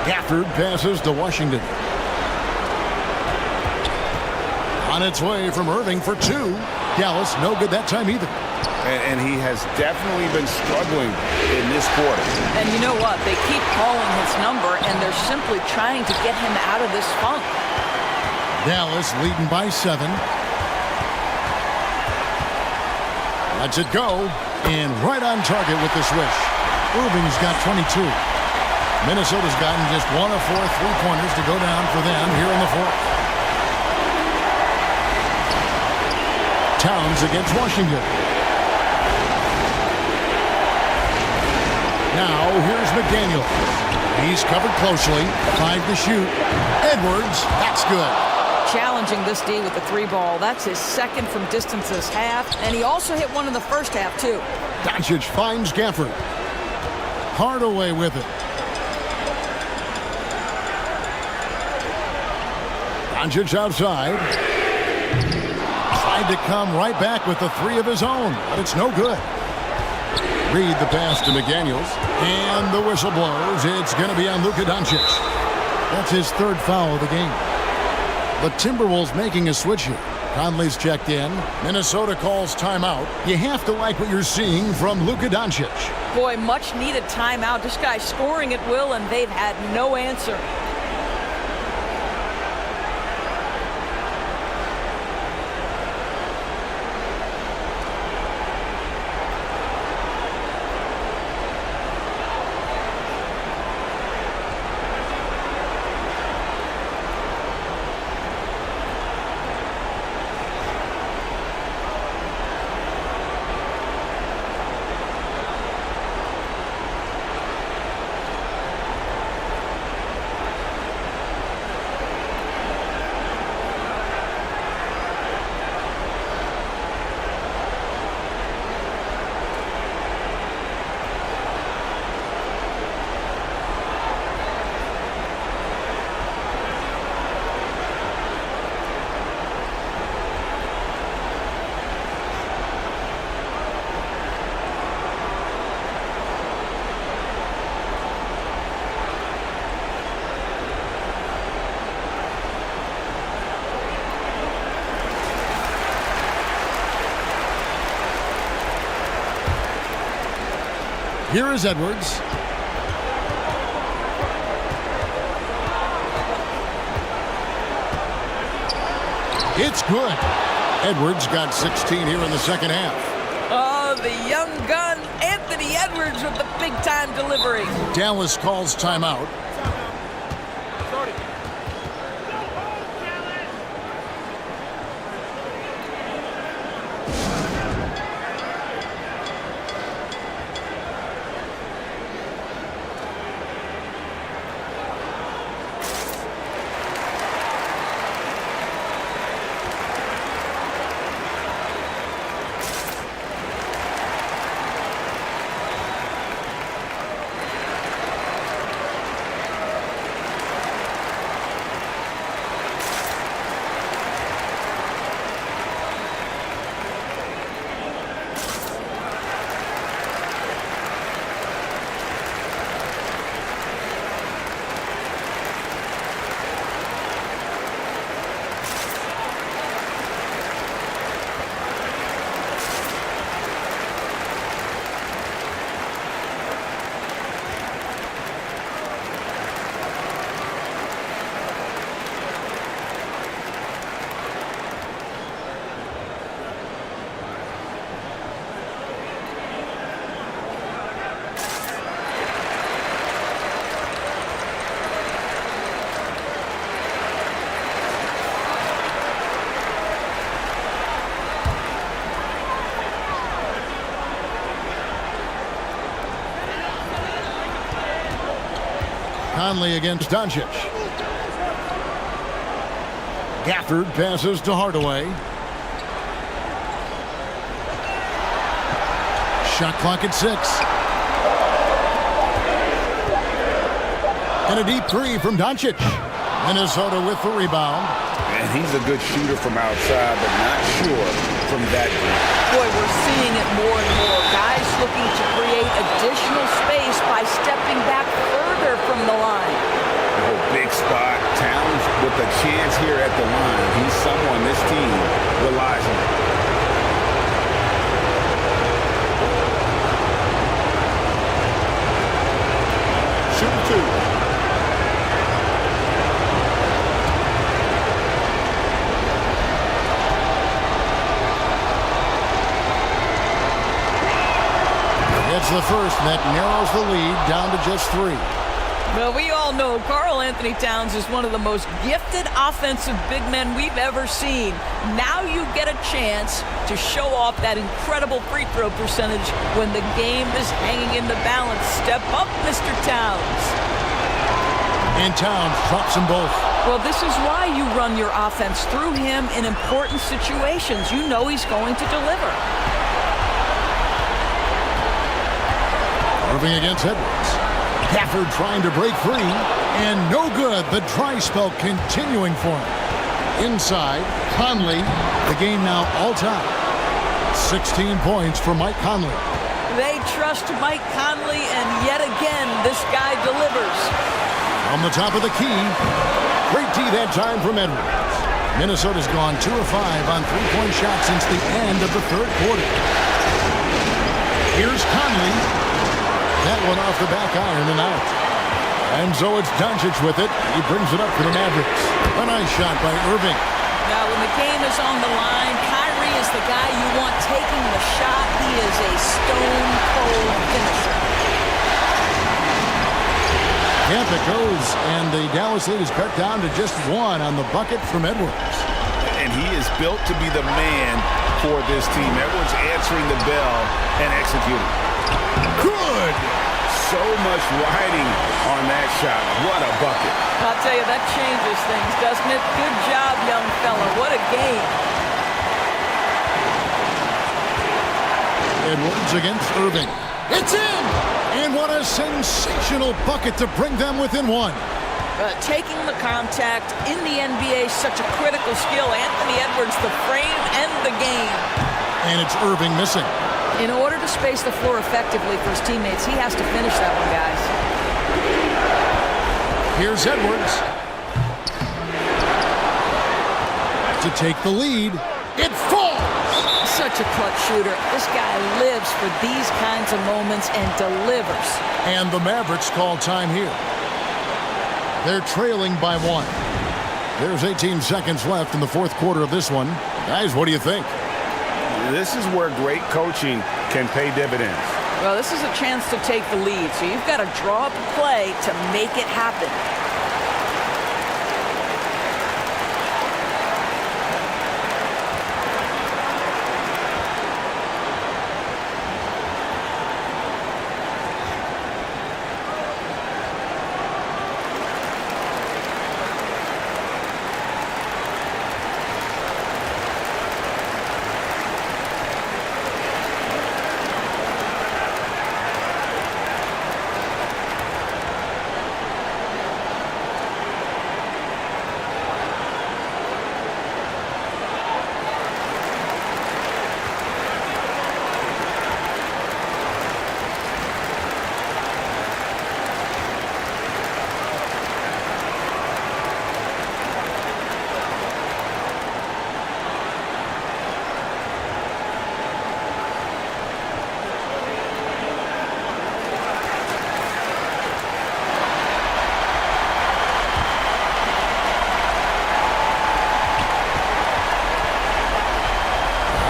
Gafford passes to Washington. On its way from Irving for 2. Dallas no good that time either. And he has definitely been struggling in this quarter. And you know what? They keep calling his number, and they're simply trying to get him out of this funk. Dallas leading by 7. Lets it go. And right on target with the swish. Irving's got 22. Minnesota's gotten just 1 of 4 3-pointers to go down for them here in the 4th. Towns against Washington. Now here's McDaniel. He's covered closely. 5 to shoot. Edwards, that's good. challenging this D with the 3-ball. That's his second from distance this half, and he also hit one in the first half, too. Doncic finds Gafford. Hardaway with it. Doncic outside. Tried to come right back with the 3 of his own, but it's no good. Reed the pass to McDaniels, and the whistle blows. It's going to be on Luka Doncic. That's his 3rd foul of the game. The Timberwolves making a switch here. Conley's checked in. Minnesota calls timeout. You have to like what you're seeing from Luka Doncic. Boy, much needed timeout. This guy's scoring at will, and they've had no answer. Here is Edwards. It's good. Edwards got 16 here in the second half. Oh, the young gun, Anthony Edwards with the big-time delivery. Dallas calls timeout. Conley against Doncic. Gafford passes to Hardaway. Shot clock at 6. And a deep 3 from Doncic. Minnesota with the rebound. And he's a good shooter from outside, but not sure from that group. Boy, we're seeing it more and more. Guys looking to create additional space by stepping back further from the line. Oh, big spot. Towns with a chance here at the line. He's someone this team relies on. Shooting 2. It's the first that narrows the lead down to just 3. Well, we all know Karl Anthony Towns is one of the most gifted offensive big men we've ever seen. Now you get a chance to show off that incredible free throw percentage when the game is hanging in the balance. Step up, Mr. Towns. And Towns drops them both. Well, this is why you run your offense through him in important situations. You know he's going to deliver. Irving against Edwards. Gafford trying to break free, and no good. The dry spell continuing for him. Inside, Conley. The game now all-time. 16 points for Mike Conley. They trust Mike Conley, and yet again, this guy delivers. On the top of the key. Great D that time from Edwards. Minnesota's gone 2 of 5 on three-point shots since the end of the third quarter. Here's Conley. That one off the back iron and out. And so it's Doncic with it. He brings it up for the Mavericks. A nice shot by Irving. Now, when the game is on the line, Kyrie is the guy you want taking the shot. He is a stone-cold finisher. Yep, it goes, and the Dallas lead is cut down to just 1 on the bucket from Edwards. And he is built to be the man for this team. Edwards answering the bell and executing. Good! So much riding on that shot. What a bucket. I'll tell you, that changes things, doesn't it? Good job, young fella. What a game. Edwards against Irving. It's in! And what a sensational bucket to bring them within 1. Taking the contact in the NBA is such a critical skill. Anthony Edwards, the frame and the game. And it's Irving missing. In order to space the floor effectively for his teammates, he has to finish that one, guys. Here's Edwards. To take the lead. It falls! Such a clutch shooter. This guy lives for these kinds of moments and delivers. And the Mavericks call time here. They're trailing by 1. There's 18 seconds left in the fourth quarter of this one. Guys, what do you think? This is where great coaching can pay dividends. Well, this is a chance to take the lead, so you've got to draw up a play to make it happen.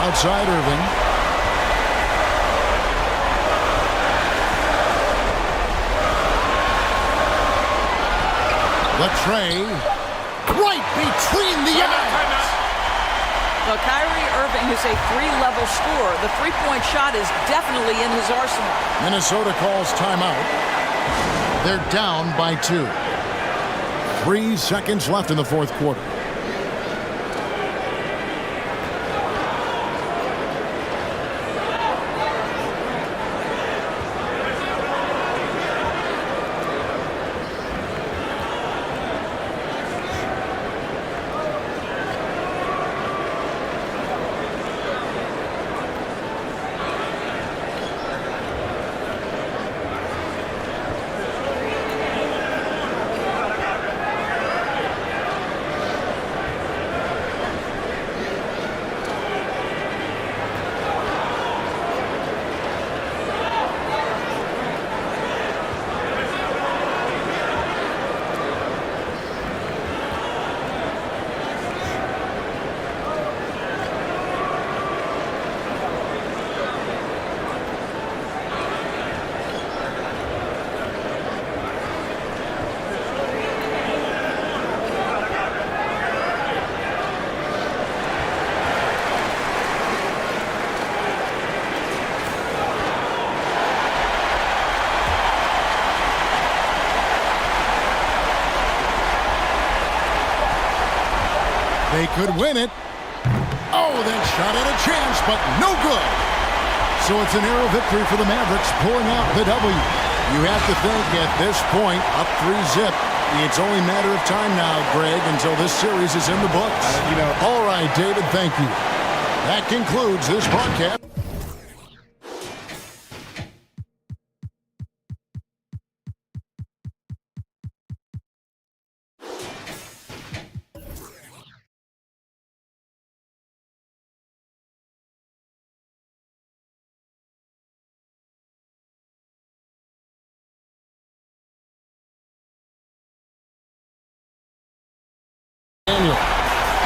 Outside Irving. The tray. Right between the eyes. Well, Kyrie Irving is a 3-level scorer. The three-point shot is definitely in his arsenal. Minnesota calls timeout. They're down by 2. 3 seconds left in the fourth quarter. They could win it. Oh, that shot had a chance, but no good. So it's an arrow victory for the Mavericks, pulling out the W. You have to think at this point, up 3-zip. It's only a matter of time now, Greg, until this series is in the books. All right, David, thank you. That concludes this broadcast.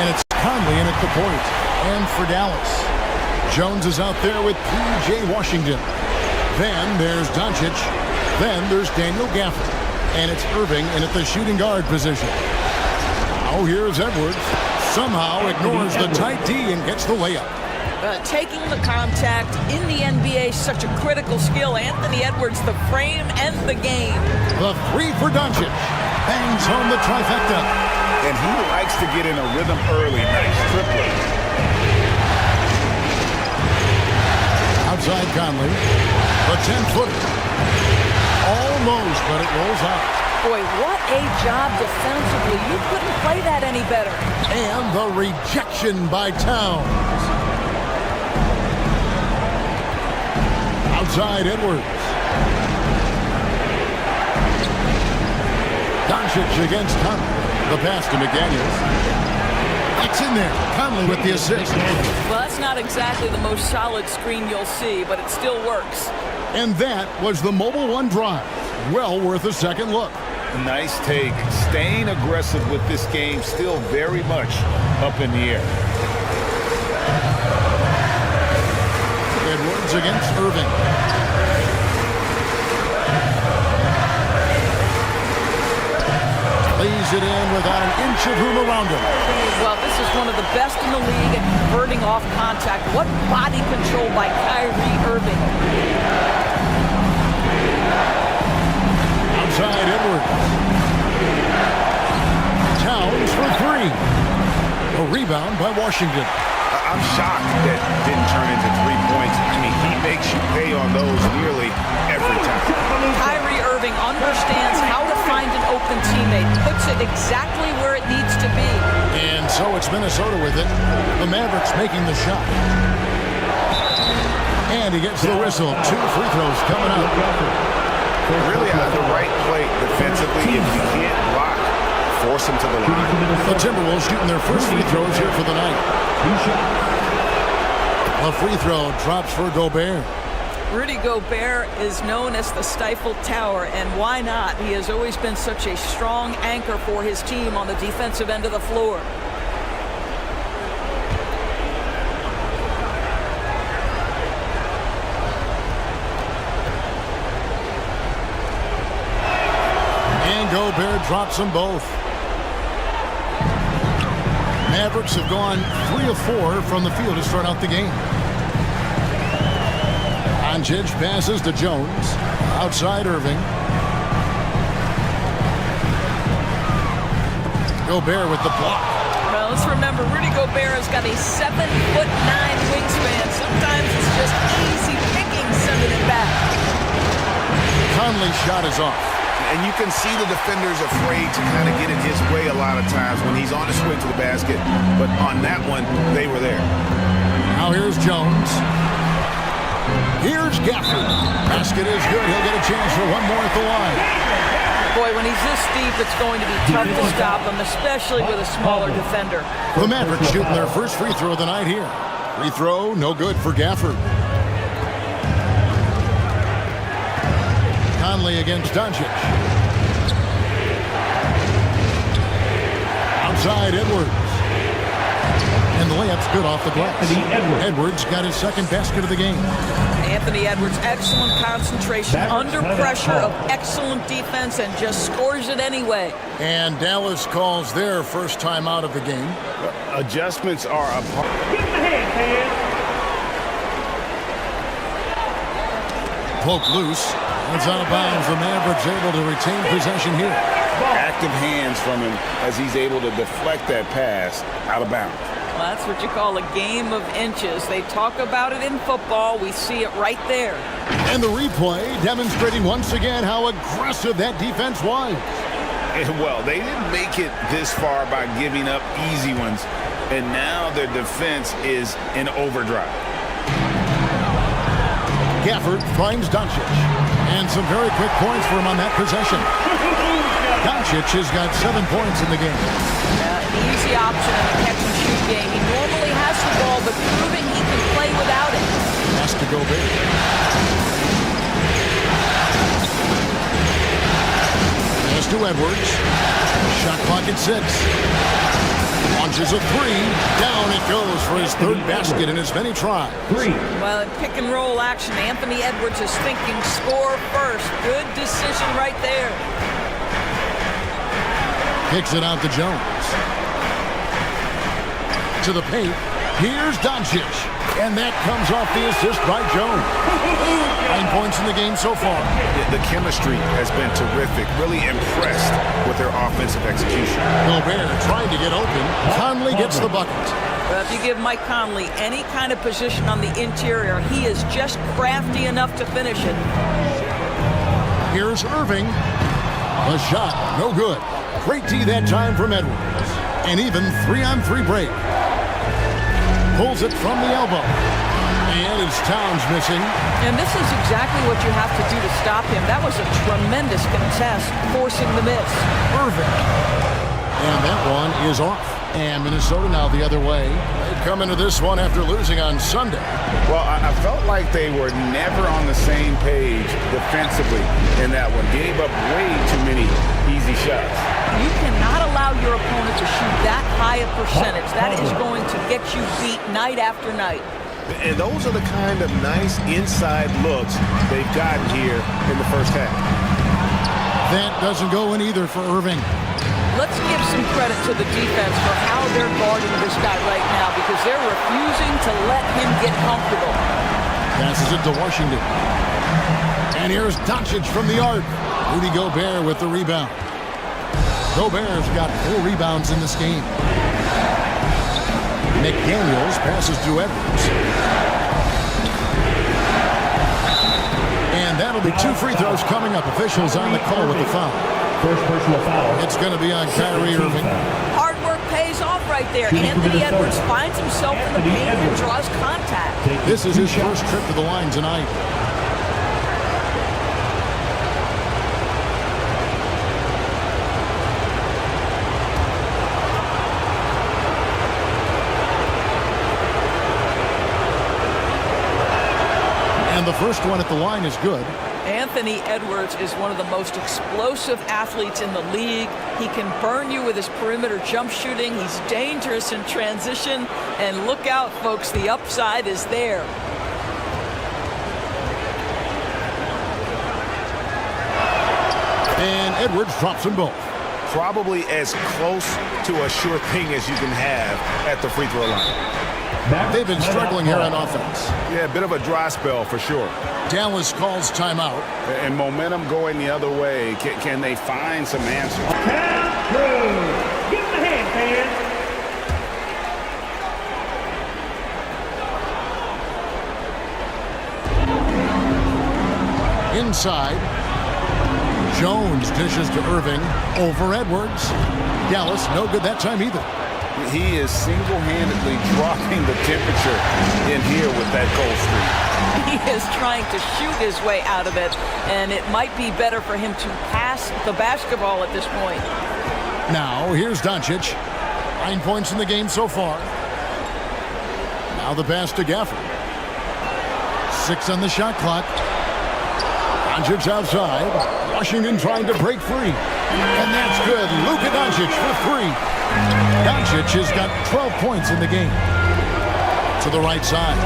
And it's Conley in at the point. And for Dallas, Jones is out there with P.J. Washington. Then there's Doncic. Then there's Daniel Gafford. And it's Irving in at the shooting guard position. Now here's Edwards. Somehow ignores the tight D and gets the layup. Taking the contact in the NBA, such a critical skill. Anthony Edwards, the frame and the game. The three for Doncic. Bangs home the trifecta. And he likes to get in a rhythm early. Nice triplet. Outside Conley. The 10-footer. Almost, but it rolls out. Boy, what a job defensively. You couldn't play that any better. And the rejection by Towns. Outside Edwards. Doncic against Conley. The pass to McDaniels. It's in there. Conley with the assist. Well, that's not exactly the most solid screen you'll see, but it still works. And that was the Mobile One drive. Well worth a second look. Nice take. Staying aggressive with this game, still very much up in the air. Edwards against Irving. Lays it in without an inch of room around him. Well, this is one of the best in the league at converting off contact. What body control by Kyrie Irving. Outside Edwards. Towns for three. A rebound by Washington. I'm shocked that didn't turn into 3 points. I mean, he makes you pay on those nearly every time. Kyrie Irving understands how to find an open teammate, puts it exactly where it needs to be. And so it's Minnesota with it. The Mavericks making the shot. And he gets the whistle. 2 free throws coming up. Really out of the right plate defensively. If you can't block, force him to the line. The Timberwolves shooting their first free throws here for the night. A free throw drops for Gobert. Rudy Gobert is known as the Stifle Tower, and why not? He has always been such a strong anchor for his team on the defensive end of the floor. And Gobert drops them both. Mavericks have gone 3 of 4 from the field to start out the game. Doncic passes to Jones. Outside Irving. Gobert with the block. Well, let's remember, Rudy Gobert has got a 7'9" wingspan. Sometimes it's just easy picking sending it back. Conley's shot is off. And you can see the defenders afraid to kind of get in his way a lot of times when he's on his way to the basket. But on that one, they were there. Now here's Jones. Here's Gafford. Basket is good. He'll get a chance for one more at the line. Boy, when he's this deep, it's going to be tough to stop him, especially with a smaller defender. The Mavericks shooting their first free throw of the night here. Free throw, no good for Gafford. Conley against Doncic. Outside Edwards. And the layup's good off the glass. Edwards got his second basket of the game. Anthony Edwards, excellent concentration, under pressure of excellent defense, and just scores it anyway. And Dallas calls their first time out of the game. Adjustments are a part. Poke loose. It's out of bounds. The Mavericks able to retain possession here. Active hands from him as he's able to deflect that pass out of bounds. Well, that's what you call a game of inches. They talk about it in football. We see it right there. And the replay demonstrating once again how aggressive that defense was. Well, they didn't make it this far by giving up easy ones, and now their defense is in overdrive. Gafford finds Doncic, and some very quick points for him on that possession. Doncic has got 7 points in the game. An easy option in a catch-and-shoot game. He normally has the ball, but proving he can play without it. Has to Gobert. Pass to Edwards. Shot clock at 6. Launches a 3. Down it goes for his 3rd basket in as many tries. Well, in pick-and-roll action, Anthony Edwards is thinking score first. Good decision right there. Kicks it out to Jones. To the paint. Here's Doncic. And that comes off the assist by Jones. 9 points in the game so far. The chemistry has been terrific. Really impressed with their offensive execution. Gobert trying to get open. Conley gets the bucket. Well, if you give Mike Conley any kind of position on the interior, he is just crafty enough to finish it. Here's Irving. A shot, no good. Great D that time from Edwards. And even 3-on-3 break. Pulls it from the elbow. And it's Towns missing. And this is exactly what you have to do to stop him. That was a tremendous contest, forcing the miss. Irving. And that one is off. And Minnesota now the other way. They come into this one after losing on Sunday. Well, I felt like they were never on the same page defensively in that one. Gave up way too many easy shots. You cannot allow your opponent to shoot that high a percentage. That is going to get you beat night after night. And those are the kind of nice inside looks they've gotten here in the first half. That doesn't go in either for Irving. Let's give some credit to the defense for how they're guarding this guy right now, because they're refusing to let him get comfortable. Passes it to Washington. And here's Doncic from the arc. Rudy Gobert with the rebound. Gobert's got 4 rebounds in this game. McDaniels passes to Edwards. And that'll be 2 free throws coming up. Officials on the call with the foul. First personal foul. It's going to be on Kyrie Irving. Hard work pays off right there. Anthony Edwards finds himself in the paint and draws contact. This is his first trip to the line tonight. And the first one at the line is good. Anthony Edwards is one of the most explosive athletes in the league. He can burn you with his perimeter jump shooting. He's dangerous in transition. And look out, folks, the upside is there. And Edwards drops them both. Probably as close to a sure thing as you can have at the free throw line. They've been struggling here on offense. Yeah, a bit of a dry spell for sure. Dallas calls timeout. And momentum going the other way. Can they find some answers? Count through. Give him a hand, fans. Inside. Jones dishes to Irving. Over Edwards. Dallas, no good that time either. He is single-handedly dropping the temperature in here with that cold streak. He is trying to shoot his way out of it, and it might be better for him to pass the basketball at this point. Now, here's Doncic. 9 points in the game so far. Now the pass to Gafford. 6 on the shot clock. Doncic outside. Washington trying to break free. And that's good. Luka Doncic for 3. Doncic has got 12 points in the game. To the right side.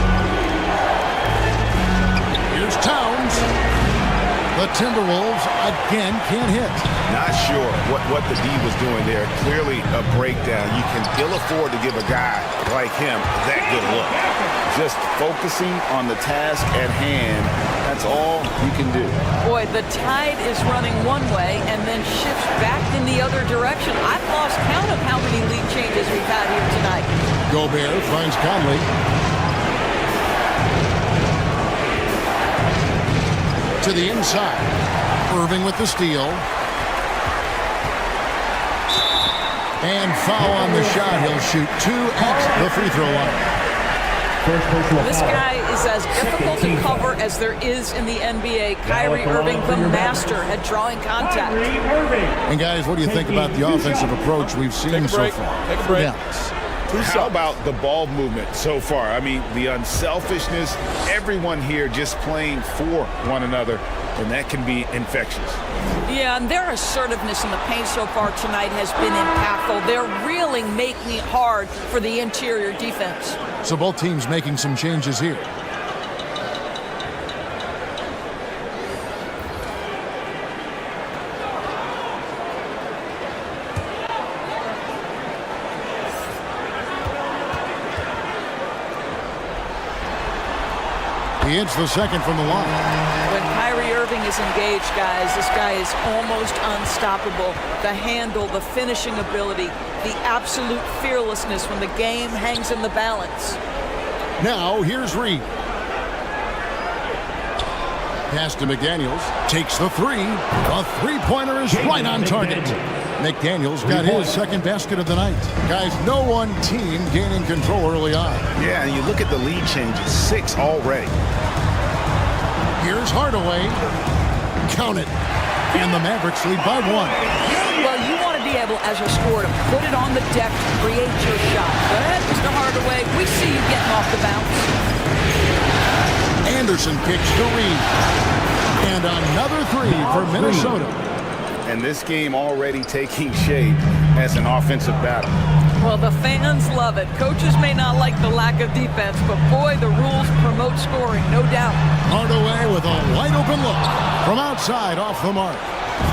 Here's Towns. The Timberwolves again can't hit. Not sure what the D was doing there. Clearly a breakdown. You can ill afford to give a guy like him that good look. Just focusing on the task at hand That's all you can do. Boy, the tide is running one way and then shifts back in the other direction. I've lost count of how many lead changes we've had here tonight. Gobert finds Conley. To the inside. Irving with the steal. And foul on the shot. He'll shoot 2 at the free throw line. This guy is as difficult to cover as there is in the NBA. Kyrie Irving, the master at drawing contact. And guys, what do you think about the offensive approach we've seen so far? Take a break. How about the ball movement so far? I mean, the unselfishness, everyone here just playing for one another, and that can be infectious. Yeah, and their assertiveness in the paint so far tonight has been impactful. They're really making it hard for the interior defense. So both teams making some changes here. He hits the second from the line. When Kyrie Irving is engaged, guys, this guy is almost unstoppable. The handle, the finishing ability, the absolute fearlessness when the game hangs in the balance. Now, here's Reed. Pass to McDaniels. Takes the three. A three-pointer is right on target. McDaniels got his second basket of the night. Guys, no one team gaining control early on. Yeah, and you look at the lead changes, 6 already. Here's Hardaway. Count it. And the Mavericks lead by 1. Well, you want to be able, as a scorer, to put it on the deck to create your shot. Go ahead, Mr. Hardaway. We see you getting off the bounce. Anderson kicks to Reed. And another 3 for Minnesota. And this game already taking shape as an offensive battle. Well, the fans love it. Coaches may not like the lack of defense, but boy, the rules promote scoring, no doubt. Hardaway with a wide-open look from outside off the mark.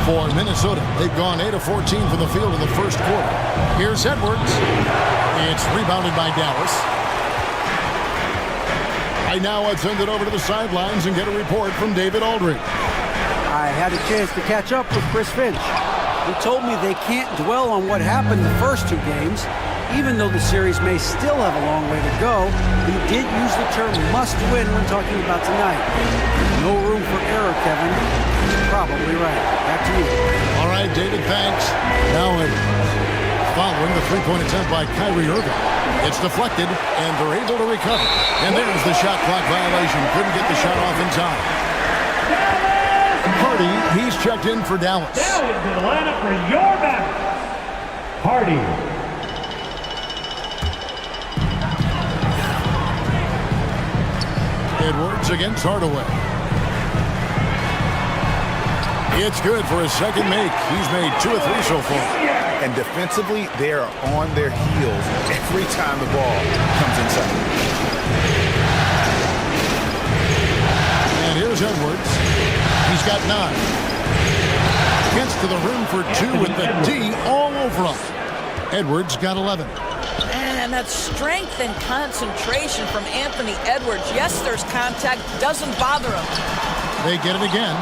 For Minnesota, they've gone 8 of 14 from the field in the first quarter. Here's Edwards. It's rebounded by Dallas. Right now, let's send it over to the sidelines and get a report from David Aldridge. I had a chance to catch up with Chris Finch. He told me they can't dwell on what happened the first 2 games, even though the series may still have a long way to go. He did use the term must win when talking about tonight. No room for error, Kevin. Probably right. Back to you. All right, David, thanks. Now, following the three-point attempt by Kyrie Irving. It's deflected, and they're able to recover. And there's the shot clock violation. Couldn't get the shot off in time. Hardy, he's checked in for Dallas. Now into the lineup for your Mavericks, Hardy. Edwards against Hardaway. It's good for his second make. He's made 2 of 3 so far. And defensively, they are on their heels every time the ball comes inside. And here's Edwards. He's got 9. Gets to the rim for 2 with the D all over him. Edwards got 11. And that strength and concentration from Anthony Edwards. Yes, there's contact. Doesn't bother him. They get it again.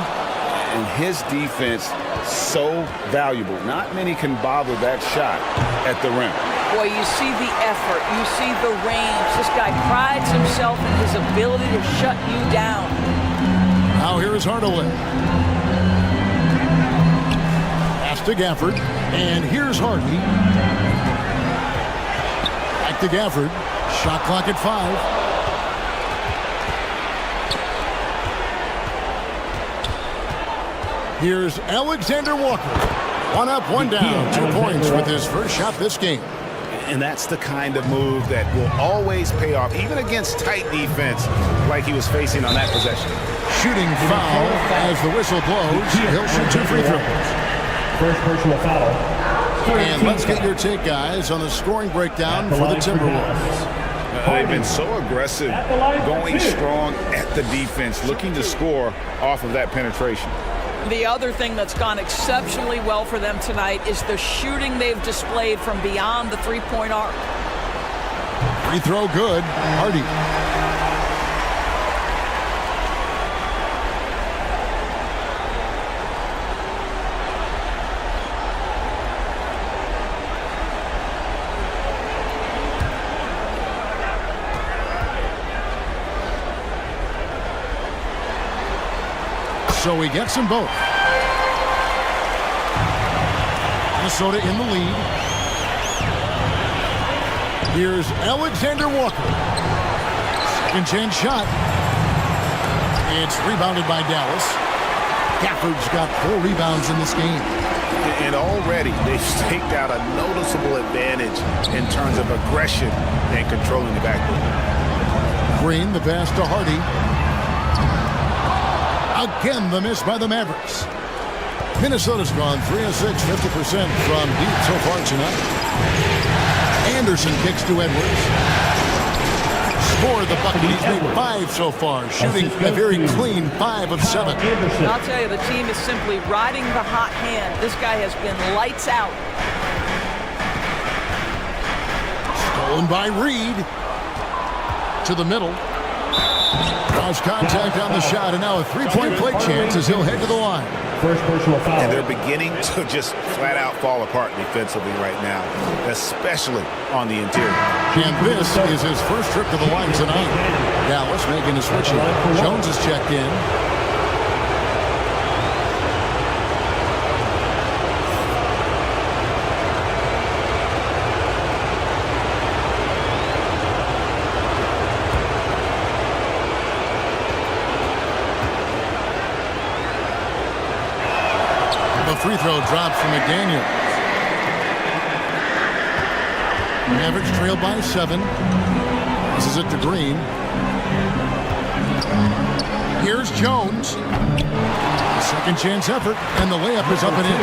And his defense, so valuable. Not many can bother that shot at the rim. Boy, you see the effort. You see the range. This guy prides himself in his ability to shut you down. Now here is Hardaway. Pass to Gafford. And here's Hardy. Back to Gafford. Shot clock at 5. Here's Alexander Walker. 1 up, 1 down. 2 points with his first shot this game. And that's the kind of move that will always pay off, even against tight defense like he was facing on that possession. Shooting foul as the whistle blows. He'll shoot 2 free throws. First personal foul. And let's get your take, guys, on the scoring breakdown for the Timberwolves. They've been so aggressive, going strong at the defense, looking to score off of that penetration. The other thing that's gone exceptionally well for them tonight is the shooting they've displayed from beyond the three-point arc. Free throw good. Hardy. So he gets them both. Minnesota in the lead. Here's Alexander Walker. Second chance shot. It's rebounded by Dallas. Gafford's got 4 rebounds in this game. And already they've staked out a noticeable advantage in terms of aggression and controlling the backcourt. Green, the pass to Hardy. Again, the miss by the Mavericks. Minnesota's gone 3 of 6, 50% from deep so far tonight. Anderson kicks to Edwards. Scored the bucket. He's made 5 so far, shooting a very clean 5 of 7. I'll tell you, the team is simply riding the hot hand. This guy has been lights out. Stolen by Reed. To the middle. Draws contact on the shot, and now a 3-point play chance as he'll head to the line. First personal foul. And they're beginning to just flat out fall apart defensively right now, especially on the interior. And this is his first trip to the line tonight. Dallas making a switch here. Jones is checked in. Free throw drops from McDaniel. Mavericks trail by 7. This is it to Green. Here's Jones. Second chance effort, and the layup is up and in.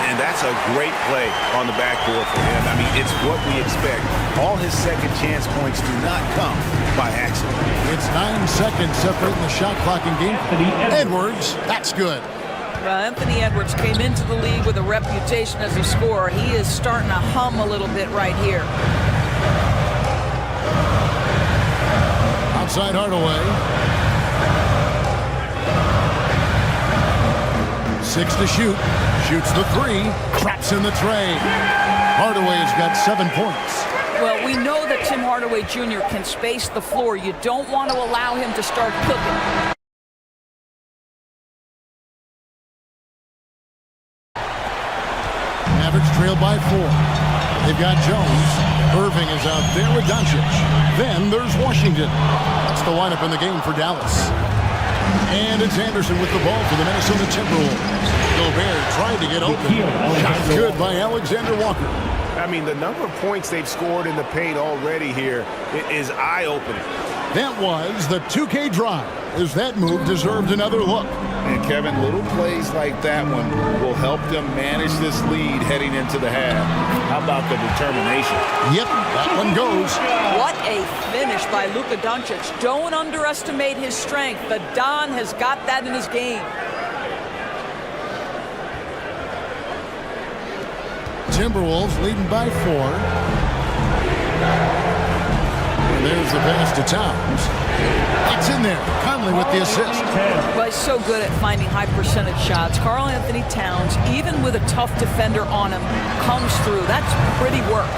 And that's a great play on the backboard for him. I mean, it's what we expect. All his second chance points do not come by accident. It's 9 seconds separating the shot clock and game. Edwards, that's good. Anthony Edwards came into the league with a reputation as a scorer. He is starting to hum a little bit right here. Outside Hardaway. 6 to shoot. Shoots the 3. Traps in the tray. Hardaway has got 7 points. Well, we know that Tim Hardaway Jr. can space the floor. You don't want to allow him to start cooking. Mavericks trail by 4. They've got Jones. Irving is out there with Doncic. Then there's Washington. That's the lineup in the game for Dallas. And it's Anderson with the ball for the Minnesota Timberwolves. Gobert tried to get open. Shot good by Alexander Walker. I mean, the number of points they've scored in the paint already here is eye-opening. That was the 2K drive, as that move deserved another look. And Kevin, little plays like that one will help them manage this lead heading into the half. How about the determination? Yep, that one goes. What a finish by Luka Doncic. Don't underestimate his strength. The Don has got that in his game. Timberwolves leading by 4. And there's the pass to Towns. It's in there. Conley with the assist. Well, he's so good at finding high percentage shots. Karl Anthony Towns, even with a tough defender on him, comes through. That's pretty work.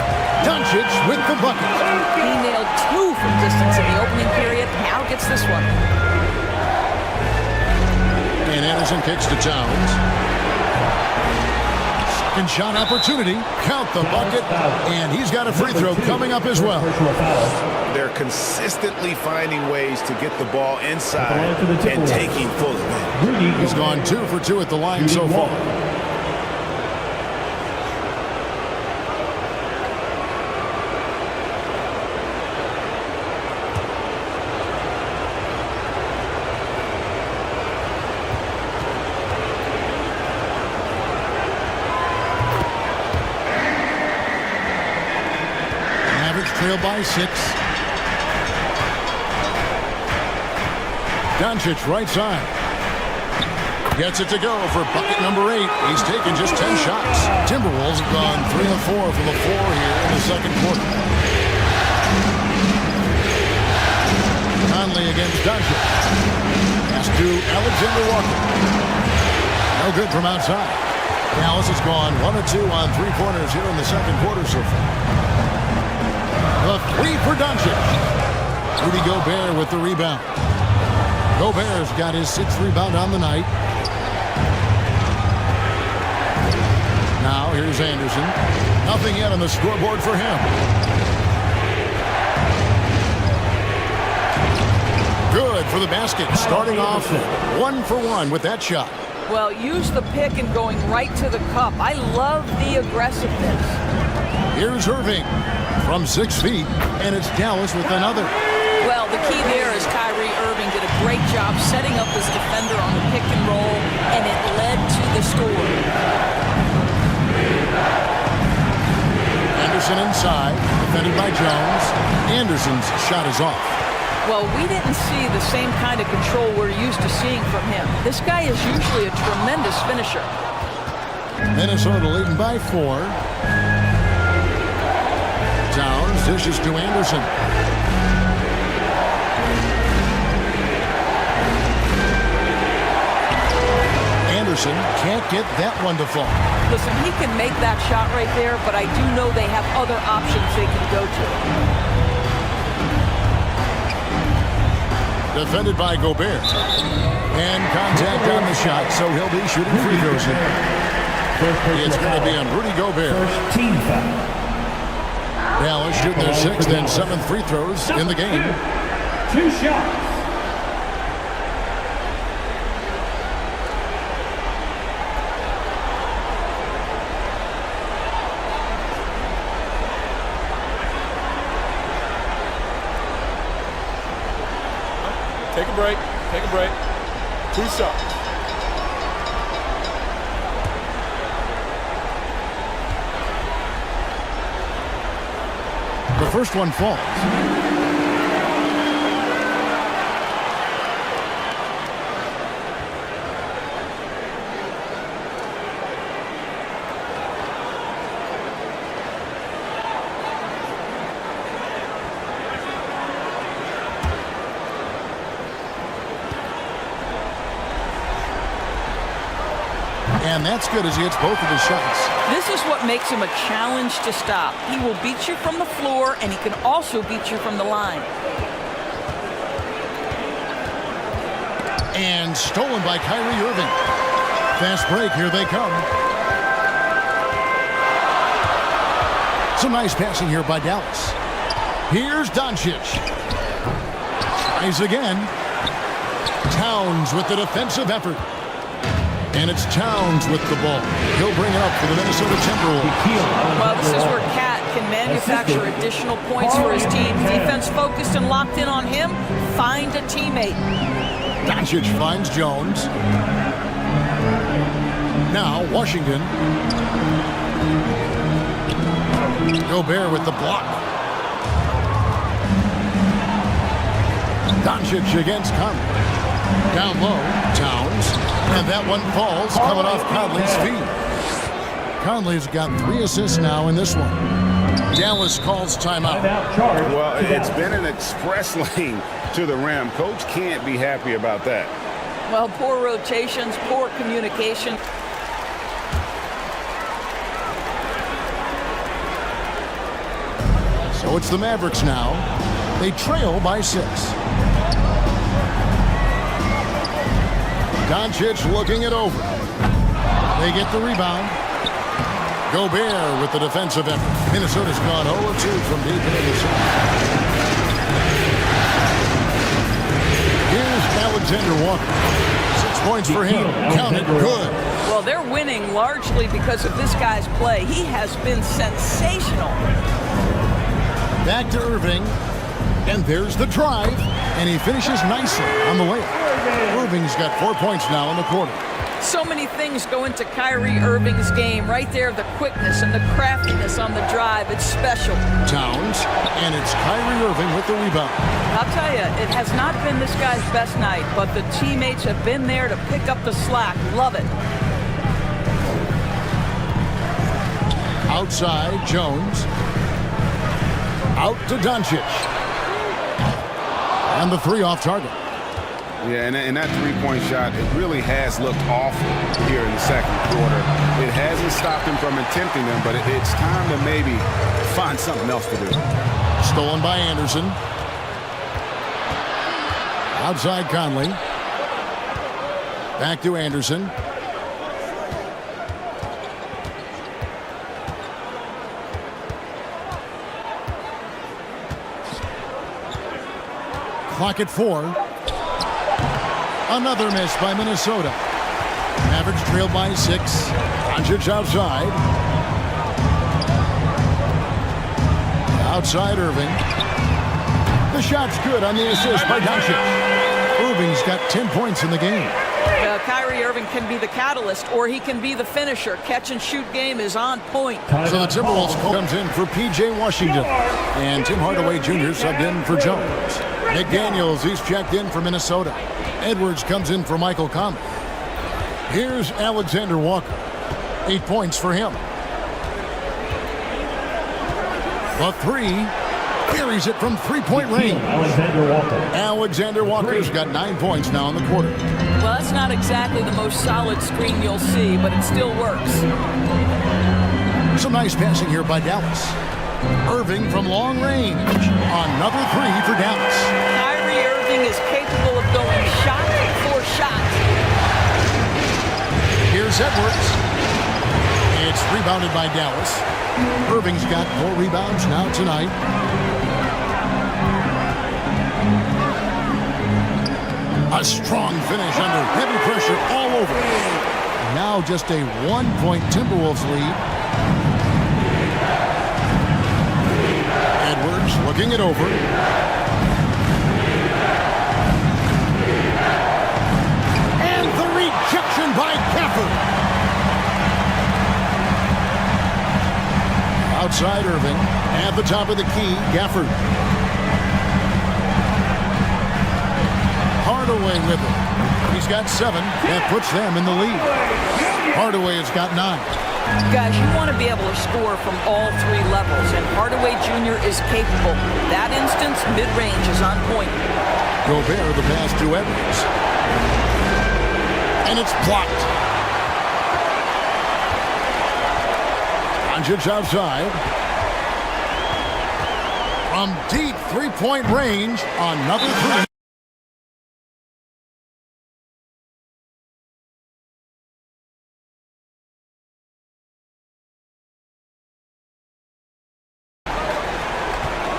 Doncic with the bucket. He nailed 2 from distance in the opening period. Now gets this one. And Anderson kicks to Towns. Second shot opportunity. Count the bucket. And he's got a free throw coming up as well. They're consistently finding ways to get the ball inside and taking full advantage. He's gone 2 for 2 at the line so far. Trail by 6. Doncic right side. Gets it to go for bucket number 8. He's taken just 10 shots. Timberwolves have gone 3 of 4 from the floor here in the second quarter. Conley against Doncic. Pass to Alexander Walker. No good from outside. Dallas has gone 1 of 2 on 3-pointers here in the second quarter so far. The 3 for Doncic. Rudy Gobert with the rebound. Gobert's got his 6th rebound on the night. Now here's Anderson. Nothing yet on the scoreboard for him. Good for the basket. Starting off 1 for 1 with that shot. Well, use the pick and going right to the cup. I love the aggressiveness. Here's Irving from 6 feet, and it's Dallas with another. Well, the key there is Kyrie Irving did a great job setting up his defender on the pick and roll, and it led to the score. Anderson inside, defended by Jones. Anderson's shot is off. Well, we didn't see the same kind of control we're used to seeing from him. This guy is usually a tremendous finisher. Minnesota leading by 4. Towns dishes to Anderson. Anderson can't get that one to fall. Listen, he can make that shot right there, but I do know they have other options they can go to. Defended by Gobert. And contact on the shot, so he'll be shooting free throws here. It's going to be on Rudy Gobert. First team foul. Dallas shooting their 6th and 7th free throws in the game. 2 shots. Take a break. Take a break. 2 shots. The first one falls. And that's good as he hits both of his shots. This is what makes him a challenge to stop. He will beat you from the floor, and he can also beat you from the line. And stolen by Kyrie Irving. Fast break, here they come. Some nice passing here by Dallas. Here's Doncic. Tries again. Towns with the defensive effort. And it's Towns with the ball. He'll bring it up for the Minnesota Timberwolves. Well, this is where Cat can manufacture additional points for his team. Defense focused and locked in on him. Find a teammate. Doncic finds Jones. Now Washington. Gobert with the block. Doncic against Conley. Down low, Towns. And that one falls, coming off Conley's feet. Conley's got 3 assists now in this one. Dallas calls timeout. Well, it's been an express lane to the rim. Coach can't be happy about that. Well, poor rotations, poor communication. So it's the Mavericks now. They trail by 6. Doncic looking it over. They get the rebound. Gobert with the defensive effort. Minnesota's gone 0-2 from deep into the zone. Here's Alexander Walker. 6 points for him. Count it. Good. Well, they're winning largely because of this guy's play. He has been sensational. Back to Irving. And there's the drive. And he finishes nicely on the layup. Irving's got 4 points now in the quarter. So many things go into Kyrie Irving's game. Right there, the quickness and the craftiness on the drive. It's special. Towns, and it's Kyrie Irving with the rebound. I'll tell you, it has not been this guy's best night, but the teammates have been there to pick up the slack. Love it. Outside, Jones. Out to Doncic. And the 3 off target. Yeah, and that 3-point shot, it really has looked awful here in the second quarter. It hasn't stopped him from attempting them, but it's time to maybe find something else to do. Stolen by Anderson. Outside Conley. Back to Anderson. Clock at 4. Another miss by Minnesota. Mavericks trailed by 6. Doncic outside. Outside Irving. The shot's good on the assist by Doncic. Irving's got 10 points in the game. Kyrie Irving can be the catalyst, or he can be the finisher. Catch-and-shoot game is on point. So the Timberwolves comes in for P.J. Washington. And Tim Hardaway Jr. subbed in for Jones. McDaniels, he's checked in for Minnesota. Edwards comes in for Michael Conley. Here's Alexander Walker. 8 points for him. The 3. Carries it from three-point range. Alexander Walker's got 9 points now in the quarter. Well, that's not exactly the most solid screen you'll see, but it still works. Some nice passing here by Dallas. Irving from long range. Another 3 for Dallas. Kyrie Irving is capable of going shot for shot. Here's Edwards. It's rebounded by Dallas. Irving's got 4 rebounds now tonight. A strong finish under heavy pressure all over. Now just a 1-point Timberwolves lead. Edwards looking it over. And the rejection by Gafford. Outside Irving. At the top of the key, Gafford. Hardaway with it. He's got 7. That puts them in the lead. Hardaway has got 9. Guys, you want to be able to score from all 3 levels, and Hardaway Jr. is capable. That instance, mid-range is on point. Gobert the pass to Edwards. And it's blocked. Doncic outside. From deep 3-point range, another 3.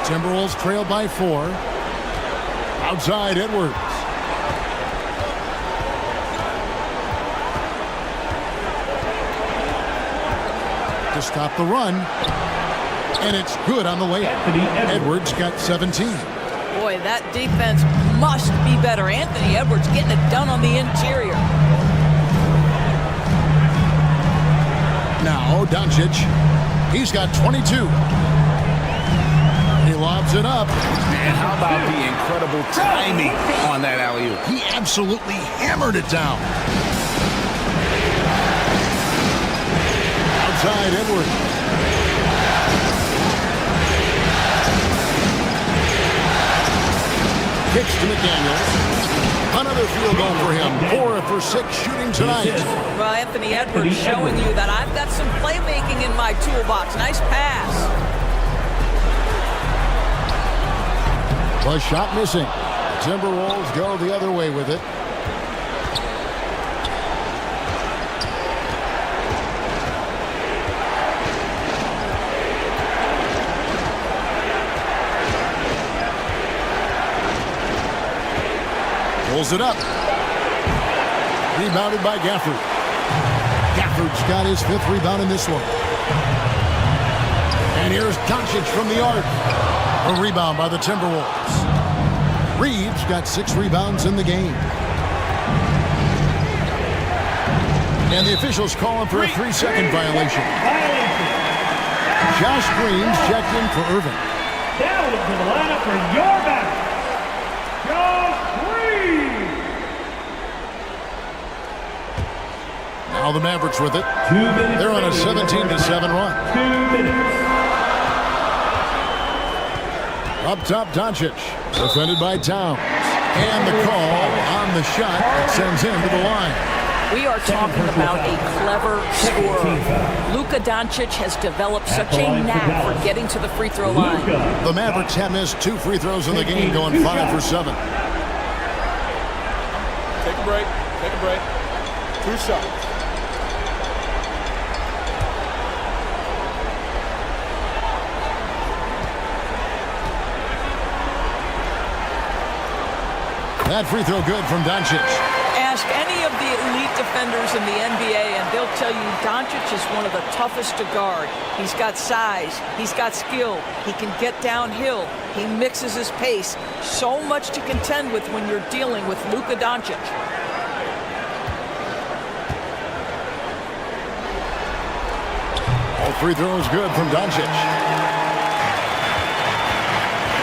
Timberwolves trail by 4. Outside Edwards. To stop the run. And it's good on the layup. Edwards got 17. Boy, that defense must be better. Anthony Edwards getting it done on the interior. Now Doncic. He's got 22. He lobs it up. And how about the incredible timing on that alley-oop? He absolutely hammered it down. Outside Edwards. Kicks to McDaniels. Another field goal for him. 4 for 6 shooting tonight. Well, Anthony Edwards showing you that I've got some playmaking in my toolbox. Nice pass. The shot missing. Timberwolves go the other way with it. Pulls it up. Rebounded by Gafford. Gafford's got his 5th rebound in this one. And here's Doncic from the arc. A rebound by the Timberwolves. Reeves got 6 rebounds in the game. And the officials calling for a 3-second violation. Josh Green's checked in for Irving. Down to the lineup for your back. Josh Green. Now the Mavericks with it. 2 minutes. They're on a 17-7 run. 2 minutes. Up top, Doncic. Defended by Towns. And the call on the shot that sends him to the line. We are talking about a clever scorer. Luka Doncic has developed such a knack for getting to the free throw line. The Mavericks have missed 2 free throws in the game, going 5 for 7. Take a break. Take a break. 2 shots. That free throw good from Doncic. Ask any of the elite defenders in the NBA and they'll tell you Doncic is one of the toughest to guard. He's got size, he's got skill, he can get downhill, he mixes his pace. So much to contend with when you're dealing with Luka Doncic. All free throws good from Doncic.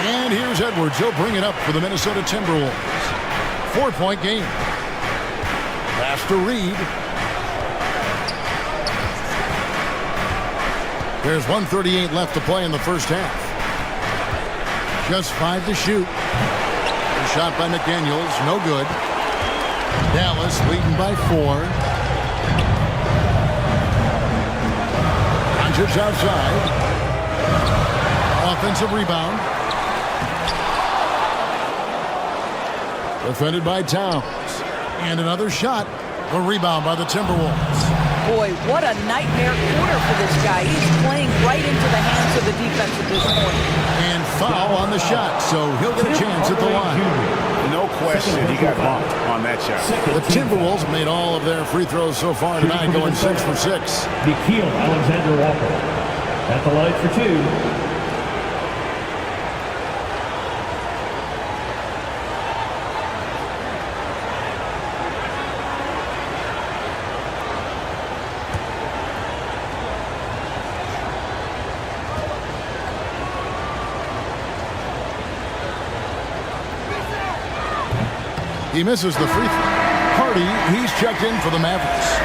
And here's Edwards. He'll bring it up for the Minnesota Timberwolves. 4-point game. Pass to Reed. There's 1:38 left to play in the first half. Just 5 to shoot. A shot by McDaniels. No good. Dallas leading by 4. Doncic outside. Offensive rebound. Defended by Towns. And another shot. A rebound by the Timberwolves. Boy, what a nightmare quarter for this guy. He's playing right into the hands of the defense at this point. And foul on the shot, so he'll get a chance at the line. No question, he got bumped on that shot. The Timberwolves have made all of their free throws so far tonight, going 6 for 6. Nikhil Alexander-Walker at the line for 2. He misses the free throw. Hardy, he's checked in for the Mavericks.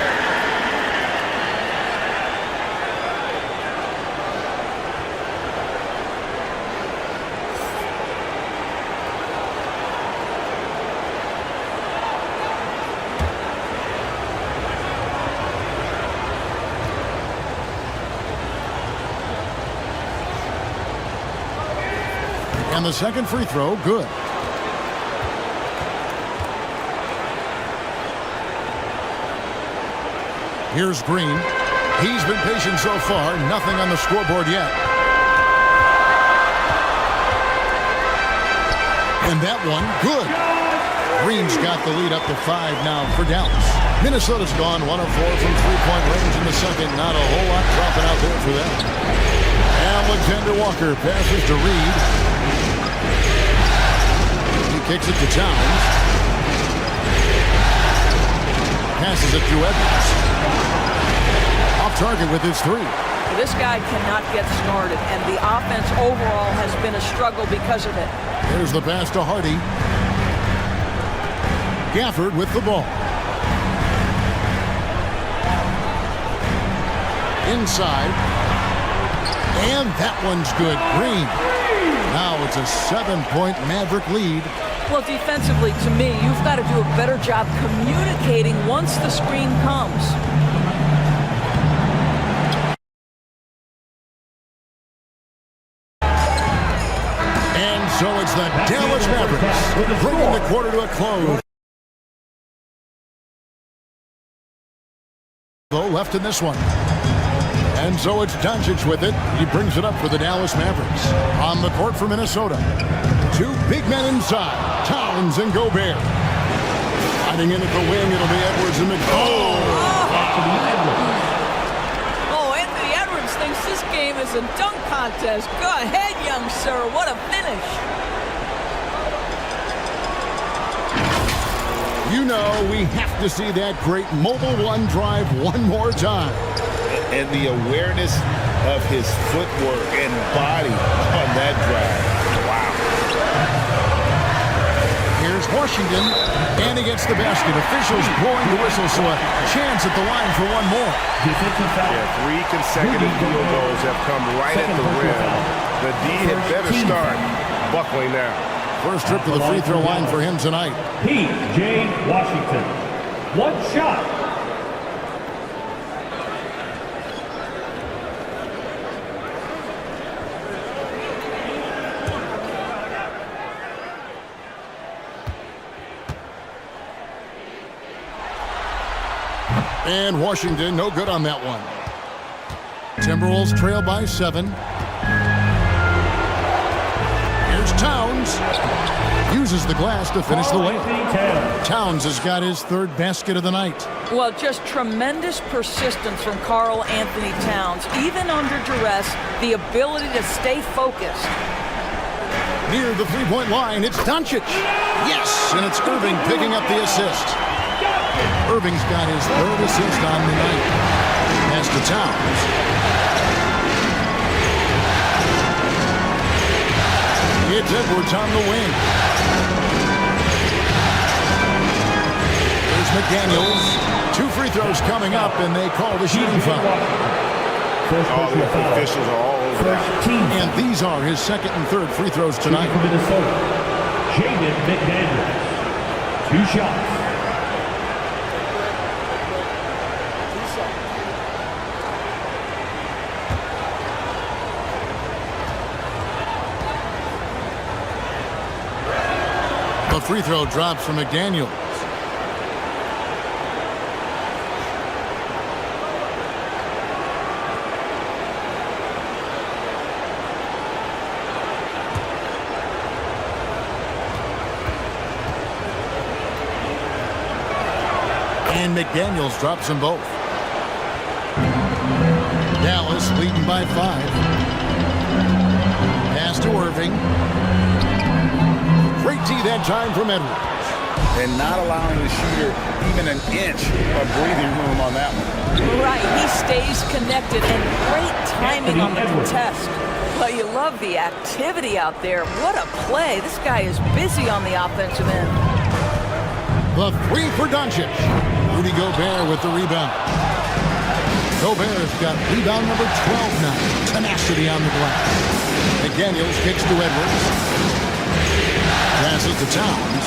And the second free throw, good. Here's Green. He's been patient so far. Nothing on the scoreboard yet. And that one, good. Green's got the lead up to 5 now for Dallas. Minnesota's gone 1 of 4 from three-point range in the second. Not a whole lot dropping out there for them. Alexander Walker passes to Reed. He kicks it to Towns. Passes it to Edwards. Off target with his 3. This guy cannot get started, and the offense overall has been a struggle because of it. Here's the pass to Hardy. Gafford with the ball. Inside. And that one's good. Green. Now it's a 7-point Maverick lead. Well, defensively, to me, you've got to do a better job communicating once the screen comes. And so it's the Dallas Mavericks bringing the quarter to a close. Left in this one. And so it's Doncic with it. He brings it up for the Dallas Mavericks. On the court for Minnesota. 2 big men inside. Towns and Gobert. Hiding in at the wing, it'll be Edwards and McDaniels. Oh, Anthony Edwards thinks this game is a dunk contest. Go ahead, young sir. What a finish. You know, we have to see that great mobile one drive one more time. And the awareness of his footwork and body on that drive. Wow. Here's Washington, and he gets the basket. Officials blowing the whistle, so a chance at the line for one more. Yeah, 3 consecutive field goals have come right at the rim. The D had better start buckling now. First trip to the free throw line for him tonight. P.J. Washington. 1 shot. And Washington, no good on that one. Timberwolves trail by 7. Here's Towns. Uses the glass to finish the layup. Towns has got his 3rd basket of the night. Well, just tremendous persistence from Karl Anthony Towns. Even under duress, the ability to stay focused. Near the three-point line, it's Doncic. Yes, and it's Irving picking up the assist. Irving's got his 3rd assist on the night. Pass to Towns. It's Edwards on the wing. There's McDaniels. 2 free throws coming up, and they call the shooting foul. The officials are all over that. And these are his 2nd and 3rd free throws tonight. Minnesota, Jaden McDaniels. 2 shots. The free throw drops from McDaniels. And McDaniels drops them both. Dallas leading by 5. Pass to Irving. Great D that time from Edwards. And not allowing the shooter even an inch of breathing room on that one. Right, he stays connected, and great timing on the contest. Well, you love the activity out there. What a play. This guy is busy on the offensive end. The 3 for Doncic. Rudy Gobert with the rebound. Gobert's got rebound number 12 now. Tenacity on the glass. McDaniels kicks to Edwards. Passes to Towns.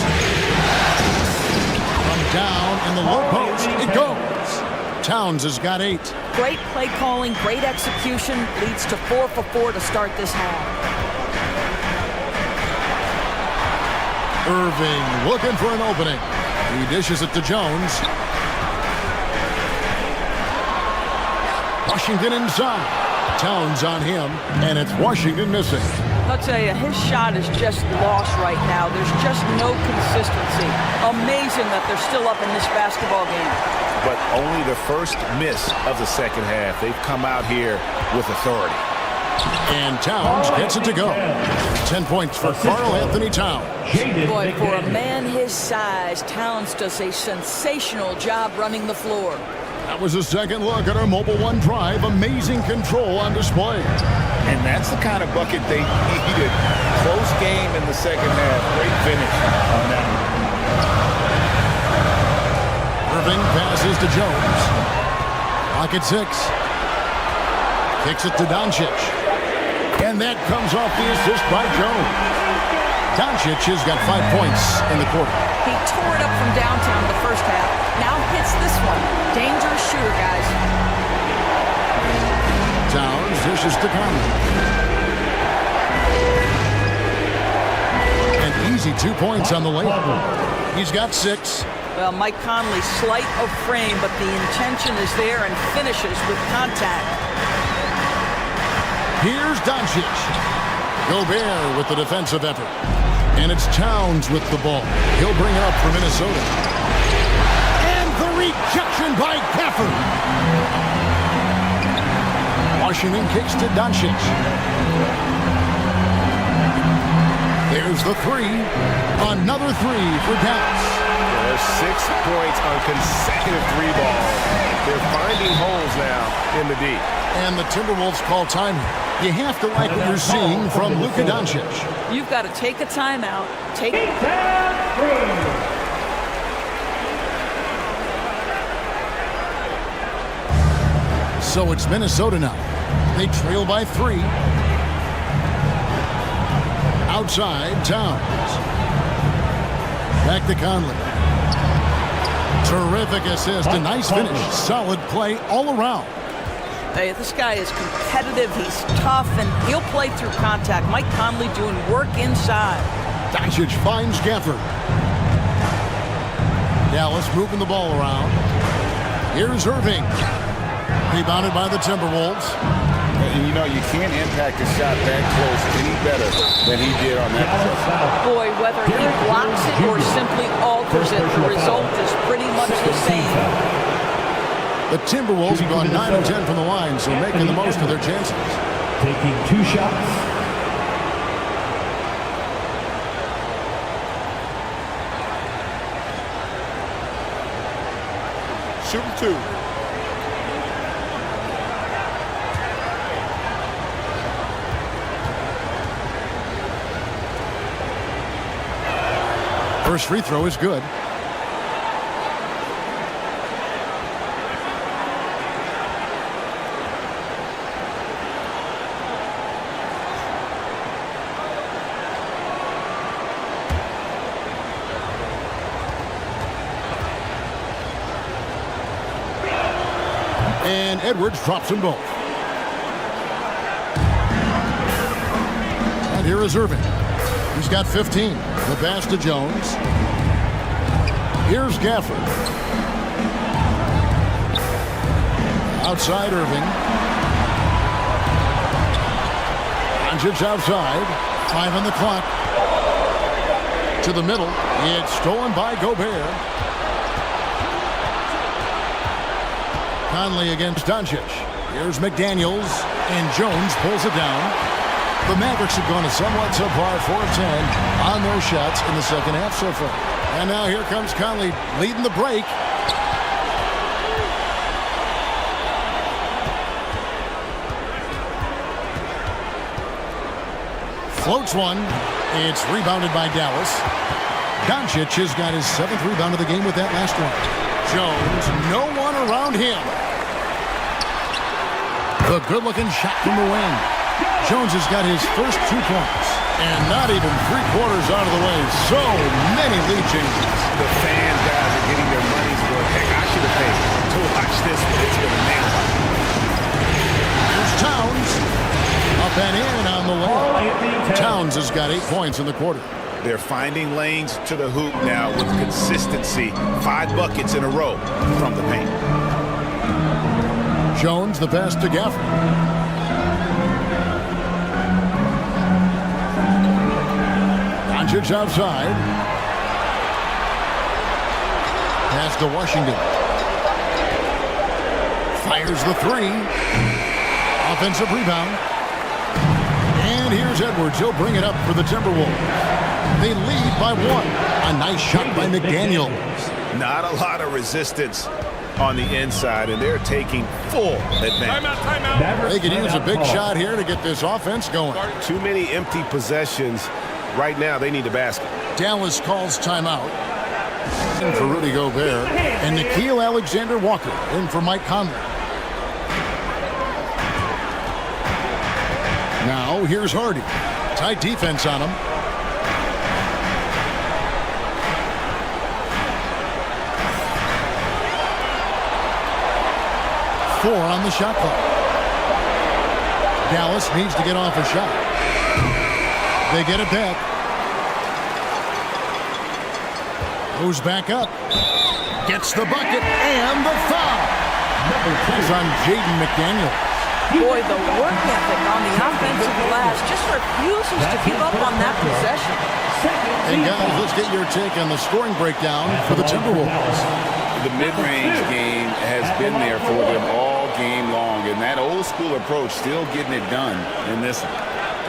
From down in the low post, it goes. Towns has got 8. Great play calling, great execution. Leads to 4 for 4 to start this half. Irving looking for an opening. He dishes it to Jones. Washington inside. Towns on him, and it's Washington missing. I'll tell you, his shot is just lost right now. There's just no consistency. Amazing that they're still up in this basketball game. But only the first miss of the 2nd half. They've come out here with authority. And Towns gets it to go. 10 points for Karl Anthony Towns. Boy, for a man his size, Towns does a sensational job running the floor. That was a second look at our Mobile One drive. Amazing control on display. And that's the kind of bucket they needed. Close game in the 2nd half. Great finish on that one. Irving passes to Jones. Pocket 6. Kicks it to Doncic. And that comes off the assist by Jones. Doncic has got 5 points in the quarter. He tore it up from downtown the first half. Now hits this one. Dangerous shooter, guys. Towns dishes to Conley. An easy 2 points on the layup. He's got 6. Well, Mike Conley, slight of frame, but the intention is there and finishes with contact. Here's Doncic. Gobert with the defensive effort. And it's Towns with the ball. He'll bring it up for Minnesota. And the rejection by Gafford. Washington kicks to Doncic. There's the 3. Another 3 for Dallas. There's 6 points on consecutive 3 balls. They're finding holes now in the D. And the Timberwolves call time. You have to like what you're seeing from Luka Doncic. You've got to take a timeout. Take it. So it's Minnesota now. They trail by 3. Outside, Towns. Back to Conley. Terrific assist, a nice finish. Solid play all around. Hey, this guy is competitive, he's tough, and he'll play through contact. Mike Conley doing work inside. Doncic finds Gafford. Dallas moving the ball around. Here's Irving. Rebounded by the Timberwolves. And you can't impact a shot that close any better than he did on that possession. Boy, whether he blocks it or simply alters it, the result is pretty much the same. The Timberwolves have gone 9 of 10 from the line, so making the most of their chances. Taking 2 shots. Shooting 2. First free throw is good. And Edwards drops them both. And here is Irving. He's got 15. The pass to Jones. Here's Gafford. Outside Irving. Doncic outside. 5 on the clock. To the middle. It's stolen by Gobert. Conley against Doncic. Here's McDaniels. And Jones pulls it down. The Mavericks have gone a somewhat subpar 4 of 10 on those shots in the second half so far. And now here comes Conley leading the break. Floats one. It's rebounded by Dallas. Doncic has got his 7th rebound of the game with that last one. Jones, no one around him. The good-looking shot from the wing. Jones has got his first 2 points. And not even 3/4 out of the way. So many lead changes. The fan guys are getting their money's worth. Heck, I should have paid to watch this, but it's going to nail it. Here's Towns. Up and in on the layup. Towns has got 8 points in the quarter. They're finding lanes to the hoop now with consistency. 5 buckets in a row from the paint. Jones, the pass to Gafford. Doncic outside. Pass to Washington. Fires the 3. Offensive rebound. And here's Edwards. He'll bring it up for the Timberwolves. They lead by 1. A nice shot by McDaniels. Not a lot of resistance on the inside, and they're taking full advantage. Timeout. They could use a big shot here to get this offense going. Too many empty possessions. Right now, they need a basket. Dallas calls timeout. In for Rudy Gobert. And Nickeil Alexander-Walker in for Mike Conley. Now, here's Hardy. Tight defense on him. Four on the shot clock. Dallas needs to get off a shot. They get it back. Moves back up. Gets the bucket and the foul. It's on Jaden McDaniels. Boy, the work ethic on the offensive glass just refuses to give up on that possession. And guys, let's get your take on the scoring breakdown for the Timberwolves. The mid-range game has been there for them all game long, and that old school approach still getting it done in this one.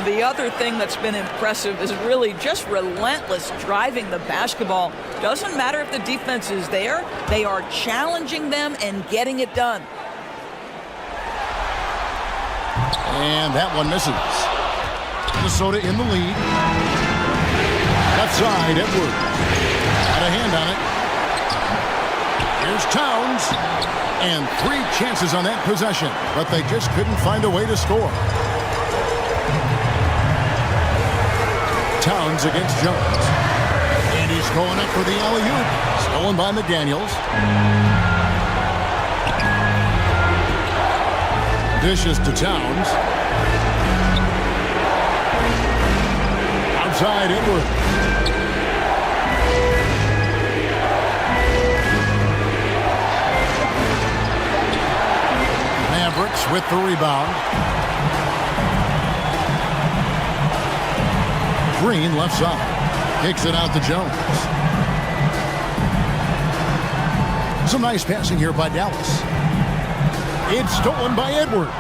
The other thing that's been impressive is really just relentless driving the basketball. Doesn't matter if the defense is there, they are challenging them and getting it done. And that one misses. Minnesota in the lead. Left side, Edwards. Got a hand on it. Here's Towns. And 3 chances on that possession, but they just couldn't find a way to score. Towns against Jones. And he's going up for the alley-oop. Stolen by McDaniels. Dishes to Towns. Outside Edwards. Mavericks with the rebound. Green left side. Kicks it out to Jones. Some nice passing here by Dallas. It's stolen by Edwards.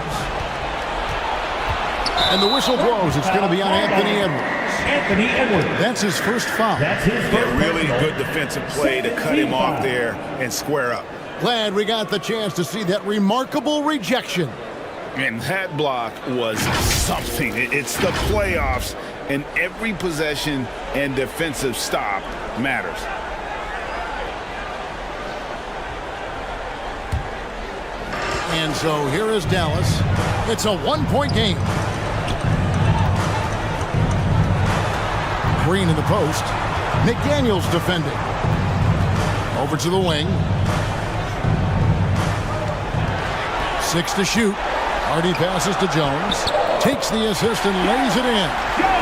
And the whistle blows. It's going to be on Anthony Edwards. Anthony Edwards. That's his first foul. That's his first Yeah, really good defensive play to cut him off there and square up. Glad we got the chance to see that remarkable rejection. And that block was something. It's the playoffs, and every possession and defensive stop matters. And so here is Dallas. It's a one-point game. Green in the post. McDaniels defending. Over to the wing. 6 to shoot. Hardy passes to Jones. Takes the assist and lays it in.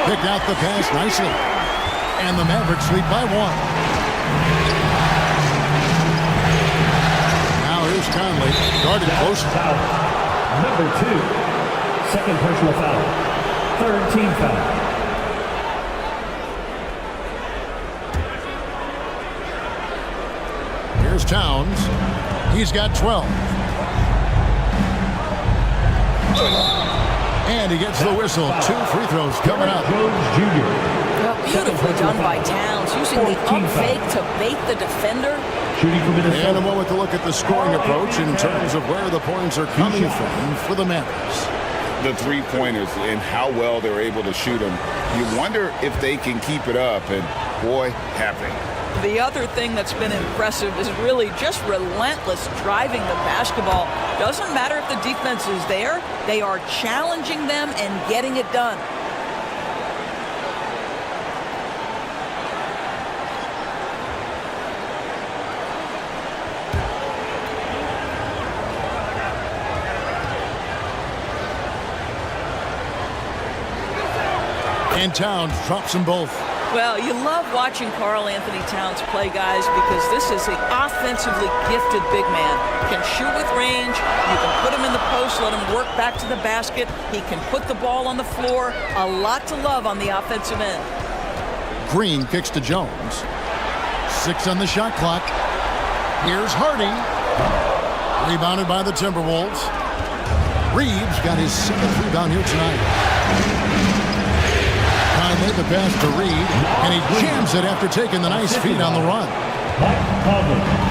Picked out the pass nicely. And the Mavericks lead by 1. Now here's Conley. Guarded close. Number 2. Second personal foul. Third team foul. Here's Towns. He's got 12. And he gets the whistle. 2 free throws coming up. Jones Jr. Well, beautifully done by Towns, using the pump fake to bait the defender. Shooting from Minnesota. And a moment to look at the scoring approach in terms of where the points are coming from for the Mavericks. The three-pointers and how well they're able to shoot them. You wonder if they can keep it up, and boy, have they. The other thing that's been impressive is really just relentless driving the basketball. Doesn't matter if the defense is there, they are challenging them and getting it done. And Towns drops them both. Well, you love watching Karl Anthony Towns play, guys, because this is an offensively gifted big man. Can shoot with range. You can put him in the post, let him work back to the basket. He can put the ball on the floor. A lot to love on the offensive end. Green kicks to Jones. 6 on the shot clock. Here's Hardy. Rebounded by the Timberwolves. Reeves got his 7th rebound here tonight. Made the pass to Reed, and he jams it after taking the nice feed on the run.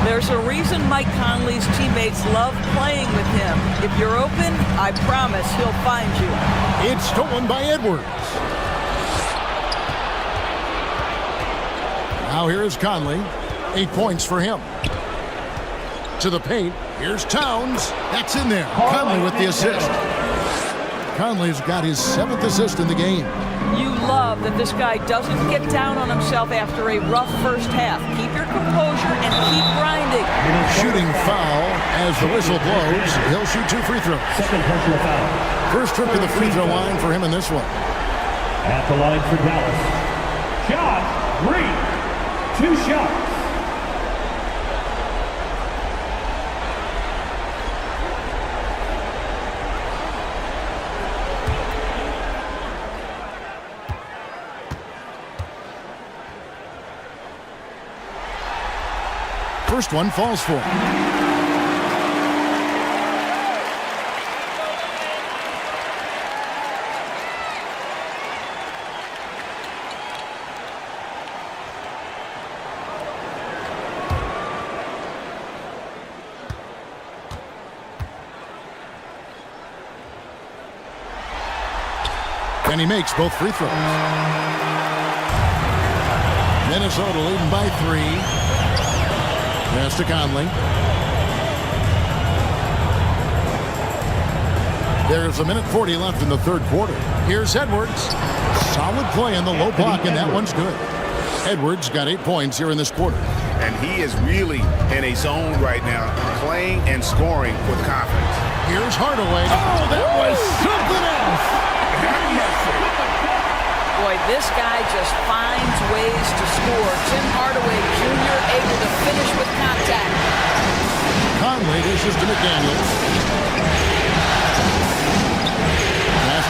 There's a reason Mike Conley's teammates love playing with him. If you're open, I promise he'll find you. It's stolen by Edwards. Now here is Conley. 8 points for him. To the paint. Here's Towns. That's in there. Conley with the assist. Conley's got his 7th assist in the game. You love that this guy doesn't get down on himself after a rough first half. Keep your composure and keep grinding. Shooting foul as the whistle blows. He'll shoot 2 free throws. Second personal foul. First trip to the free throw line for him in this one. At the line for Dallas. Shot, Reed. 2 shots. First one falls for him. And he makes both free throws. Minnesota leading by 3. Pass to Conley. There's 1:40 left in the third quarter. Here's Edwards. Solid play in the low block, and that one's good. Edwards got 8 points here in this quarter. And he is really in a zone right now, playing and scoring with confidence. Here's Hardaway. Oh, that was something else. Boy, this guy just finds ways to score. Tim Hardaway Jr. able to finish with contact. Conley dishes to McDaniels.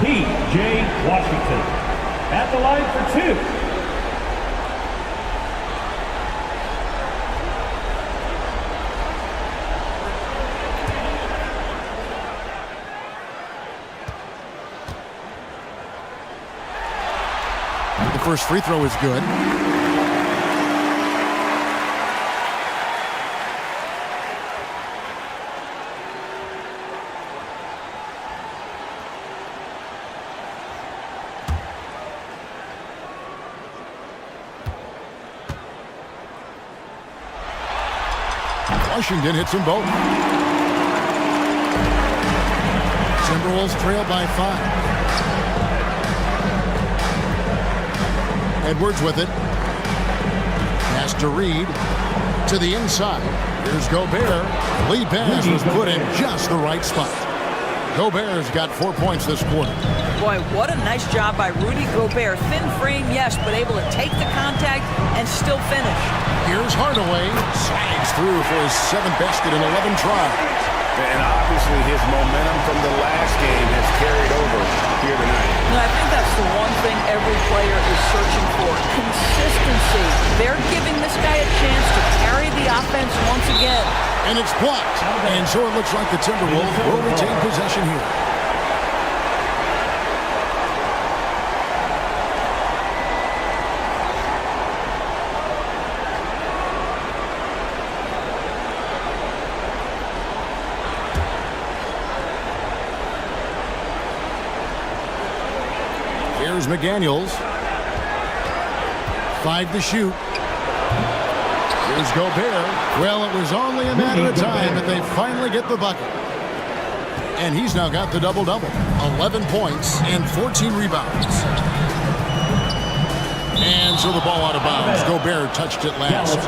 P.J. Washington. At the line for 2. The first free throw is good. Washington hits them both. Timberwolves trail by 5. Edwards with it. Pass to Reed. To the inside. Here's Gobert. Lead pass was put in just the right spot. Gobert's got 4 points this quarter. Boy, what a nice job by Rudy Gobert. Thin frame, yes, but able to take the contact and still finish. Here's Hardaway. Slides through for his 7th basket in 11 tries. And obviously his momentum from the last game has carried over here tonight. And I think that's the one thing every player is searching for. Consistency. They're giving this guy a chance to carry the offense once again. And it's blocked. And so it looks like the Timberwolves will retain possession here. Here's McDaniels. 5 to shoot. Here's Gobert. Well, it was only a matter of time that they finally get the bucket. And he's now got the double-double. 11 points and 14 rebounds. And so the ball out of bounds. Gobert touched it last.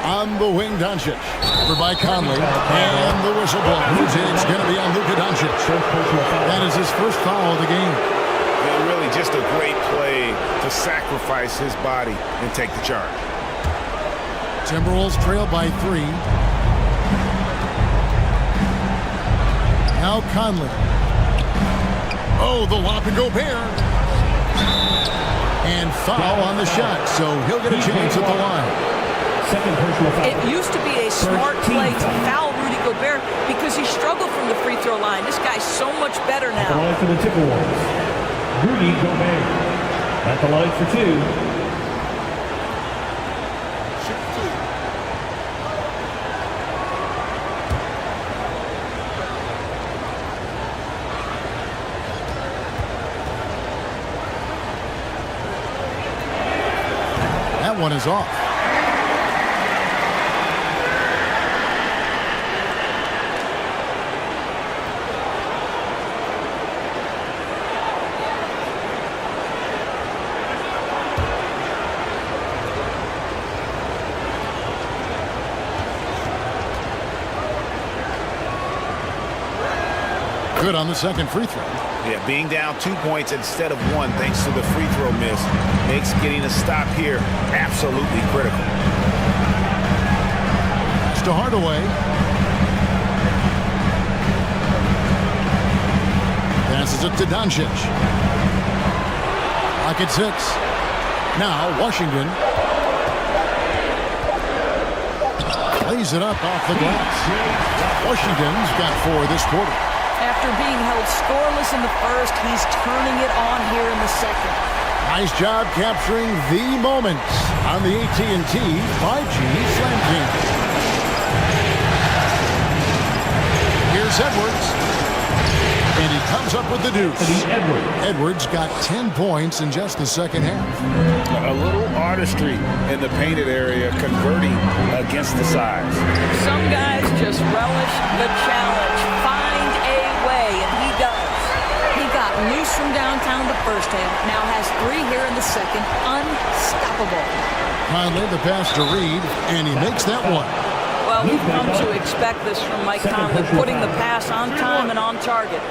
On the wing, Doncic. Over by Conley. And the whistle blows. It's going to be on Luka Doncic. That is his first foul of the game. And really just a great play to sacrifice his body and take the charge. Timberwolves trail by 3. Now Conley. Oh, the lob to Gobert. And foul on the shot, so he'll get a chance at the line. It used to be a smart play to foul Rudy Gobert because he struggled from the free throw line. This guy's so much better now. At the line for the Timberwolves, Rudy Gobert. At the line for 2. That one is off. Good on the second free throw. Yeah, being down 2 points instead of 1 thanks to the free throw miss makes getting a stop here absolutely critical. Pass to Hardaway. Passes it to Doncic. Lock at 6. Now Washington. Lays it up off the glass. Washington's got 4 this quarter. After being held scoreless in the first, he's turning it on here in the second. Nice job capturing the moments on the AT&T 5G Slam King. Here's Edwards. And he comes up with the deuce. Edwards got 10 points in just the second half. A little artistry in the painted area, converting against the size. Some guys just relish the challenge. Find a way, and he does. He got loose from downtown the first half, now has 3 here in the second. Unstoppable. Conley the pass to Reed, and he makes that one. Well, Well, we've come to expect this from Mike Conley, putting the pass on time and on target.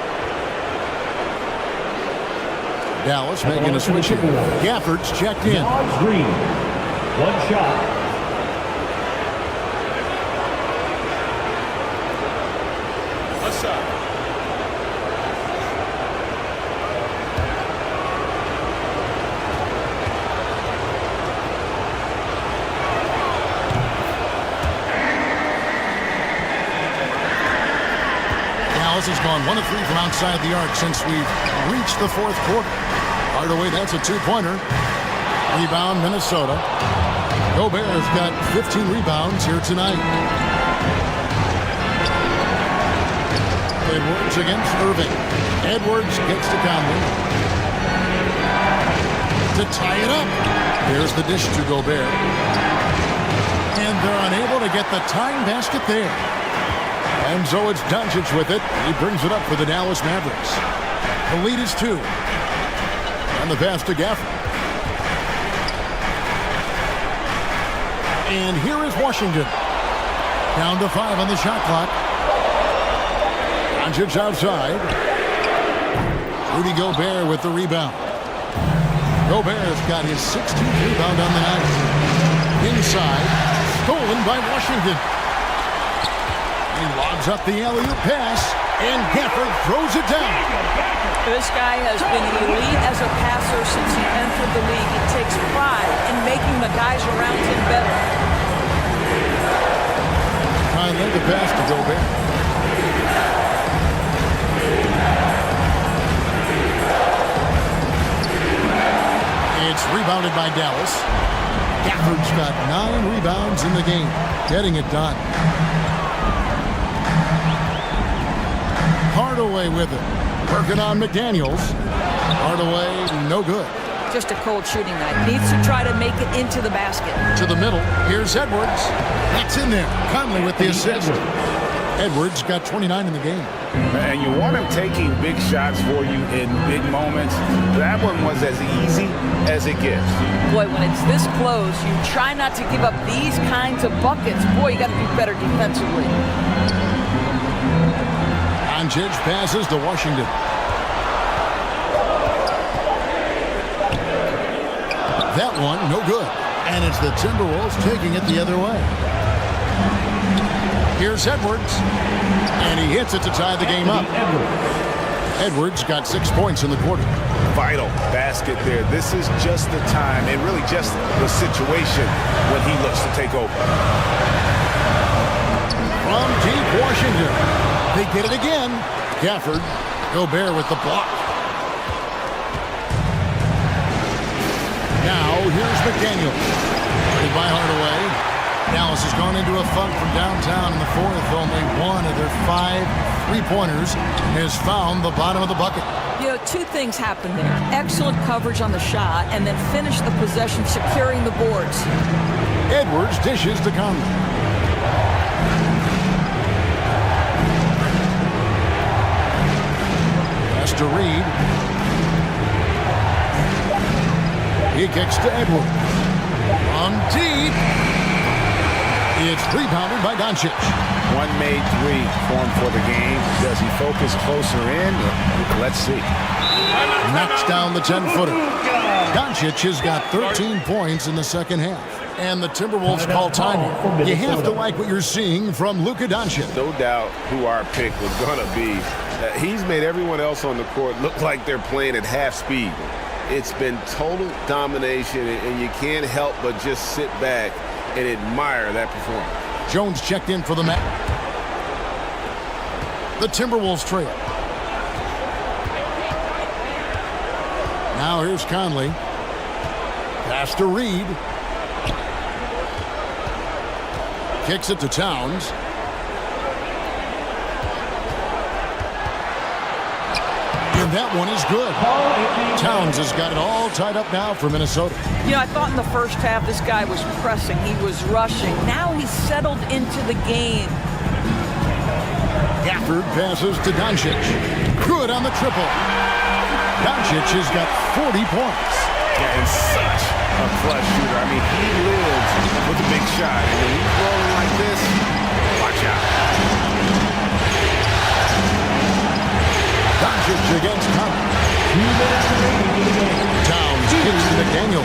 Dallas making a switch here. Gafford's checked in. Green. One shot. What's up? Dallas has gone 1 of 3 from outside the arc since we've reached the fourth quarter. Hardaway, that's a 2-pointer. Rebound, Minnesota. Gobert has got 15 rebounds here tonight. Edwards against Irving. Edwards gets to Conley. To tie it up. Here's the dish to Gobert. And they're unable to get the tying basket there. And so it's Doncic with it. He brings it up for the Dallas Mavericks. The lead is 2. And the pass to Gafford. And here is Washington. Down to 5 on the shot clock. Doncic outside. Rudy Gobert with the rebound. Gobert's got his 16th rebound on the night. Inside. Stolen by Washington. He lobs up the alley-oop pass, and Gafford throws it down. This guy has been elite as a passer since he entered the league. He takes pride in making the guys around him better. Finally, the pass to Gobert. It's rebounded by Dallas. Gafford's got 9 rebounds in the game, getting it done. Hardaway with it. Working on McDaniels. Hardaway, no good. Just a cold shooting night. Needs to try to make it into the basket. To the middle. Here's Edwards. That's in there. Conley with the assist. Edwards got 29 in the game. And you want him taking big shots for you in big moments. That one was as easy as it gets. Boy, when it's this close, you try not to give up these kinds of buckets. Boy, you got to be better defensively. Doncic passes to Washington. That one, no good. And it's the Timberwolves taking it the other way. Here's Edwards. And he hits it to tie the game up. Edwards got 6 points in the quarter. Vital basket there. This is just the time, and really just the situation when he looks to take over. From deep Washington. They get it again. Gafford. Gobert with the block. Now, here's McDaniels. Goodbye, Hardaway. Dallas has gone into a funk from downtown in the fourth. Only 1 of their 5 3-pointers has found the bottom of the bucket. You know, 2 things happened there. Excellent coverage on the shot, and then finish the possession securing the boards. Edwards dishes to Conley. To Reed. He kicks to Edwards. From deep. It's rebounded by Doncic. 1 made 3 for him for the game. Does he focus closer in? Let's see. Knocks down the 10-footer. Doncic has got 13 points in the second half. And the Timberwolves call timeout. You have to like what you're seeing from Luka Doncic. No doubt who our pick was going to be. He's made everyone else on the court look like they're playing at half speed. It's been total domination, and you can't help but just sit back and admire that performance. Jones checked in for the match. The Timberwolves trail. Now here's Conley. Pass to Reed. Kicks it to Towns. And that one is good. Towns has got it all tied up now for Minnesota. You know, I thought in the first half this guy was pressing. He was rushing. Now he's settled into the game. Gafford passes to Doncic. Good on the triple. Doncic has got 40 points. Yeah, and such a clutch shooter. I mean, he lives with a big shot. And when he's rolling like this, shot. Doncic against Conley. Towns kicks to McDaniel.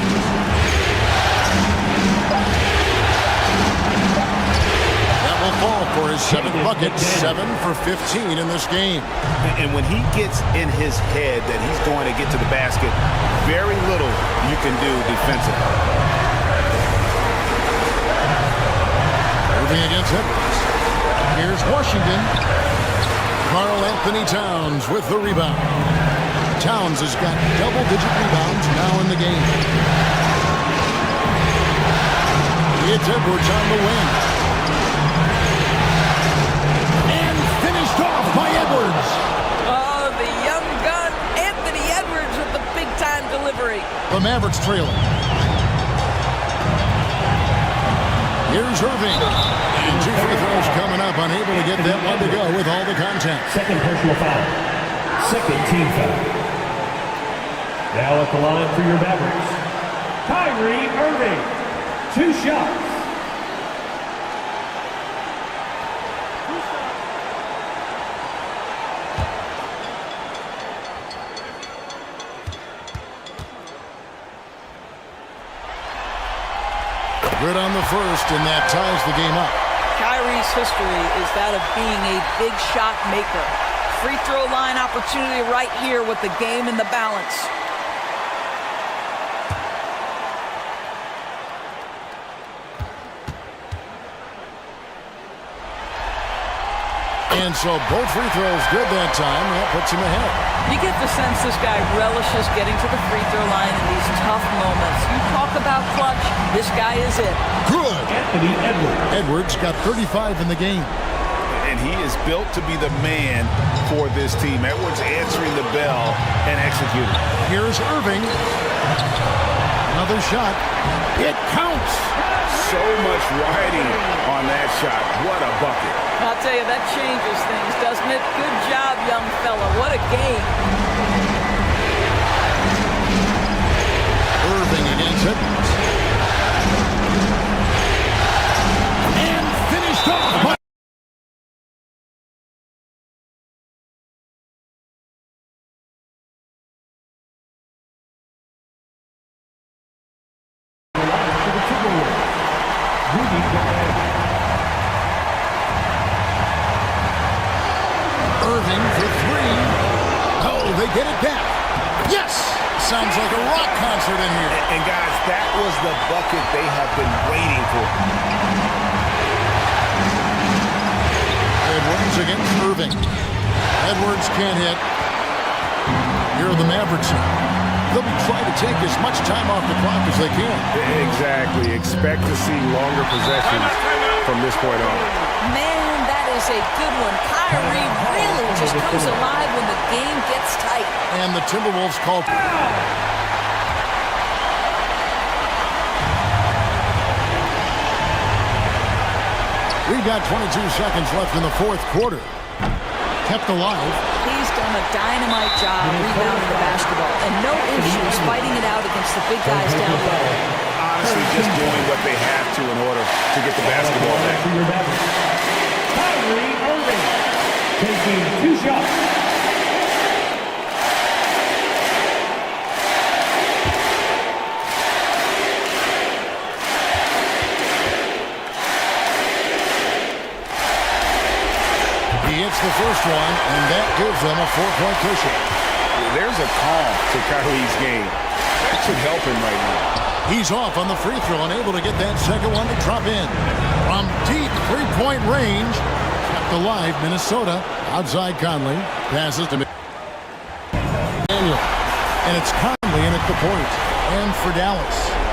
That will fall for his 7th bucket, 7 for 15 in this game. And when he gets in his head that he's going to get to the basket, very little you can do defensively. Moving against Edwards. Here's Washington. Karl Anthony Towns with the rebound. Towns has got double-digit rebounds now in the game. It's Edwards on the wing. And finished off by Edwards. Oh, the young gun, Anthony Edwards with the big-time delivery. The Mavericks trailing. Here's Irving. And 2 free throws coming up. Unable to get that one to go with all the contact. Second personal foul. Second team foul. Now at the line for your Mavericks, Kyrie Irving. 2 shots. Good on the first, and that ties the game up. Kyrie's history is that of being a big shot maker. Free throw line opportunity right here with the game in the balance. And so both free throws good that time. That puts him ahead. You get the sense this guy relishes getting to the free throw line in these tough moments. You talk about clutch, this guy is it. Good. Anthony Edwards. Edwards got 35 in the game. And he is built to be the man for this team. Edwards answering the bell and executing. Here's Irving. Another shot. It counts. So much riding on that shot. What a bucket. I'll tell you, that changes things, doesn't it? Good job, young fella. What a game. Irving against Edwards. And finished off by Irving for 3. Oh, they get it back. Yes! Sounds like a rock concert in here. And guys, that was the bucket they have been waiting for. Edwards against Irving. Edwards can't hit. Here are the Mavericks. They'll be trying to take as much time off the clock as they can. Exactly. Expect to see longer possessions from this point on. Man, that is a good one. Kyrie really just comes alive when the game gets tight. And the Timberwolves call. We've got 22 seconds left in the 4th quarter. Kept alive. He's done a dynamite job rebounding the basketball, and no issues fighting it out against the big guys down low. Honestly, just doing what they have to in order to get the basketball back. Kyrie Irving taking 2 shots. He hits the first one, and that gives them a 4-point cushion. There's a calm to Kyrie's game. That should help him right now. He's off on the free throw, unable to get that second one to drop in. From deep 3-point range, kept alive, Minnesota. Outside Conley, passes to Daniel. And it's Conley in at the point. And for Dallas.